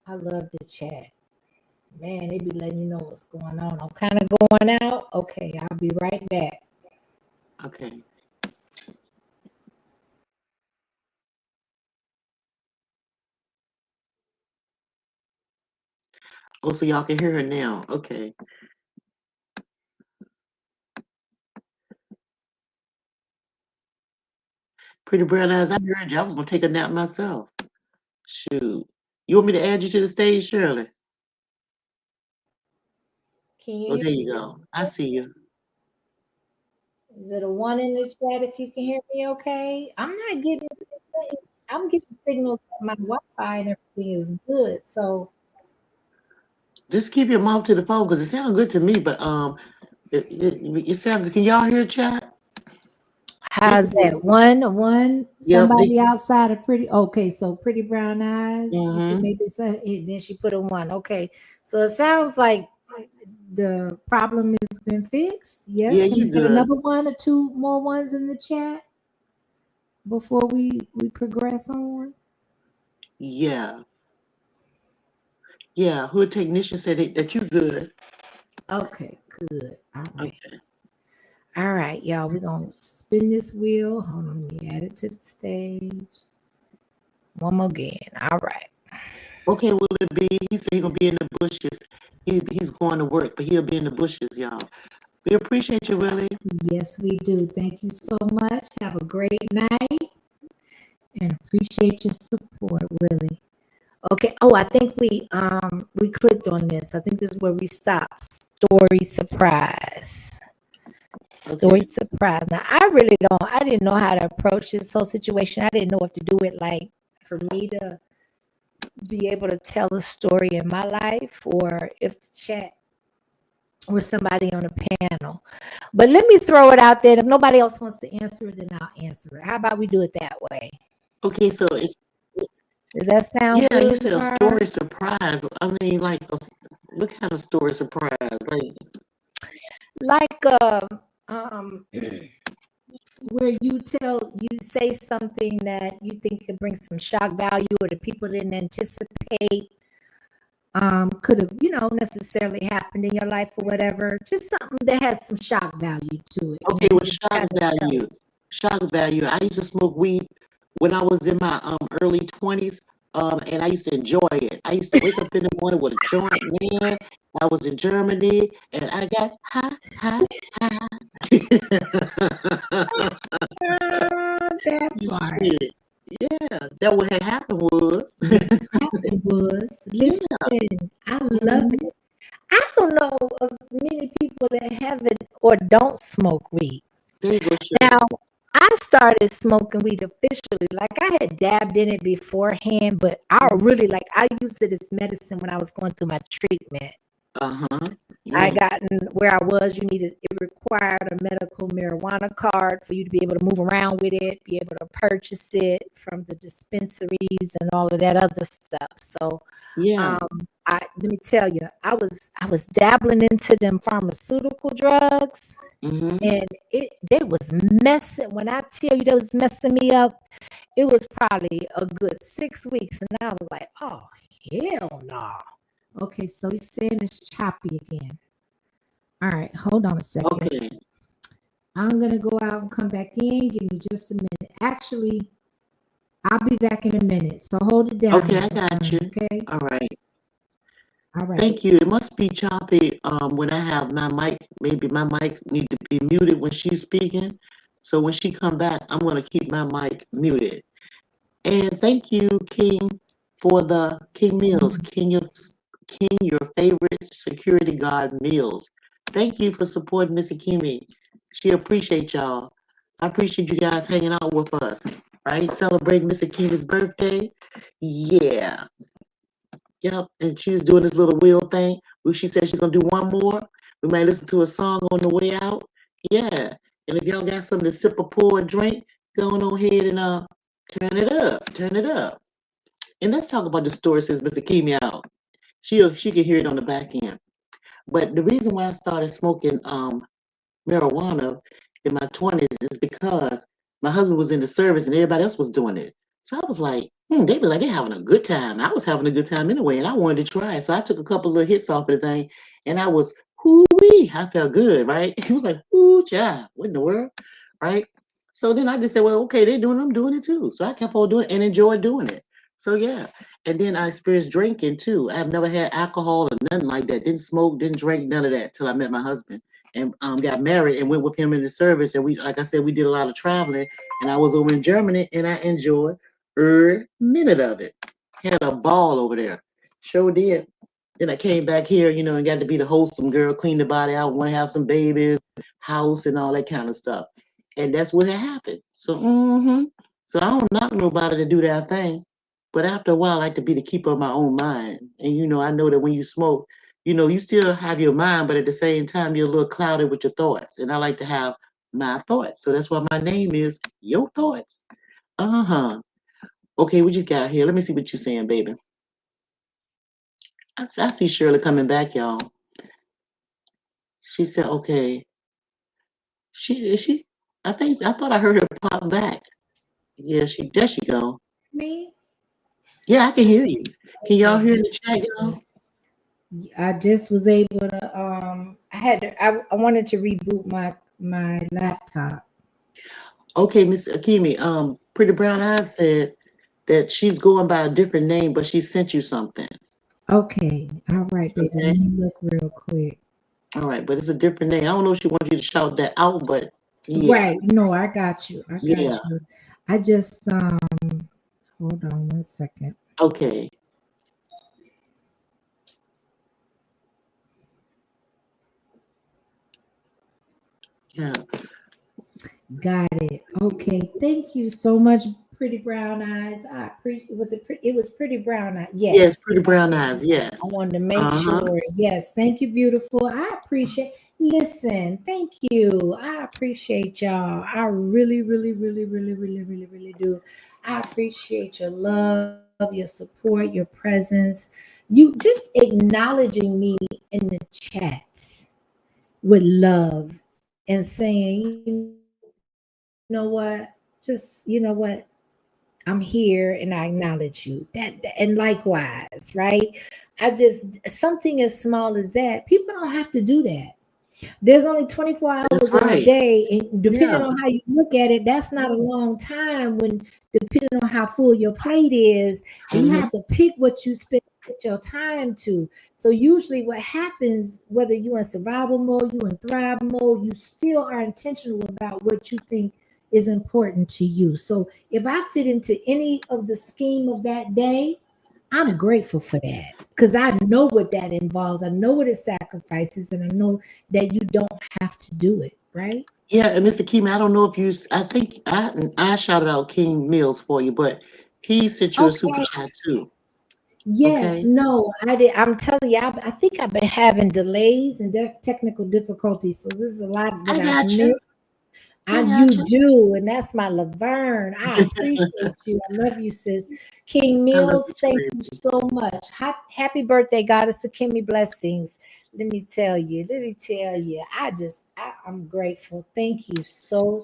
I love the chat. Man, they be letting you know what's going on. I'm kind of going out. Okay, I'll be right back. Okay. Oh, so y'all can hear her now. Okay. Pretty brown eyes, I heard you. I was going to take a nap myself. Shoot. You want me to add you to the stage, Shirley? Can you? Oh, there you go. I see you. Is it a one in the chat if you can hear me okay? I'm getting signals that my Wi-Fi and everything is good. So Just keep your mouth to the phone because it sounds good to me, but it sounds good. Can y'all hear chat? how's that? One somebody outside of Pretty. Okay, so Pretty Brown Eyes. Mm-hmm. Maybe then she put a one. Okay, so it sounds like the problem has been fixed. Yes. Yeah, Can we put another one or two more ones in the chat before we progress on? Yeah. Yeah, Hood Technician said that you good. Okay, good. All right. Okay. All right, y'all. We're gonna spin this wheel. Hold on, let me add it to the stage. One more again. All right. Okay, will it be? He said he's gonna be in the bushes. He's going to work, but he'll be in the bushes, y'all. We appreciate you, Willie. Yes, we do. Thank you so much. Have a great night and appreciate your support, Willie. Okay. Oh, I think we clicked on this. I think this is where we stopped. Story surprise. Story surprise. Now I didn't know how to approach this whole situation. I didn't know what to do it like for me to be able to tell a story in my life or if the chat or somebody on the panel. But let me throw it out there. If nobody else wants to answer it, then I'll answer it. How about we do it that way? Okay, so it's Does that sound yeah, you good? said a Var? story surprise. I mean, like, what kind of story surprise? Like where you say something that you think could bring some shock value or the people didn't anticipate could have necessarily happened in your life or whatever, just something that has some shock value to it. Okay, with just shock kinda tell it. value. Shock value. I used to smoke weed when I was in my early 20s. And I used to enjoy it. I used to wake up in the morning with a joint, man. I was in Germany and I got high. That part. Shit. Yeah, that what had happened was. Happened was, listen, I love Mhm. it. I don't know of many people that haven't or don't smoke weed. There you go, Now, Shirley. I started smoking weed officially. Like I had dabbed in it beforehand, but I used it as medicine when I was going through my treatment. Uh-huh. I Yeah. gotten where I was, it required a medical marijuana card for you to be able to move around with it, be able to purchase it from the dispensaries and all of that other stuff. So Yeah. let me tell you, I was dabbling into them pharmaceutical drugs. Mm-hmm. And they was messing. When I tell you, they was messing me up. It was probably a good 6 weeks, and I was like, "Oh hell no!" Okay, so he's saying it's choppy again. All right, hold on a second. Okay. I'm gonna go out and come back in. Give me just a minute. Actually, I'll be back in a minute. So hold it down. Okay, I got you. Okay. All right. All right. Thank you. It must be choppy when I have my mic. Maybe my mic need to be muted when she's speaking. So when she come back, I'm going to keep my mic muted. And thank you, King, for the King Meals. King, your favorite security guard meals. Thank you for supporting Miss Akimi. She appreciate y'all. I appreciate you guys hanging out with us. Right? Celebrating Miss Akimi's birthday. Yeah. Yep, and she's doing this little wheel thing. She said she's gonna do one more. We might listen to a song on the way out. Yeah, and if y'all got something to sip or pour a drink, go on ahead and turn it up, turn it up. And let's talk about the story since Mr. Kimi out. She can hear it on the back end. But the reason why I started smoking marijuana in my 20s is because my husband was in the service and everybody else was doing it. So I was like, they be like, they're having a good time. I was having a good time anyway, and I wanted to try it. So I took a couple of hits off of the thing, and I was, whoo-wee, I felt good, right? He was like, ooh, child, what in the world, right? So then I just said, well, okay, they're doing it, I'm doing it too. So I kept on doing it and enjoyed doing it. So yeah, and then I experienced drinking too. I've never had alcohol or nothing like that. Didn't smoke, didn't drink, none of that till I met my husband and got married and went with him in the service. And we, like I said, we did a lot of traveling. And I was over in Germany and I enjoyed every minute of it. Had a ball over there. Sure did. Then I came back here, and got to be the wholesome girl, clean the body out, want to have some babies, house, and all that kind of stuff. And that's what had happened. So, so I don't knock nobody to do that thing. But after a while, I like to be the keeper of my own mind. And, I know that when you smoke, you still have your mind, but at the same time, you're a little clouded with your thoughts. And I like to have my thoughts. So that's why my name is Your Thoughts. Uh-huh. Okay, what you got here? Let me see what you're saying, baby. I see Shirley coming back, y'all. She said, okay. She I thought I heard her pop back. Yeah, there she go. Me? Yeah, I can hear you. Can y'all hear in the chat, y'all? I just was able to I wanted to reboot my my laptop. Okay, Miss Akimi, Pretty Brown Eyes said that she's going by a different name, but she sent you something. Okay, all right, baby. Okay. Let me look real quick. All right, but it's a different name. I don't know if she wants you to shout that out, but yeah. Right. No, I got you. I got Yeah. you. I just hold on 1 second. Okay. Yeah. Got it. Okay. Thank you so much, Pretty Brown Eyes. I appreciate. Was it pretty? It was Pretty Brown Eyes. Yes, Yes. Pretty Brown Eyes. Yes. I wanted to make Uh-huh. sure. Yes. Thank you, beautiful. I appreciate. Listen. Thank you. I appreciate y'all. I really, really, really, really, really, really, really do. I appreciate your love, your support, your presence. You just acknowledging me in the chats with love and saying, you know what? Just, you know what? I'm here and I acknowledge you. That and likewise, right? I just something as small as that. People don't have to do that. There's only 24 That's hours in a right. day, and depending Yeah. on how you look at it, that's not a long time. When depending on how full your plate is, and you Mhm. have to pick what you spend your time to. So usually, what happens, whether you're in survival mode, you in thrive mode, you still are intentional about what you think is important to you. So if I fit into any of the scheme of that day, I'm grateful for that because I know what that involves. I know what it sacrifices, and I know that you don't have to do it, right? Yeah, and Mr. Keeman, I don't know if you, I think I shouted out King Mills for you, but he sent you a super Okay. chat too. Yes, Okay. no, I did. I'm telling you, I think I've been having delays and technical difficulties. So this is a lot I that I've got you. missed. I You got you. do, and that's my Laverne. I appreciate you. I love you, sis. King I love Mills, you too, thank baby. you so much. Happy birthday, Goddess Akimi. Blessings. Let me tell you. I'm grateful. Thank you so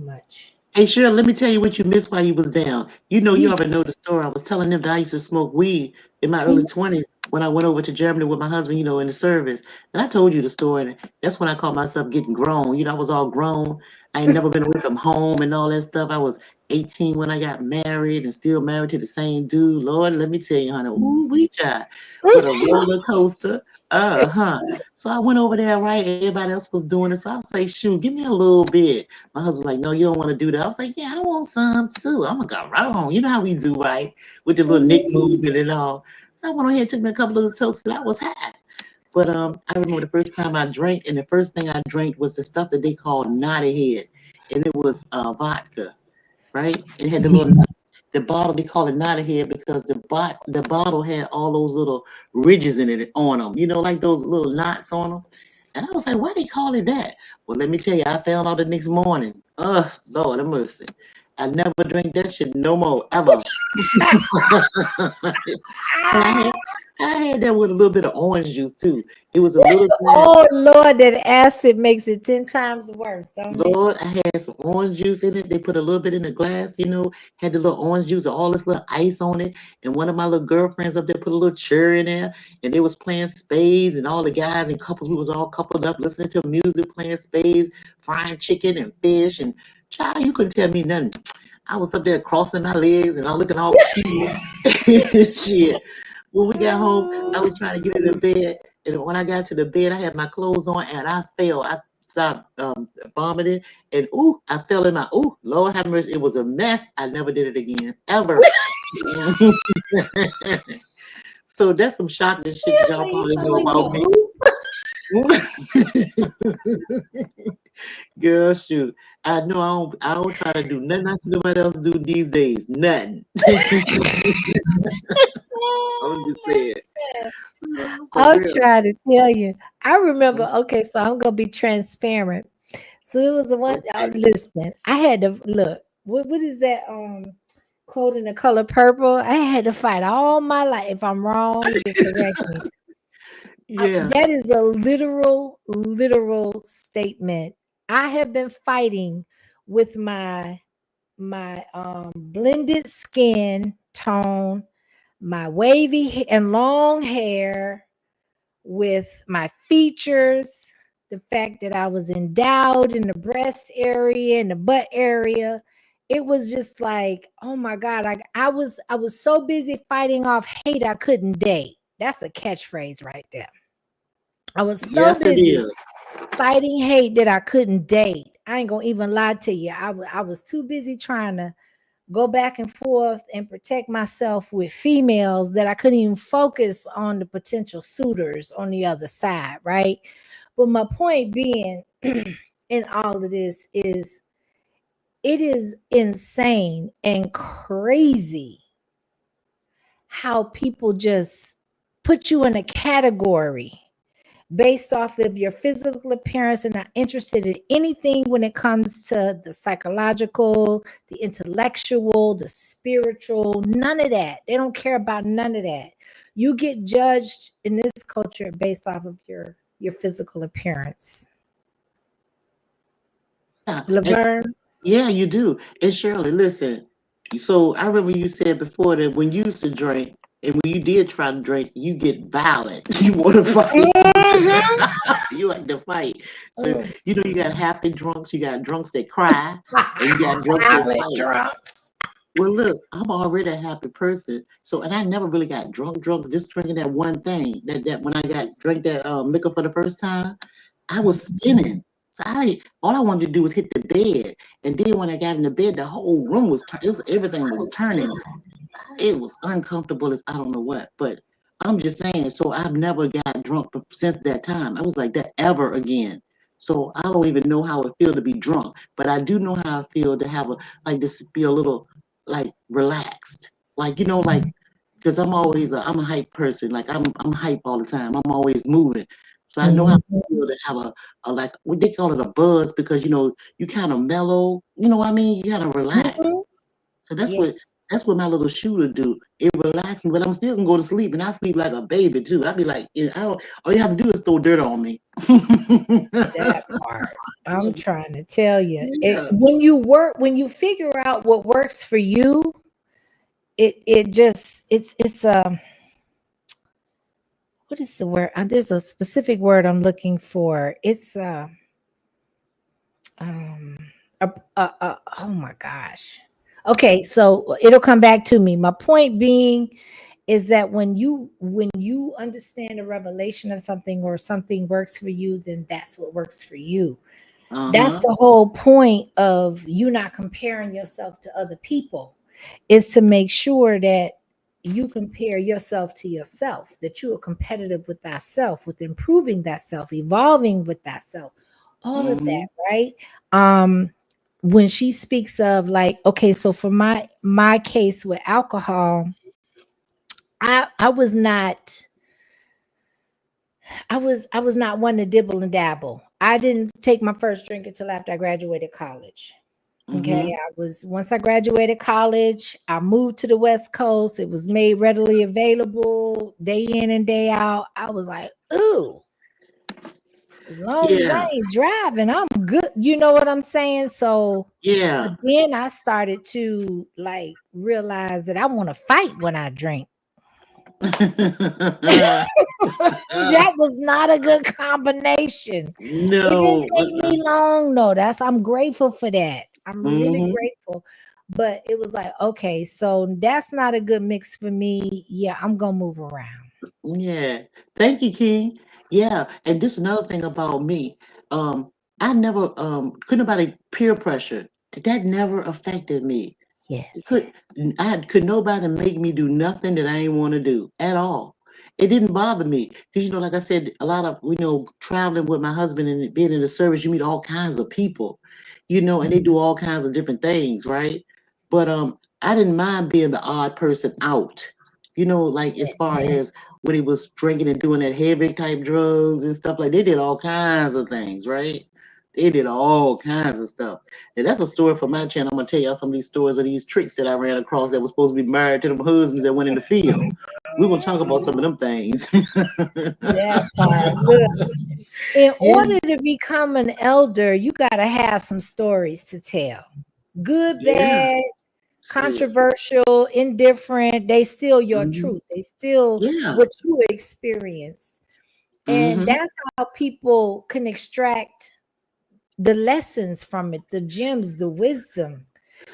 much. Hey, Cheryl, let me tell you what you missed while you was down. You know, you Yeah. already know the story. I was telling them that I used to smoke weed in my Mhm. early 20s when I went over to Germany with my husband, you know, in the service. And I told you the story. And that's when I called myself getting grown. You know, I was all grown. I ain't never been away from home and all that stuff. I was 18 when I got married and still married to the same dude. Lord, let me tell you, honey, ooh, we tried. What a roller coaster. Uh-huh. So I went over there, right? Everybody else was doing it. So I was like, shoot, give me a little bit. My husband was like, no, you don't want to do that. I was like, yeah, I want some too. I'm gonna go wrong. You know how we do, right? With the little Nick movement and all. So I went on here and took me a couple of the tokes and I was high. But I remember the first time I drank, and the first thing I drank was the stuff that they call Naughty Head. And it was vodka, right? It had the little the bottle, they call it Naughty Head because the bottle had all those little ridges in it on them, you know, like those little knots on them. And I was like, why they call it that? Well, let me tell you, I found out the next morning. Lord have mercy. I never drink that shit no more, ever. And I had that with a little bit of orange juice too. It was a little glass. Oh Lord, that acid makes it 10 times worse, don't it? Lord, I had some orange juice in it. They put a little bit in the glass, you know, had the little orange juice and all this little ice on it. And one of my little girlfriends up there put a little cherry in there, and they was playing spades, and all the guys and couples, we was all coupled up listening to music, playing spades, frying chicken and fish. And child, you couldn't tell me nothing. I was up there crossing my legs and all looking all cute. Shit. When we got home, I was trying to get into bed, and when I got to the bed, I had my clothes on, and I fell. I stopped vomiting, and ooh, I fell in my Lord have mercy, it was a mess. I never did it again, ever. So that's some shocking shit that y'all probably know about me. Girl, shoot. I know I don't try to do nothing I see nobody else do these days. Nothing. I'm just saying. For I'll real. try to tell you. I remember, okay, so I'm gonna be transparent. So it was the one, Okay. listen, I had to look. What is that quote in The Color Purple? I had to fight all my life. If I'm wrong, you can correct me. Yeah. That is a literal statement. I have been fighting with my blended skin tone, my wavy and long hair, with my features, the fact that I was endowed in the breast area and the butt area. It was just like, oh my God, I was so busy fighting off hate I couldn't date. That's a catchphrase right there. I was so Yes, it busy is. fighting hate that I couldn't date. I ain't gonna even lie to you. I was too busy trying to go back and forth and protect myself with females that I couldn't even focus on the potential suitors on the other side, right? But my point being in all of this is it is insane and crazy how people just put you in a category based off of your physical appearance and not interested in anything when it comes to the psychological, the intellectual, the spiritual, none of that. They don't care about none of that. You get judged in this culture based off of your physical appearance. Yeah, Laverne? yeah, you do. And Shirley, listen. So I remember you said before that when you used to drink, and when you did try to drink, you get violent. You want to fight. You like to fight. So you know you got happy drunks, you got drunks that cry, and you got drunks that fight. Drunks. Well, look, I'm already a happy person. So, and I never really got drunk, just drinking that one thing. That when I drank that liquor for the first time, I was spinning. So all I wanted to do was hit the bed. And then when I got in the bed, the whole room was everything was turning. It was uncomfortable as I don't know what. But I'm just saying, so I've never got drunk since that time. I was like that ever again. So I don't even know how it feels to be drunk, but I do know how I feel to have this be a little like relaxed, like like because I'm a hype person, like I'm hype all the time. I'm always moving, so I know how to feel to have a like what they call it a buzz because you kind of mellow, you know what I mean? You kind of relax. So that's what my little shooter do. It relaxes me, but I'm still gonna go to sleep, and I sleep like a baby too. I be like, all you have to do is throw dirt on me. That part. I'm trying to tell you. Yeah. When you figure out what works for you, it's what is the word? There's a specific word I'm looking for. It's oh my gosh. Okay, so it'll come back to me. My point being is that when you understand a revelation of something or something works for you, then that's what works for you. That's the whole point of you not comparing yourself to other people, is to make sure that you compare yourself to yourself, that you are competitive with thyself, with improving thyself, evolving with thyself, all of that, right? When she speaks of like, okay, so for my case with alcohol, I was not one to dibble and dabble. I didn't take my first drink until after I graduated college. Okay. Once I graduated college, I moved to the West Coast. It was made readily available day in and day out. I was like, ooh, as long as I ain't driving, I'm good. You know what I'm saying? So then I started to like realize that I want to fight when I drink. That was not a good combination. No, it didn't take me long. No, I'm grateful for that. I'm really grateful. But it was like, okay, so that's not a good mix for me. Yeah, I'm gonna move around. Yeah. Thank you, King. Yeah. And this another thing about me. I never could nobody peer pressure. That never affected me. Yes. Could nobody make me do nothing that I ain't want to do at all. It didn't bother me because like I said, a lot of traveling with my husband and being in the service, you meet all kinds of people, and they do all kinds of different things, right? But I didn't mind being the odd person out, like as far as when he was drinking and doing that heavy type drugs and stuff, like they did all kinds of things, right? They did all kinds of stuff. And that's a story for my channel. I'm gonna tell y'all some of these stories of these tricks that I ran across that was supposed to be married to them husbands that went in the field. We're gonna talk about some of them things. That part. Look, in order to become an elder, you gotta have some stories to tell. Good, bad, controversial, indifferent. They still your truth. They still what you experienced. And Mm-hmm. that's how people can extract the lessons from it, the gems, the wisdom.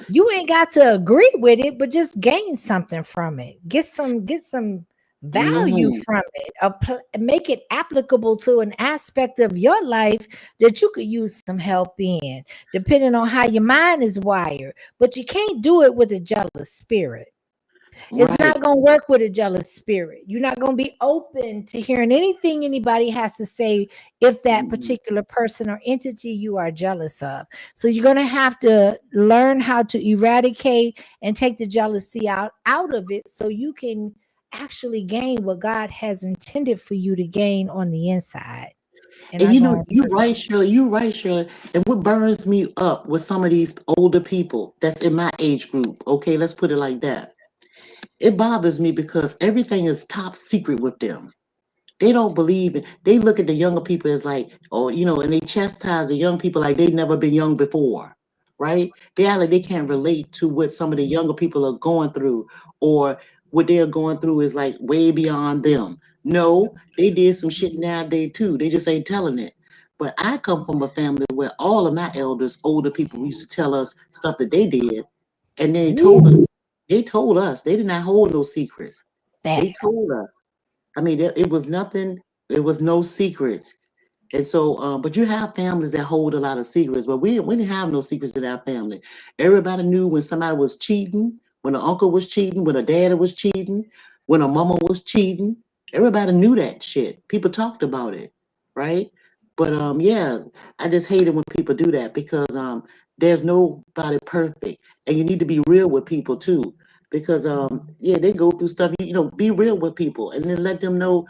You ain't got to agree with it, but just gain something from it. Get some value Mm-hmm. from it. Make it applicable to an aspect of your life that you could use some help in, depending on how your mind is wired. But you can't do it with a jealous spirit. It's Right. not going to work with a jealous spirit. You're not going to be open to hearing anything anybody has to say if that Mm-hmm. particular person or entity you are jealous of. So you're going to have to learn how to eradicate and take the jealousy out of it so you can actually gain what God has intended for you to gain on the inside. And And I'm you know, going, you're right, Shirley. You're right, Shirley. And what burns me up with some of these older people that's in my age group, okay, let's put it like that. It bothers me because everything is top secret with them. They don't believe it. They look at the younger people as like, oh, you know, and they chastise the young people like they've never been young before, right? They act like they can't relate to what some of the younger people are going through, or what they're going through is like way beyond them. No, they did some shit nowadays too. They just ain't telling it. But I come from a family where all of my elders, older people, used to tell us stuff that they did, and then woo, they told us, they did not hold no secrets. They facts. told us. I mean, it was nothing. It was no secrets. And so, but you have families that hold a lot of secrets, but we didn't have no secrets in our family. Everybody knew when somebody was cheating, when an uncle was cheating, when a daddy was cheating, when a mama was cheating. Everybody knew that shit. People talked about it, right? But yeah, I just hate it when people do that because there's nobody perfect, and you need to be real with people too. Because yeah, they go through stuff. You know, be real with people, and then let them know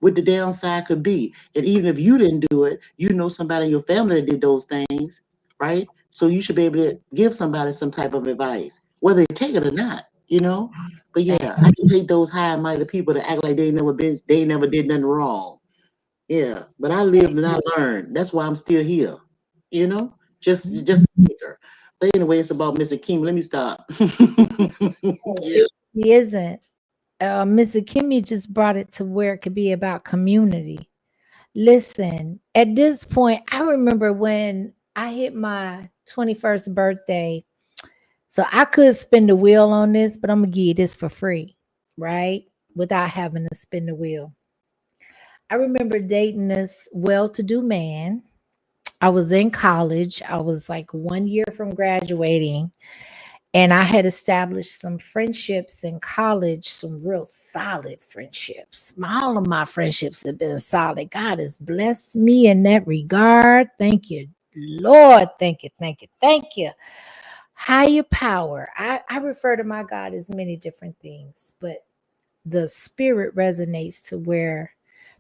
what the downside could be. And even if you didn't do it, you know somebody in your family that did those things, right? So you should be able to give somebody some type of advice, whether they take it or not, you know. But yeah, I just hate those high and mighty people that act like they never did nothing wrong. Yeah, but I lived and I learned. That's why I'm still here, you know. Just a kicker. But anyway, it's about Mr. Kim. Let me stop. Yeah. It really isn't. Mr. Kimmy just brought it to where it could be about community. Listen, at this point, I remember when I hit my 21st birthday. So I could spin the wheel on this, but I'm going to give you this for free, right? Without having to spin the wheel. I remember dating this well to do man. I was in college. I was like 1 year from graduating. And I had established some friendships in college, some real solid friendships. All of my friendships have been solid. God has blessed me in that regard. Thank you, Lord. Thank you, thank you, thank you. Higher power. I refer to my God as many different things, but the spirit resonates to where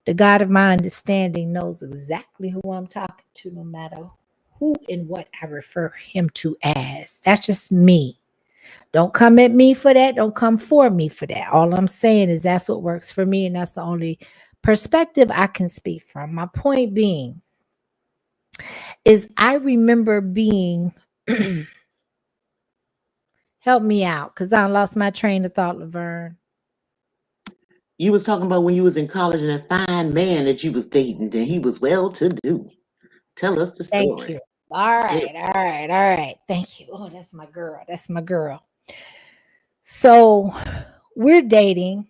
the God of my understanding knows exactly who I'm talking to, no matter who and what I refer him to as. That's just me. Don't come at me for that. Don't come for me for that. All I'm saying is that's what works for me, and that's the only perspective I can speak from. My point being is I remember being help me out because I lost my train of thought, Laverne. You was talking about when you was in college and that fine man that you was dating, and he was well to do. Tell us the Thank story. you. All Yeah. right, all right, all right. Thank you. Oh, that's my girl. That's my girl. So we're dating.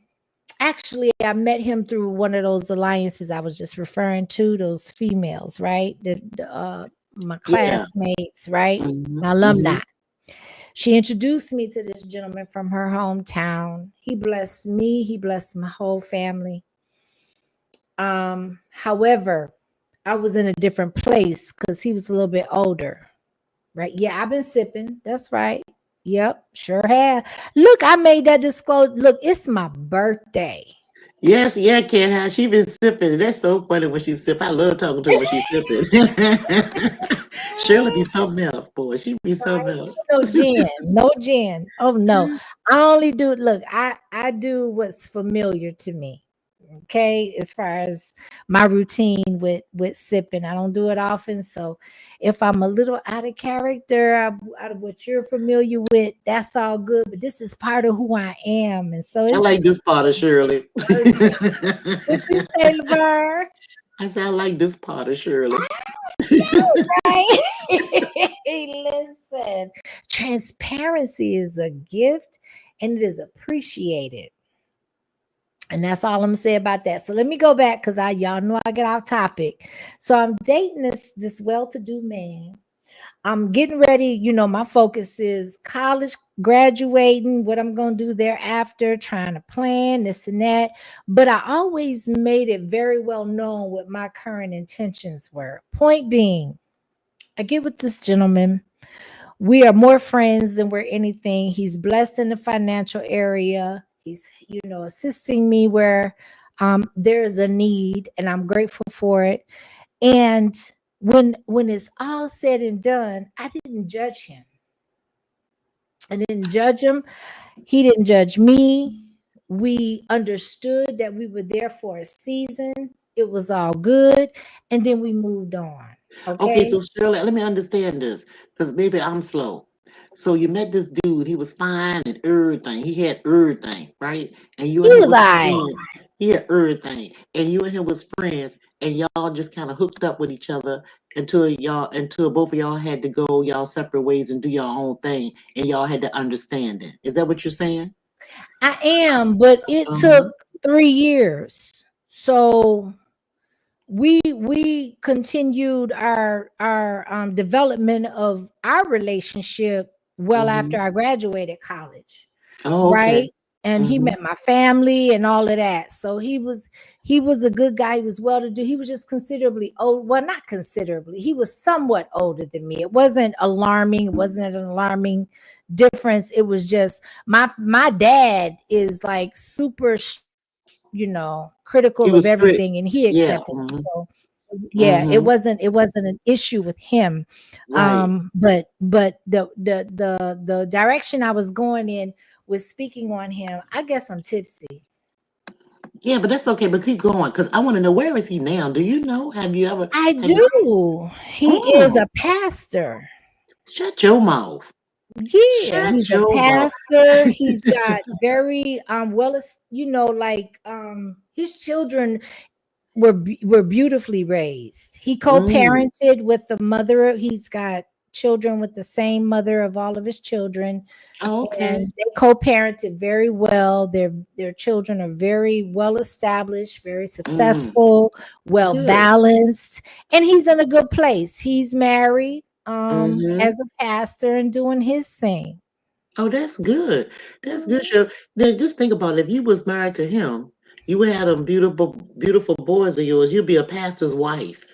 Actually, I met him through one of those alliances I was just referring to, those females, right? My Yeah. classmates, right? Hmm. My Hmm. alumni. She introduced me to this gentleman from her hometown. He blessed me, he blessed my whole family. However, I was in a different place because he was a little bit older. Right. Yeah, I've been sipping. That's right. Yep, sure have. Look, I made that disclose. Look, it's my birthday. Yes, yeah, Ken. She been sipping. That's so funny when she sip. I love talking to her when she's sipping. Shirley be something else, boy. She be something else. No gin. No gin. Oh no. I only do look, I do what's familiar to me. Okay, as far as my routine with sipping, I don't do it often. So if I'm a little out of character, out of what you're familiar with, that's all good. But this is part of who I am, and so I it's like this part of Shirley. what you say, Laverne. I said I like this part of Shirley. Right? Listen, transparency is a gift and it is appreciated. And that's all I'm gonna say about that. So let me go back because y'all know I get off topic. So I'm dating this well-to-do man. I'm getting ready. You know, my focus is college, graduating, what I'm going to do thereafter, trying to plan this and that. But I always made it very well known what my current intentions were. Point being, I get with this gentleman. We are more friends than we're anything. He's blessed in the financial area. He's, assisting me where there is a need, and I'm grateful for it. And when it's all said and done, I didn't judge him. I didn't judge him. He didn't judge me. We understood that we were there for a season. It was all good. And then we moved on. Okay, Okay. so Shirley, let me understand this, because maybe I'm slow. So you met this dude, he was fine and everything. He had everything, right? And you He and him was was all right. friends. He had everything. And you and him was friends, and y'all just kind of hooked up with each other until both of y'all had to go y'all separate ways and do your own thing, and y'all had to understand it. Is that what you're saying? I am, but it Uh-huh. took 3 years. So we continued our development of our relationship well Mm-hmm. after I graduated college. Oh, okay. Right? And he Mm-hmm. met my family and all of that. So he was a good guy. He was well to do. He was just considerably old. Well, not considerably. He was somewhat older than me. It wasn't alarming. It wasn't an alarming difference. It was just my dad is like super, He critical of was strict. everything, and he Yeah. accepted it. Mm-hmm. So yeah, it Mm-hmm. wasn't an issue with him. Right. But the direction I was going in was speaking on him. I guess I'm tipsy. Yeah, but that's okay. But keep going, because I want to know, where is he now? Do you know? Have you ever? I Have you? do. He is Oh, a pastor. shut your mouth. Yeah, Shut he's a your mouth. pastor. He's got very like his children were beautifully raised. He Mm. co-parented with the mother. He's got children with the same mother of all of his children, Oh, okay. and they co-parented very well. Their children are very well established, very Mm. successful, well Good. balanced, and he's in a good place. He's married Mm-hmm. as a pastor and doing his thing. Oh, that's good. That's good, Mhm. Cheryl. Now, just think about it. If you was married to him, you would have them beautiful, beautiful boys of yours. You'd be a pastor's wife.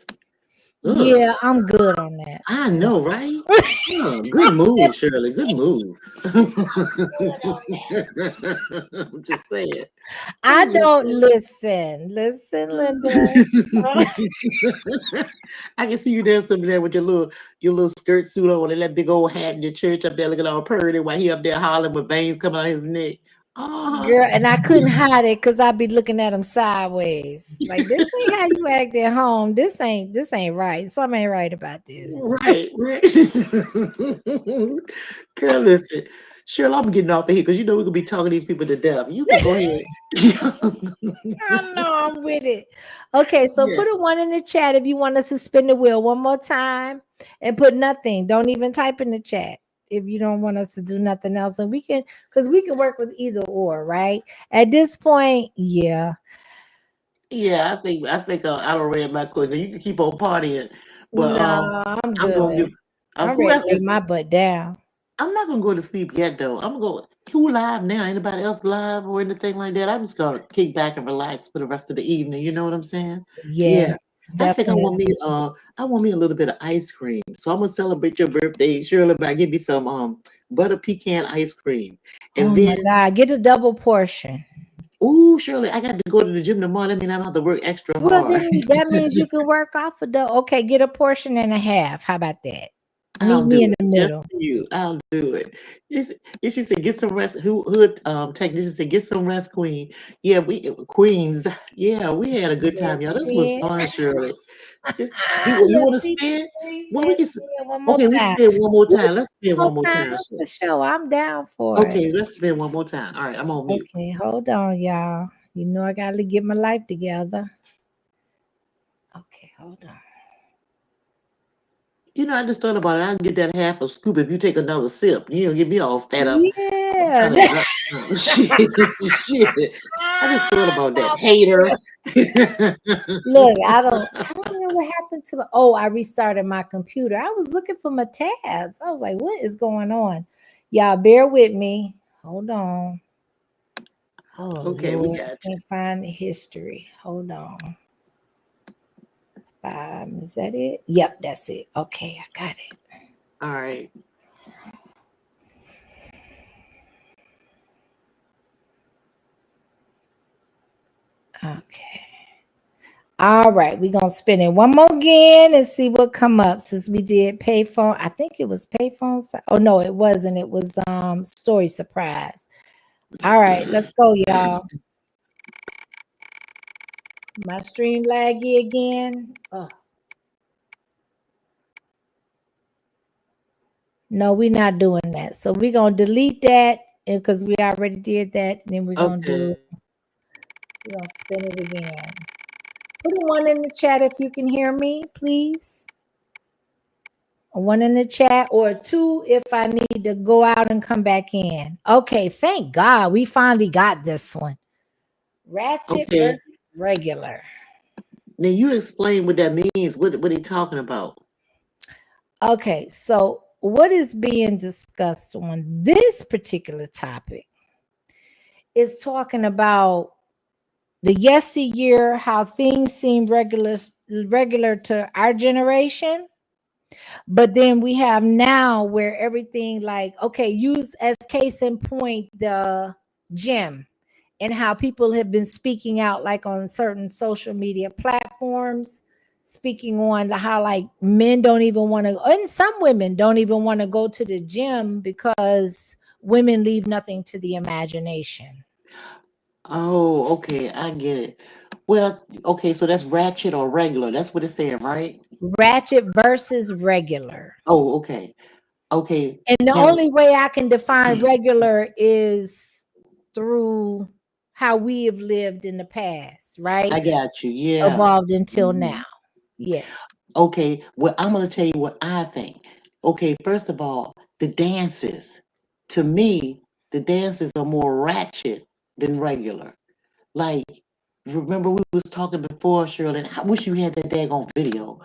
Ugh. Yeah, I'm good on that. I No. know, right? Oh, good move, Shirley. Good move. I'm just saying. I I'm just don't saying. listen, Linda. I can see you there something there with your little skirt suit on and that big old hat in your church up there looking all pretty while he up there hollering with veins coming out his neck. Uh-huh. Girl, and I couldn't hide it because I'd be looking at him sideways. Like, this ain't how you act at home. This ain't right. Something ain't right about this. Right, right. Girl, listen. Cheryl, I'm getting off of here because you know we're gonna be talking these people to death. You can go ahead. I know I'm with it. Okay, so Yeah. put a one in the chat if you want us to spin the wheel one more time, and put nothing. Don't even type in the chat if you don't want us to do nothing else. And because we can work with either or, right? At this point, yeah. Yeah, I think I don't read my question. You can keep on partying, but No, I'm I'm gonna good. give. I'm Who ready else to lay is? my butt down. I'm not gonna go to sleep yet though. I'm gonna go. Who live now? Anybody else live or anything like that? I'm just gonna kick back and relax for the rest of the evening. You know what I'm saying? Yes, Yeah. I think I want definitely. me I want me a little bit of ice cream. So I'm gonna celebrate your birthday, Shirley, by give me some butter pecan ice cream. And Oh my then God, get a double portion. ooh, Shirley, I got to go to the gym tomorrow. That means I don't have to work extra Well, hard. then that means you can work off of the okay, get a portion and a half. How about that? I'll Meet me do in it. the Just middle. for you. I'll do it. She said, get some rest. Who technician said, get some rest, Queen. Yeah, Queens. Yeah, we had a good time, Yes, y'all. This was we fun, Shirley. You Let's want to see. spin? Three Well, we says can. spin one more Okay, we time. spin one more One time. Let's spin more one more time time. for sure. I'm down for it. Okay, let's spin one more time. All right, I'm on mute. Okay, hold on, y'all. You know I gotta get my life together. Okay, hold on. You know, I just thought about it. I can get that half a scoop if you take another sip. You don't get me all fed up. Yeah. Shit. Shit. I just thought about that. Nah, Hater. look, I don't know what happened to I restarted my computer. I was looking for my tabs. I was like, what is going on? Y'all bear with me. Hold on. Oh Okay, we Lord, I got you. can't find the history. Hold on. Is that it? Yep, that's it. Okay, I got it. All right. Okay. All right, we're gonna spin it one more again and see what come up since we did payphone. I think it was payphone. Oh no, it wasn't. It was story surprise. All right, let's go, y'all. My stream laggy again. Oh. No, we're not doing that. So we're gonna delete that because we already did that. And then we're gonna spin it again. Put a one in the chat if you can hear me, please. A one in the chat or a two if I need to go out and come back in. Okay, thank God we finally got this one. Ratchet versus regular. Now you explain what that means. What are you talking about? Okay, so what is being discussed on this particular topic is talking about the yesteryear, how things seem regular to our generation. But then we have now where everything like, okay, use as case in point the gym and how people have been speaking out like on certain social media platforms, speaking on how like men don't even want to, and some women don't even want to go to the gym because women leave nothing to the imagination. Oh, okay, I get it. Well, okay, so that's ratchet or regular. That's what it's saying, right? Ratchet versus regular. Oh, okay. Okay. And the Now, only way I can define regular is through how we have lived in the past, right? I got you. Yeah. Evolved until Mhm. now. Yes. Okay. Well, I'm going to tell you what I think. Okay. First of all, the dances. To me, the dances are more ratchet than regular. Like, remember we was talking before, Shirley, and I wish you had that daggone video.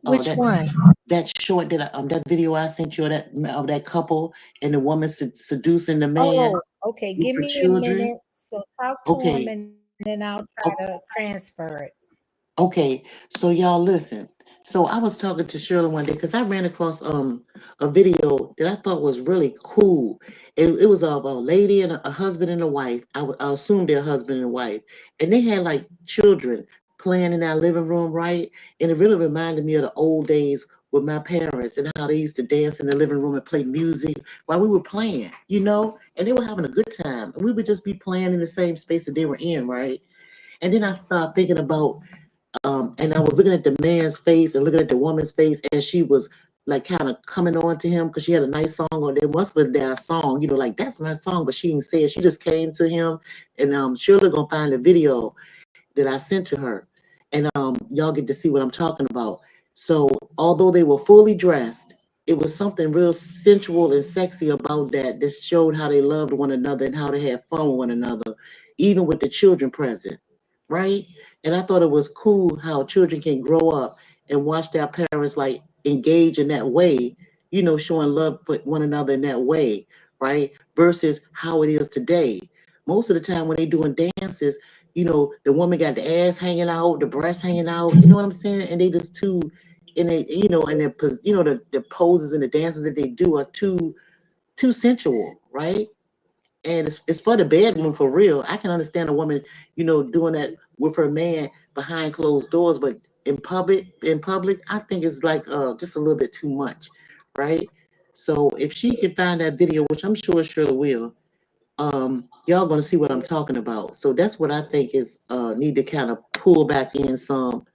Which That one? that short that video I sent you of that couple and the woman seducing the man Oh, okay. with Give her me a children. minute. So talk to him Okay. and then I'll try o- to transfer it. Okay. So y'all listen. So I was talking to Shirley one day because I ran across a video that I thought was really cool. It was of a lady and a husband and a wife. I assume they're husband and wife, and they had like children playing in our living room, right? And it really reminded me of the old days with my parents and how they used to dance in the living room and play music while we were playing, and they were having a good time. And we would just be playing in the same space that they were in, right? And then I started thinking about and I was looking at the man's face and looking at the woman's face as she was like kind of coming on to him because she had a nice song or there must have been that song, like that's my song, but she didn't say it. She just came to him, and Shirley gonna find the video that I sent to her, and y'all get to see what I'm talking about. So although they were fully dressed, it was something real sensual and sexy about that. This showed how they loved one another and how they had fun with one another, even with the children present, right? And I thought it was cool how children can grow up and watch their parents like engage in that way, showing love for one another in that way, right? Versus how it is today. Most of the time when they doing dances, the woman got the ass hanging out, the breast hanging out, you know what I'm saying? And they just too, and they, and the poses and the dances that they do are too sensual, right? And it's for the bedroom for real. I can understand a woman, doing that with her man behind closed doors, but in public, I think it's like just a little bit too much, right? So if she can find that video, which I'm sure Shirley will, y'all gonna see what I'm talking about. So that's what I think is need to kind of pull back in some,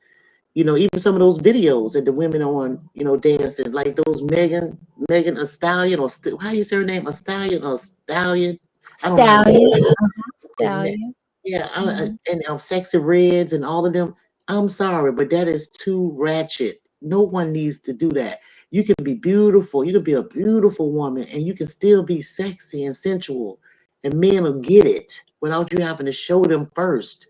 even some of those videos that the women on, dancing, like those Megan a Stallion, or how do you say her name? A Stallion or Stallion? I don't know how to say Stallion. it. And Stallion. yeah, Mhm. and Sexy Reds and all of them. I'm sorry, but that is too ratchet. No one needs to do that. You can be beautiful. You can be a beautiful woman, and you can still be sexy and sensual, and men will get it without you having to show them first.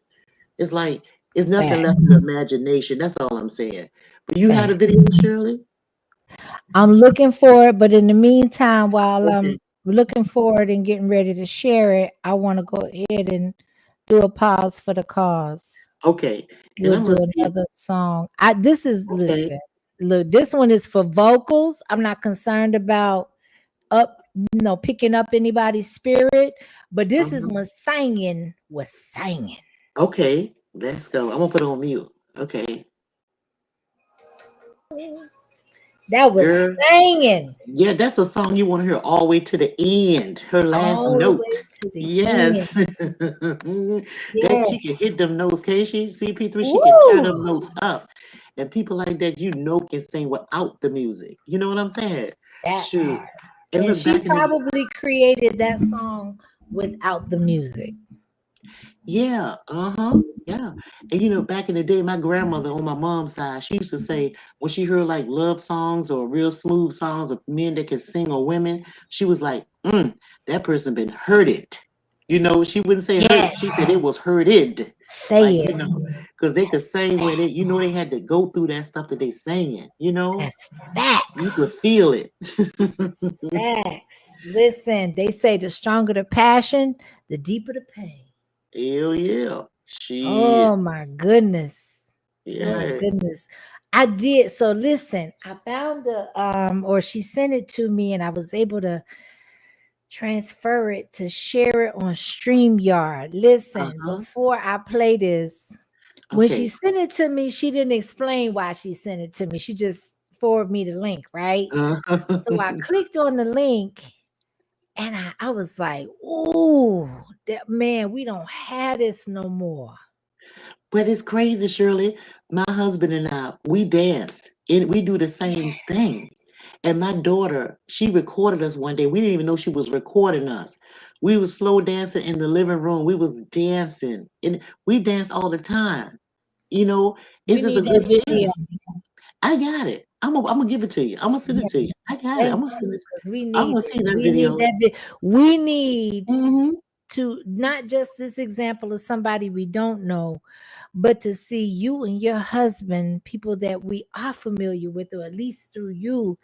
It's like it's nothing Fact. left to the imagination. That's all I'm saying. But you had a Fact. video, Shirley? I'm looking for it, but in the meantime, while Okay. I'm looking for it and getting ready to share it, I want to go ahead and do a pause for the cause. Okay. And We'll I'm do gonna see. another song. This is Okay. listen. Look, this one is for vocals. I'm not concerned about picking up anybody's spirit, but this is Uh-huh. when singing was singing. Okay. Let's go. I'm gonna put it on mute. Okay. That was Girl. singing Yeah, that's a song you want to hear all the way to the end. Her last all the way note. to the end. Yes. That she can Yes. hit them notes. Can't she? CP3, she can tear Woo! them notes up. And people like that, can sing without the music. You know what I'm saying? That Shoot. part. And And look she back in the probably created that song without the music. yeah, yeah. And back in the day, my grandmother on my mom's side, she used to say when she heard like love songs or real smooth songs of men that could sing or women, she was like, that person been hurted. She wouldn't say hurt. Yes. She said it was hurted. Say Like, it. because they could sing where they had to go through that stuff that they singing. That's You facts. could feel it. Facts. Listen, they say the stronger the passion, the deeper the pain. Hell yeah. Shit. Oh my goodness. My Yeah. goodness. I did. So listen, I found or she sent it to me and I was able to transfer it to share it on StreamYard. Listen, Uh-huh. before I play this, when she Okay. sent it to me, she didn't explain why she sent it to me. She just forwarded me the link, right? So I clicked on the link and I was like, ooh, that man, we don't have this no more. But it's crazy, Shirley. My husband and I, we dance and we do the same thing. And my daughter, she recorded us one day. We didn't even know she was recording us. We was slow dancing in the living room. We was dancing. And we dance all the time. You know, We it's just a need good that video. feeling. I got it. I'm gonna give it to you. I'm gonna send it to you. I got it. Thank you, because I'm gonna see that we need video. that we need Hmm. to not just this example of somebody we don't know, but to see you and your husband, people that we are familiar with, or at least through you,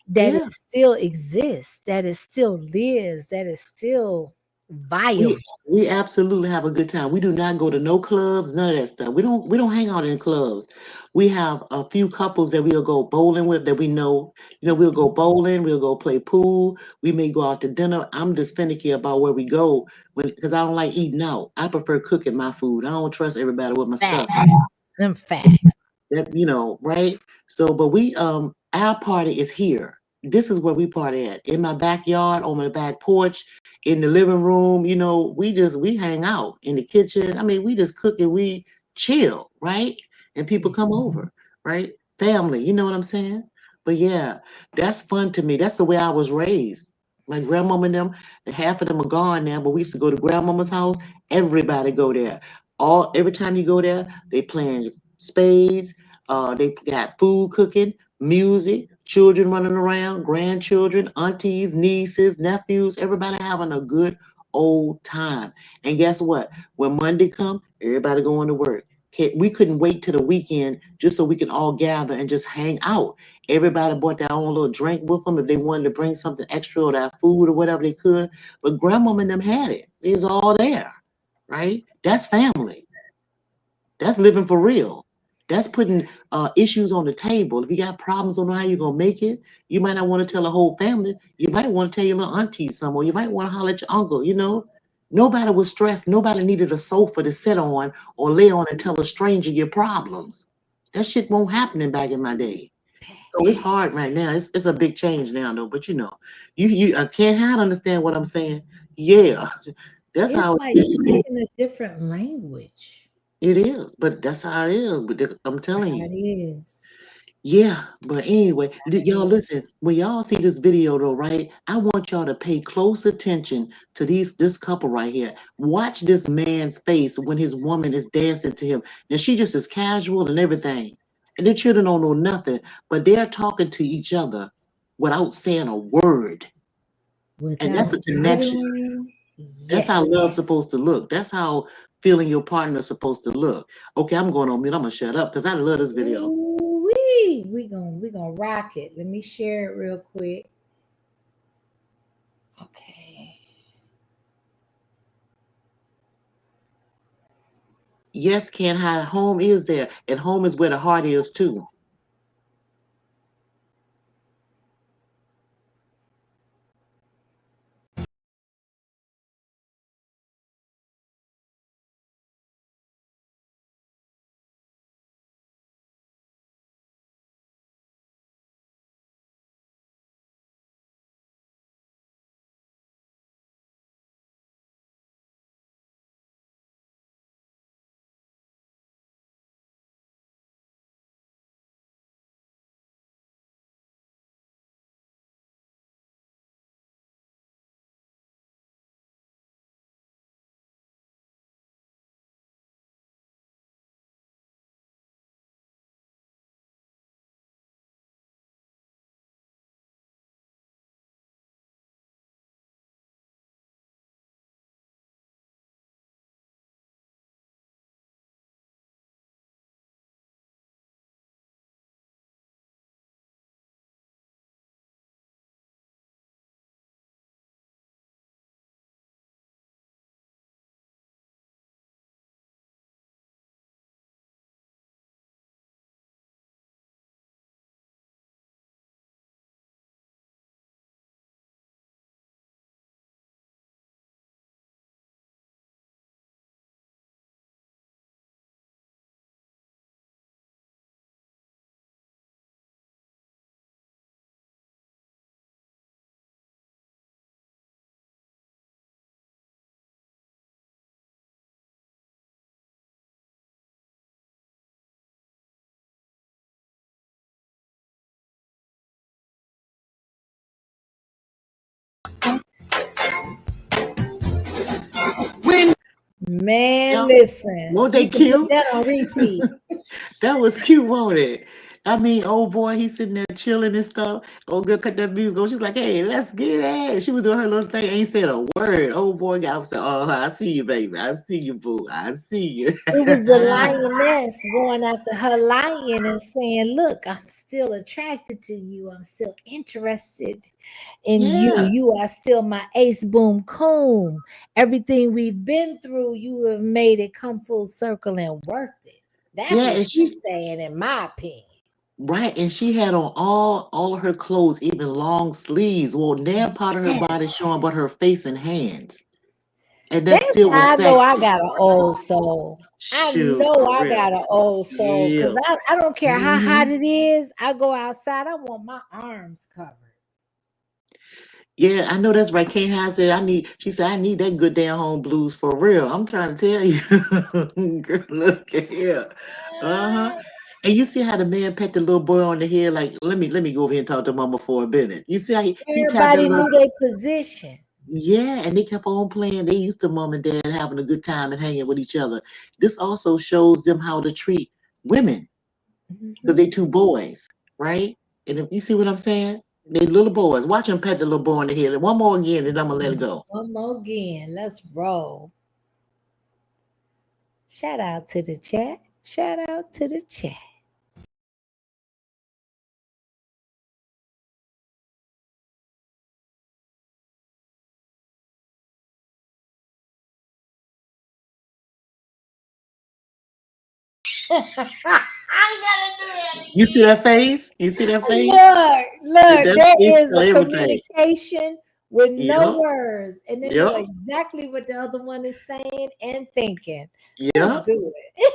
that Yeah. it still exists, that it still lives, that is still We viable. we absolutely have a good time. We do not go to no clubs, none of that stuff. We don't hang out in clubs. We have a few couples that we'll go bowling with that we know. We'll go bowling, we'll go play pool, we may go out to dinner. I'm just finicky about where we go because I don't like eating out. I prefer cooking my food. I don't trust everybody with my stuff. Facts. Them facts. That right? So but we our party is here. This is where we party at. In my backyard, on my back porch, in the living room, we hang out in the kitchen. I mean, we just cook and we chill, right? And people come over, right? Family, you know what I'm saying? But yeah, that's fun to me. That's the way I was raised. My grandmama and them, half of them are gone now, but we used to go to grandmama's house. Everybody go there. Every time you go there, they playing spades. They got food cooking, music, children running around, grandchildren, aunties, nieces, nephews, everybody having a good old time. And guess what? When Monday come, everybody going to work. We couldn't wait till the weekend just so we can all gather and just hang out. Everybody bought their own little drink with them if they wanted to bring something extra or their food or whatever they could. But grandmama and them had it. It was all there, right? That's family. That's living for real. That's putting issues on the table. If you got problems, don't know how you're gonna make it. You might not want to tell the whole family. You might want to tell your little auntie some, or you might want to holler at your uncle. Nobody was stressed. Nobody needed a sofa to sit on or lay on and tell a stranger your problems. That shit won't happen back in my day. So it's hard right now. It's a big change now, though. But you I can't hide understand what I'm saying. Yeah, that's It's how like speaking a different language. it is. But that's how it is. But I'm That's how telling you. it is. Yeah, but anyway, y'all It is. listen. When y'all see this video, though, right? I want y'all to pay close attention to this couple right here. Watch this man's face when his woman is dancing to him, and she just is casual and everything, and the children don't know nothing, but they're talking to each other without saying a word, and that's Without a connection. uttering, That's how yes. love's supposed to look. That's how feeling your partner is supposed to look. Okay, I'm going on mute. I'm gonna shut up because I love this video. Ooh-wee. We gonna rock it. Let me share it real quick. Okay. Yes, can't hide. Home is there, and home is where the heart is too. Man, Yeah, listen. won't We they can put cute? that on repeat. That was cute, won't it? I mean, old boy, he's sitting there chilling and stuff. Old girl cut that music on. She's like, "Hey, let's get it." She was doing her little thing, ain't said a word. Old boy got up, said, "Oh, I see you, baby. I see you, boo. I see you." It was the lioness going after her lion and saying, "Look, I'm still attracted to you. I'm still interested in you. Yeah, You are still my ace boom coon. Everything we've been through, you have made it come full circle and worth it." That's yeah, what and she she's saying, in my opinion. right, and she had on all of her clothes, even long sleeves. Well, now part of her Yes. body showing, but her face and hands, and that That's still was how I know I sexy. got an old soul. I Shoot, know for I real. got an old soul Yeah. because I don't care how hot Mhm. it is. I go outside, I want my arms covered. Yeah, I know that's right. Kay High said, she said, I need that good damn home blues for real. I'm trying to tell you. Girl, look at here. Uh-huh. And you see how the man pet the little boy on the head, like, let me go over here and talk to mama for a minute. You see how he tapped that Everybody little, knew their position. yeah, and they kept on playing. They used to mom and dad having a good time and hanging with each other. This also shows them how to treat women because they Mhm. two boys, right? And if you see what I'm saying, they little boys. Watch them pet the little boy on the head. One more again, and I'm gonna let it go. One more again. Let's roll. Shout out to the chat. Shout out to the chat. I gotta do that You see again. that face? You see that face? Look, That there face is tell a everything. communication with no Yep. words, and they know Yep. exactly what the other one is saying and thinking. Let's Yep. do it.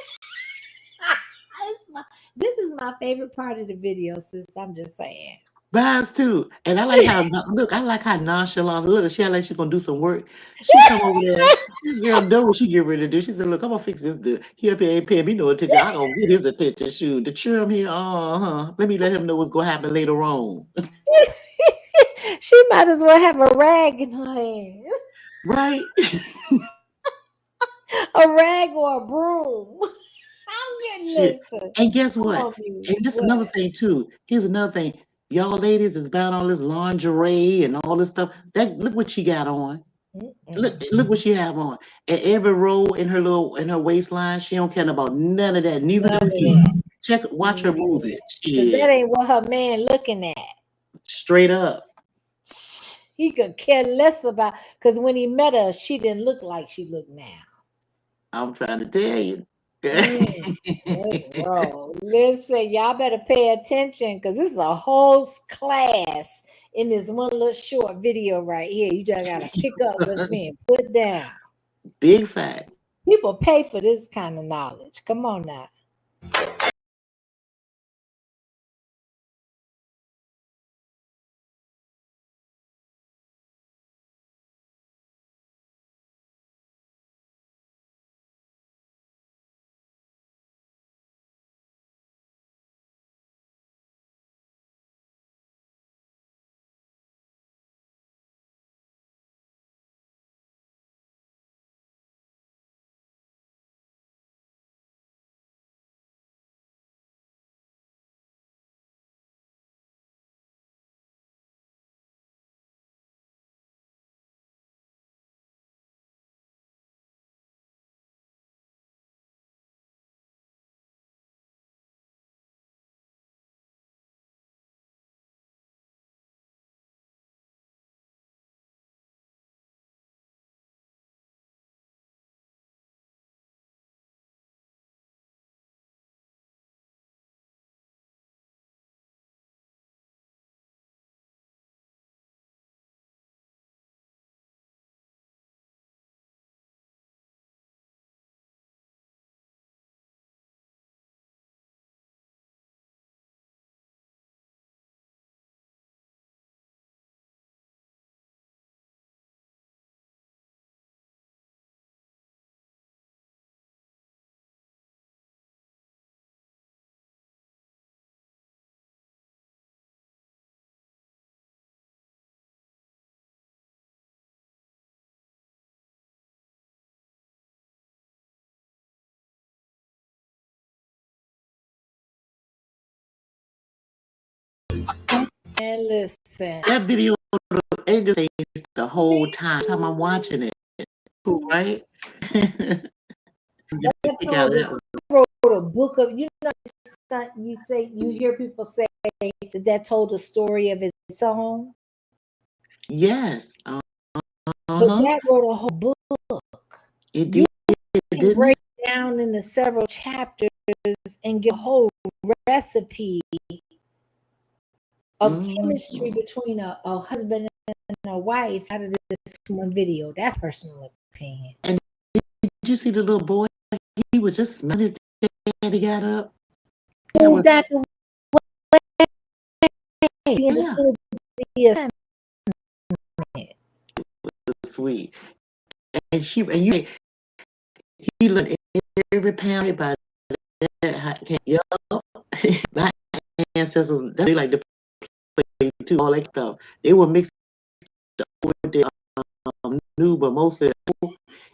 This is my favorite part of the video, sis. I'm just saying. Mine's too. And I like how look, I like how nonchalant. Look, she act like she's gonna do some work. She come over there. This girl know what she get ready to do. She said, look, I'm gonna fix this dude. He up here ain't paying me no attention. I don't get his attention. Shoot, the trim here, let me let him know what's gonna happen later on. She might as well have a rag in her hand. Right? A rag or a broom. I'm getting Shit. this. And guess Come what? on, you. And this What? another thing too. Here's another thing. Y'all ladies is buying all this lingerie and all this stuff. Look what she got on. Look what she have on. And every roll in her waistline, she don't care about none of that. Neither do he. Watch her move it. Because that ain't what her man looking at. Straight up. He could care less about, because when he met her, she didn't look like she look now. I'm trying to tell you. Bro, listen, y'all better pay attention because this is a whole class in this one little short video right here. You just gotta pick up what's being put down. Big facts. People pay for this kind of knowledge. Come on now. And listen, that video, it just stays the whole time I'm watching it. Cool, right? I wrote a book of, you hear people say that told the story of his song. Yes. But that wrote a whole book. It did. You break down into several chapters and get a whole recipe of chemistry between a husband and a wife out of this one video. That's personal opinion. And did you see the little boy? He was just smiling. His daddy got up. Who's that? He understood the assignment. Sweet. And he learned every pound by that. Yup. My ancestors, they like to play too, all that stuff. They were mixed over there, new, but mostly,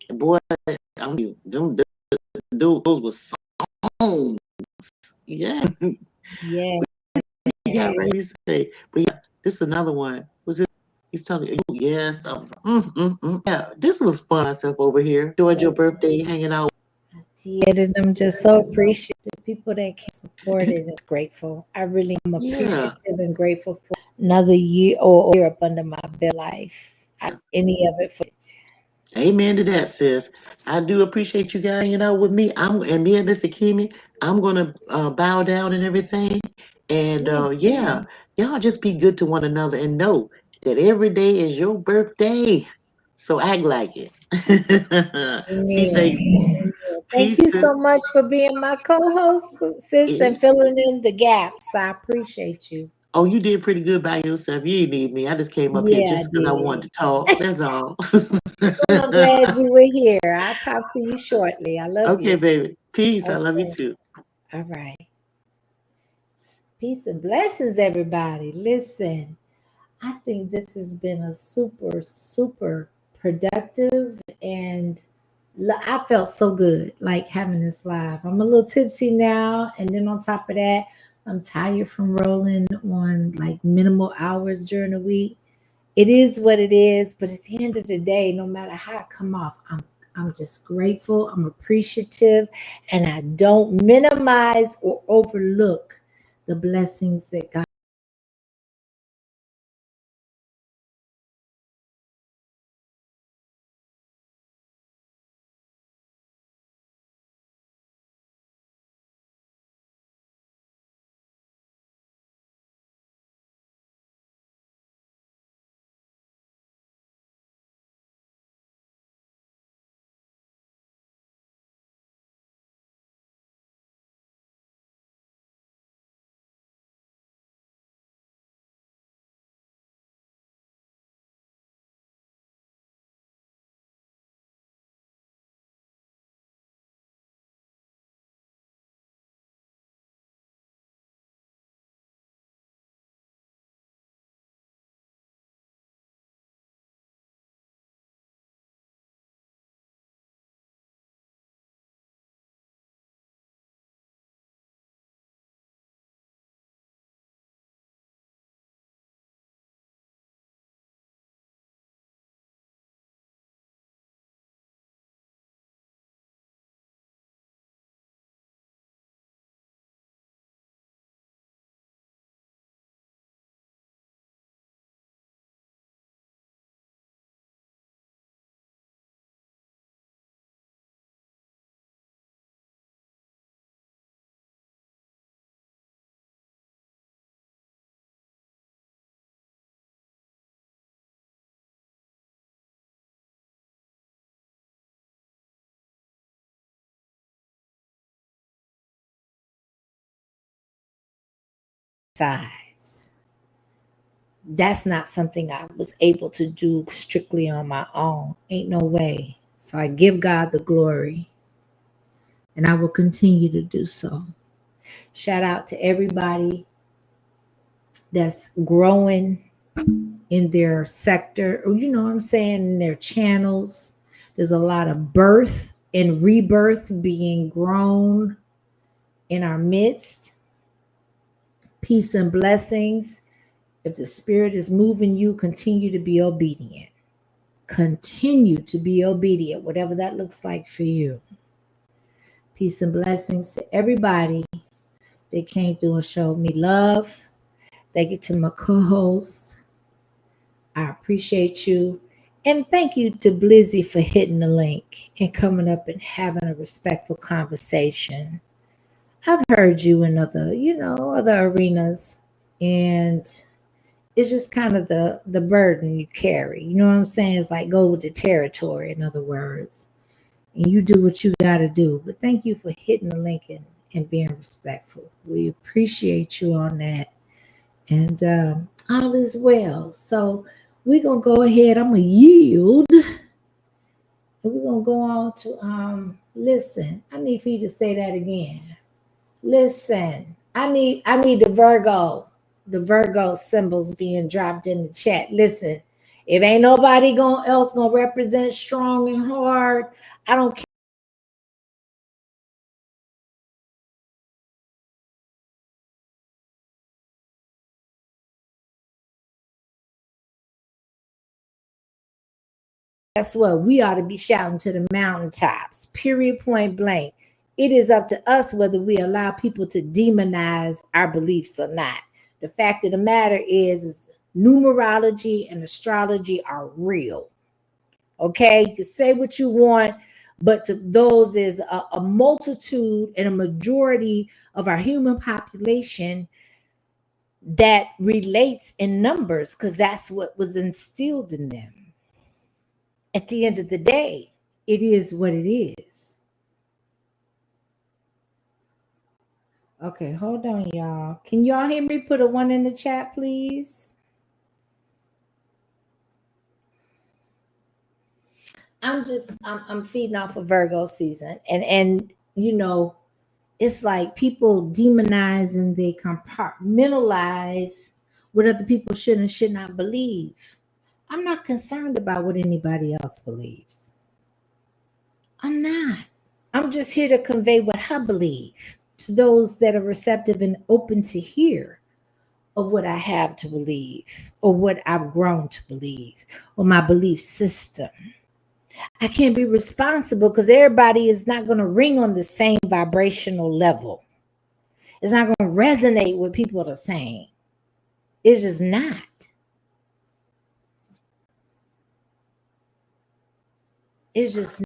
boy, those were songs. Yeah. Yeah. He got ready to say, but yeah, this is another one. Was it? He's telling you, yes. Yeah, this was fun. Myself over here, enjoyed your birthday, hanging out. And I'm just so appreciative. People that can support it is grateful. I really am appreciative and grateful for another year or year up under my belt life. Any of it for it. Amen to that, sis. I do appreciate you guys hanging out with me. And me and Miss Akimi, I'm gonna bow down and everything. And y'all just be good to one another and know that every day is your birthday. So act like it. Be thankful. Thank Peace. you so much for being my co-host, sis, and filling in the gaps. I appreciate you. Oh, you did pretty good by yourself. You didn't need me. I just came up here Yeah, I just because I did. wanted to talk. That's all. Well, I'm glad you were here. I'll talk to you shortly. I love Okay, you. baby. Peace. I love you Okay. too. All right. Peace and blessings, everybody. Listen, I think this has been a super, super productive, and I felt so good like having this live. I'm a little tipsy now, and then on top of that, I'm tired from rolling on like minimal hours during the week. It is what it is, but at the end of the day, no matter how it come off, I'm just grateful, I'm appreciative, and I don't minimize or overlook the blessings that God size. That's not something I was able to do strictly on my own. Ain't no way. So I give God the glory, and I will continue to do so. Shout out to everybody that's growing in their sector, or you know what I'm saying, in their channels. There's a lot of birth and rebirth being grown in our midst. Peace and blessings. If the Spirit is moving you, continue to be obedient. Continue to be obedient, whatever that looks like for you. Peace and blessings to everybody that came through and showed me love. Thank you to my co-hosts. I appreciate you. And thank you to Blizzy for hitting the link and coming up and having a respectful conversation. I've heard you in other arenas, and it's just kind of the burden you carry. You know what I'm saying? It's like go with the territory, in other words. And you do what you got to do. But thank you for hitting the link and being respectful. We appreciate you on that. And all is well. So we're going to go ahead. I'm going to yield. And we're going to go on to listen. I need for you to say that again. Listen. I need the Virgo symbols being dropped in the chat. Listen, if ain't nobody else gonna represent strong and hard, I don't care. Guess what? We ought to be shouting to the mountaintops, period, point blank. It is up to us whether we allow people to demonize our beliefs or not. The fact of the matter is numerology and astrology are real. Okay, you can say what you want, but to those, there's a multitude and a majority of our human population that relates in numbers because that's what was instilled in them. At the end of the day, it is what it is. Okay, hold on, y'all. Can y'all hear me? Put a 1 in the chat, please. I'm feeding off of Virgo season, and you know, it's like people demonize and they compartmentalize what other people should and should not believe. I'm not concerned about what anybody else believes. I'm not. I'm just here to convey what I believe to those that are receptive and open to hear of what I have to believe or what I've grown to believe or my belief system. I can't be responsible because everybody is not going to ring on the same vibrational level. It's not going to resonate with people the same. It's just not. It's just not.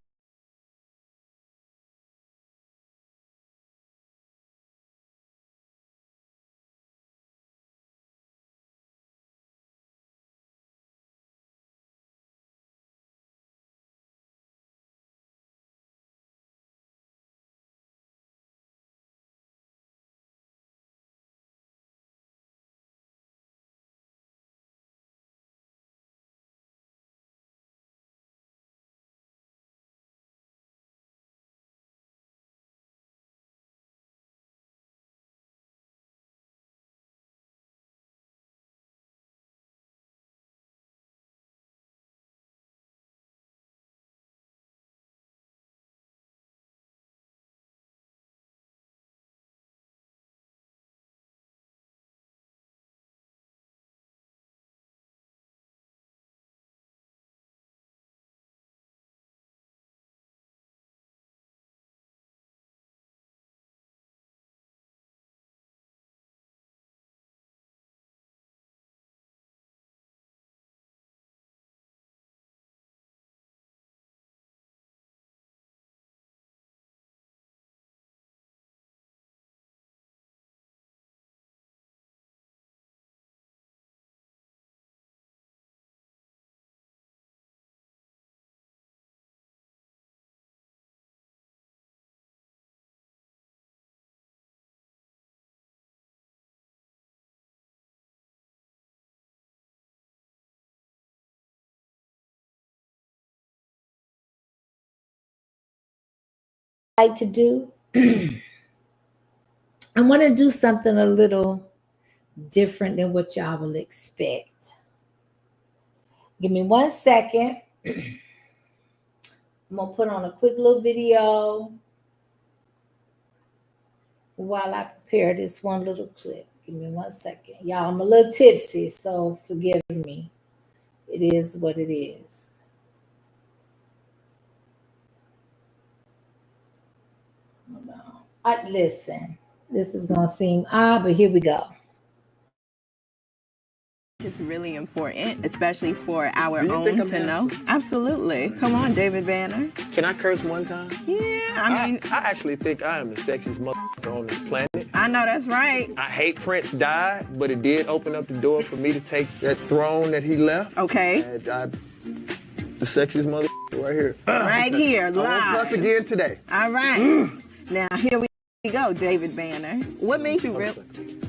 Like to do. I want to do something a little different than what y'all will expect. Give me 1 second. I'm going to put on a quick little video while I prepare this one little clip. Give me 1 second. Y'all, I'm a little tipsy, so forgive me. It is what it is. Hold on. Listen, this is going to seem odd, but here we go. It's really important, especially for our own to know. Absolutely. Come on, David Banner. Can I curse one time? Yeah, I mean, I actually think I am the sexiest motherfucker on this planet. I know that's right. I hate Prince died, but it did open up the door for me to take that throne that he left. Okay. And the sexiest motherfucker right here. Right here, I won't live. fuss again today. All right. Now, here we go, David Banner. What made you real?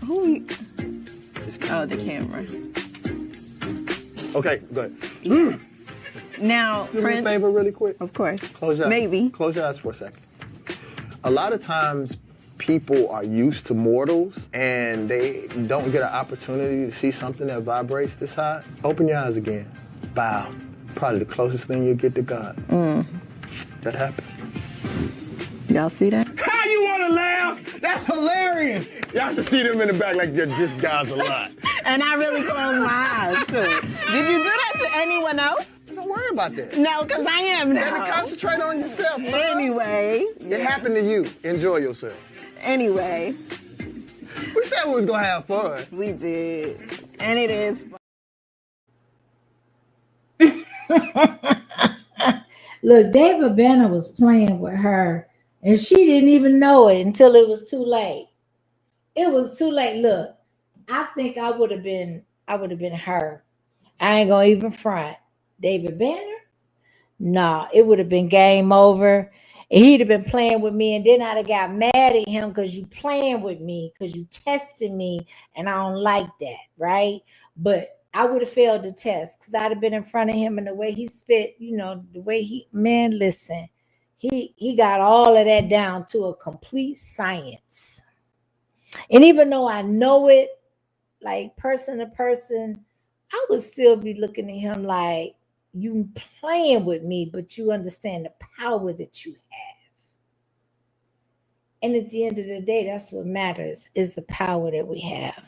Who you? Oh, the camera. Okay, good. Now, Do me a Prince. favor really quick. Of course. Close your eyes. Maybe. Close your eyes for a second. A lot of times, people are used to mortals and they don't get an opportunity to see something that vibrates this high. Open your eyes again. Bow. Probably the closest thing you'll get to God. That happened. Y'all see that? How you want to laugh? That's hilarious. Y'all should see them in the back like this guy's a lot. And I really closed my eyes too. Did you do that to anyone else? Don't worry about that. No, because I am You gotta now. concentrate on yourself, man. Anyway. It happened to you. Enjoy yourself. Anyway, We said we was gonna have fun. we did. And it is. Look, David Banner was playing with her, and she didn't even know it until it was too late. It was too late. Look, I think I would have been her. I ain't gonna even front. David Banner? Nah, it would have been game over. And he'd have been playing with me, and then I'd have got mad at him because you playing with me, because you testing me, and I don't like that, right? But I would have failed the test because I'd have been in front of him, and the way he spit, you know, the way he, man, listen, he got all of that down to a complete science. And even though I know it, like person to person, I would still be looking at him like, you playing with me, but you understand the power that you have. And at the end of the day, that's what matters, is the power that we have.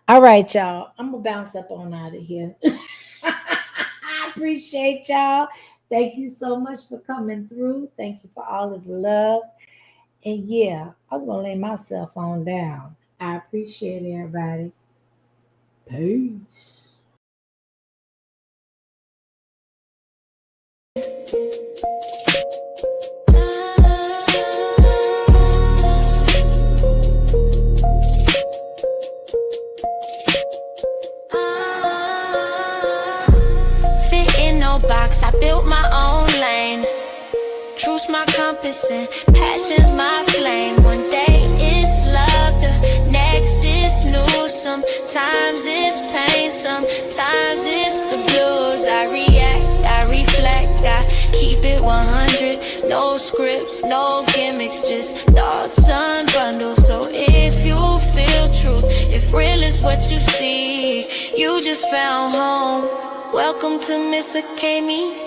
All right, y'all. I'm going to bounce up on out of here. I appreciate y'all. Thank you so much for coming through. Thank you for all of the love. And yeah, I'm going to lay myself on down. I appreciate everybody. Peace. Fit in no box, I built my own lane. Truth's my compass and passion's my flame. One day it's love, the next is new. Sometimes it's pain, sometimes it's the blues. I react, I reflect, I keep it 100. No scripts, no gimmicks, just thoughts unbundled. So if you feel true, if real is what you see, you just found home. Welcome to Miss Akemi.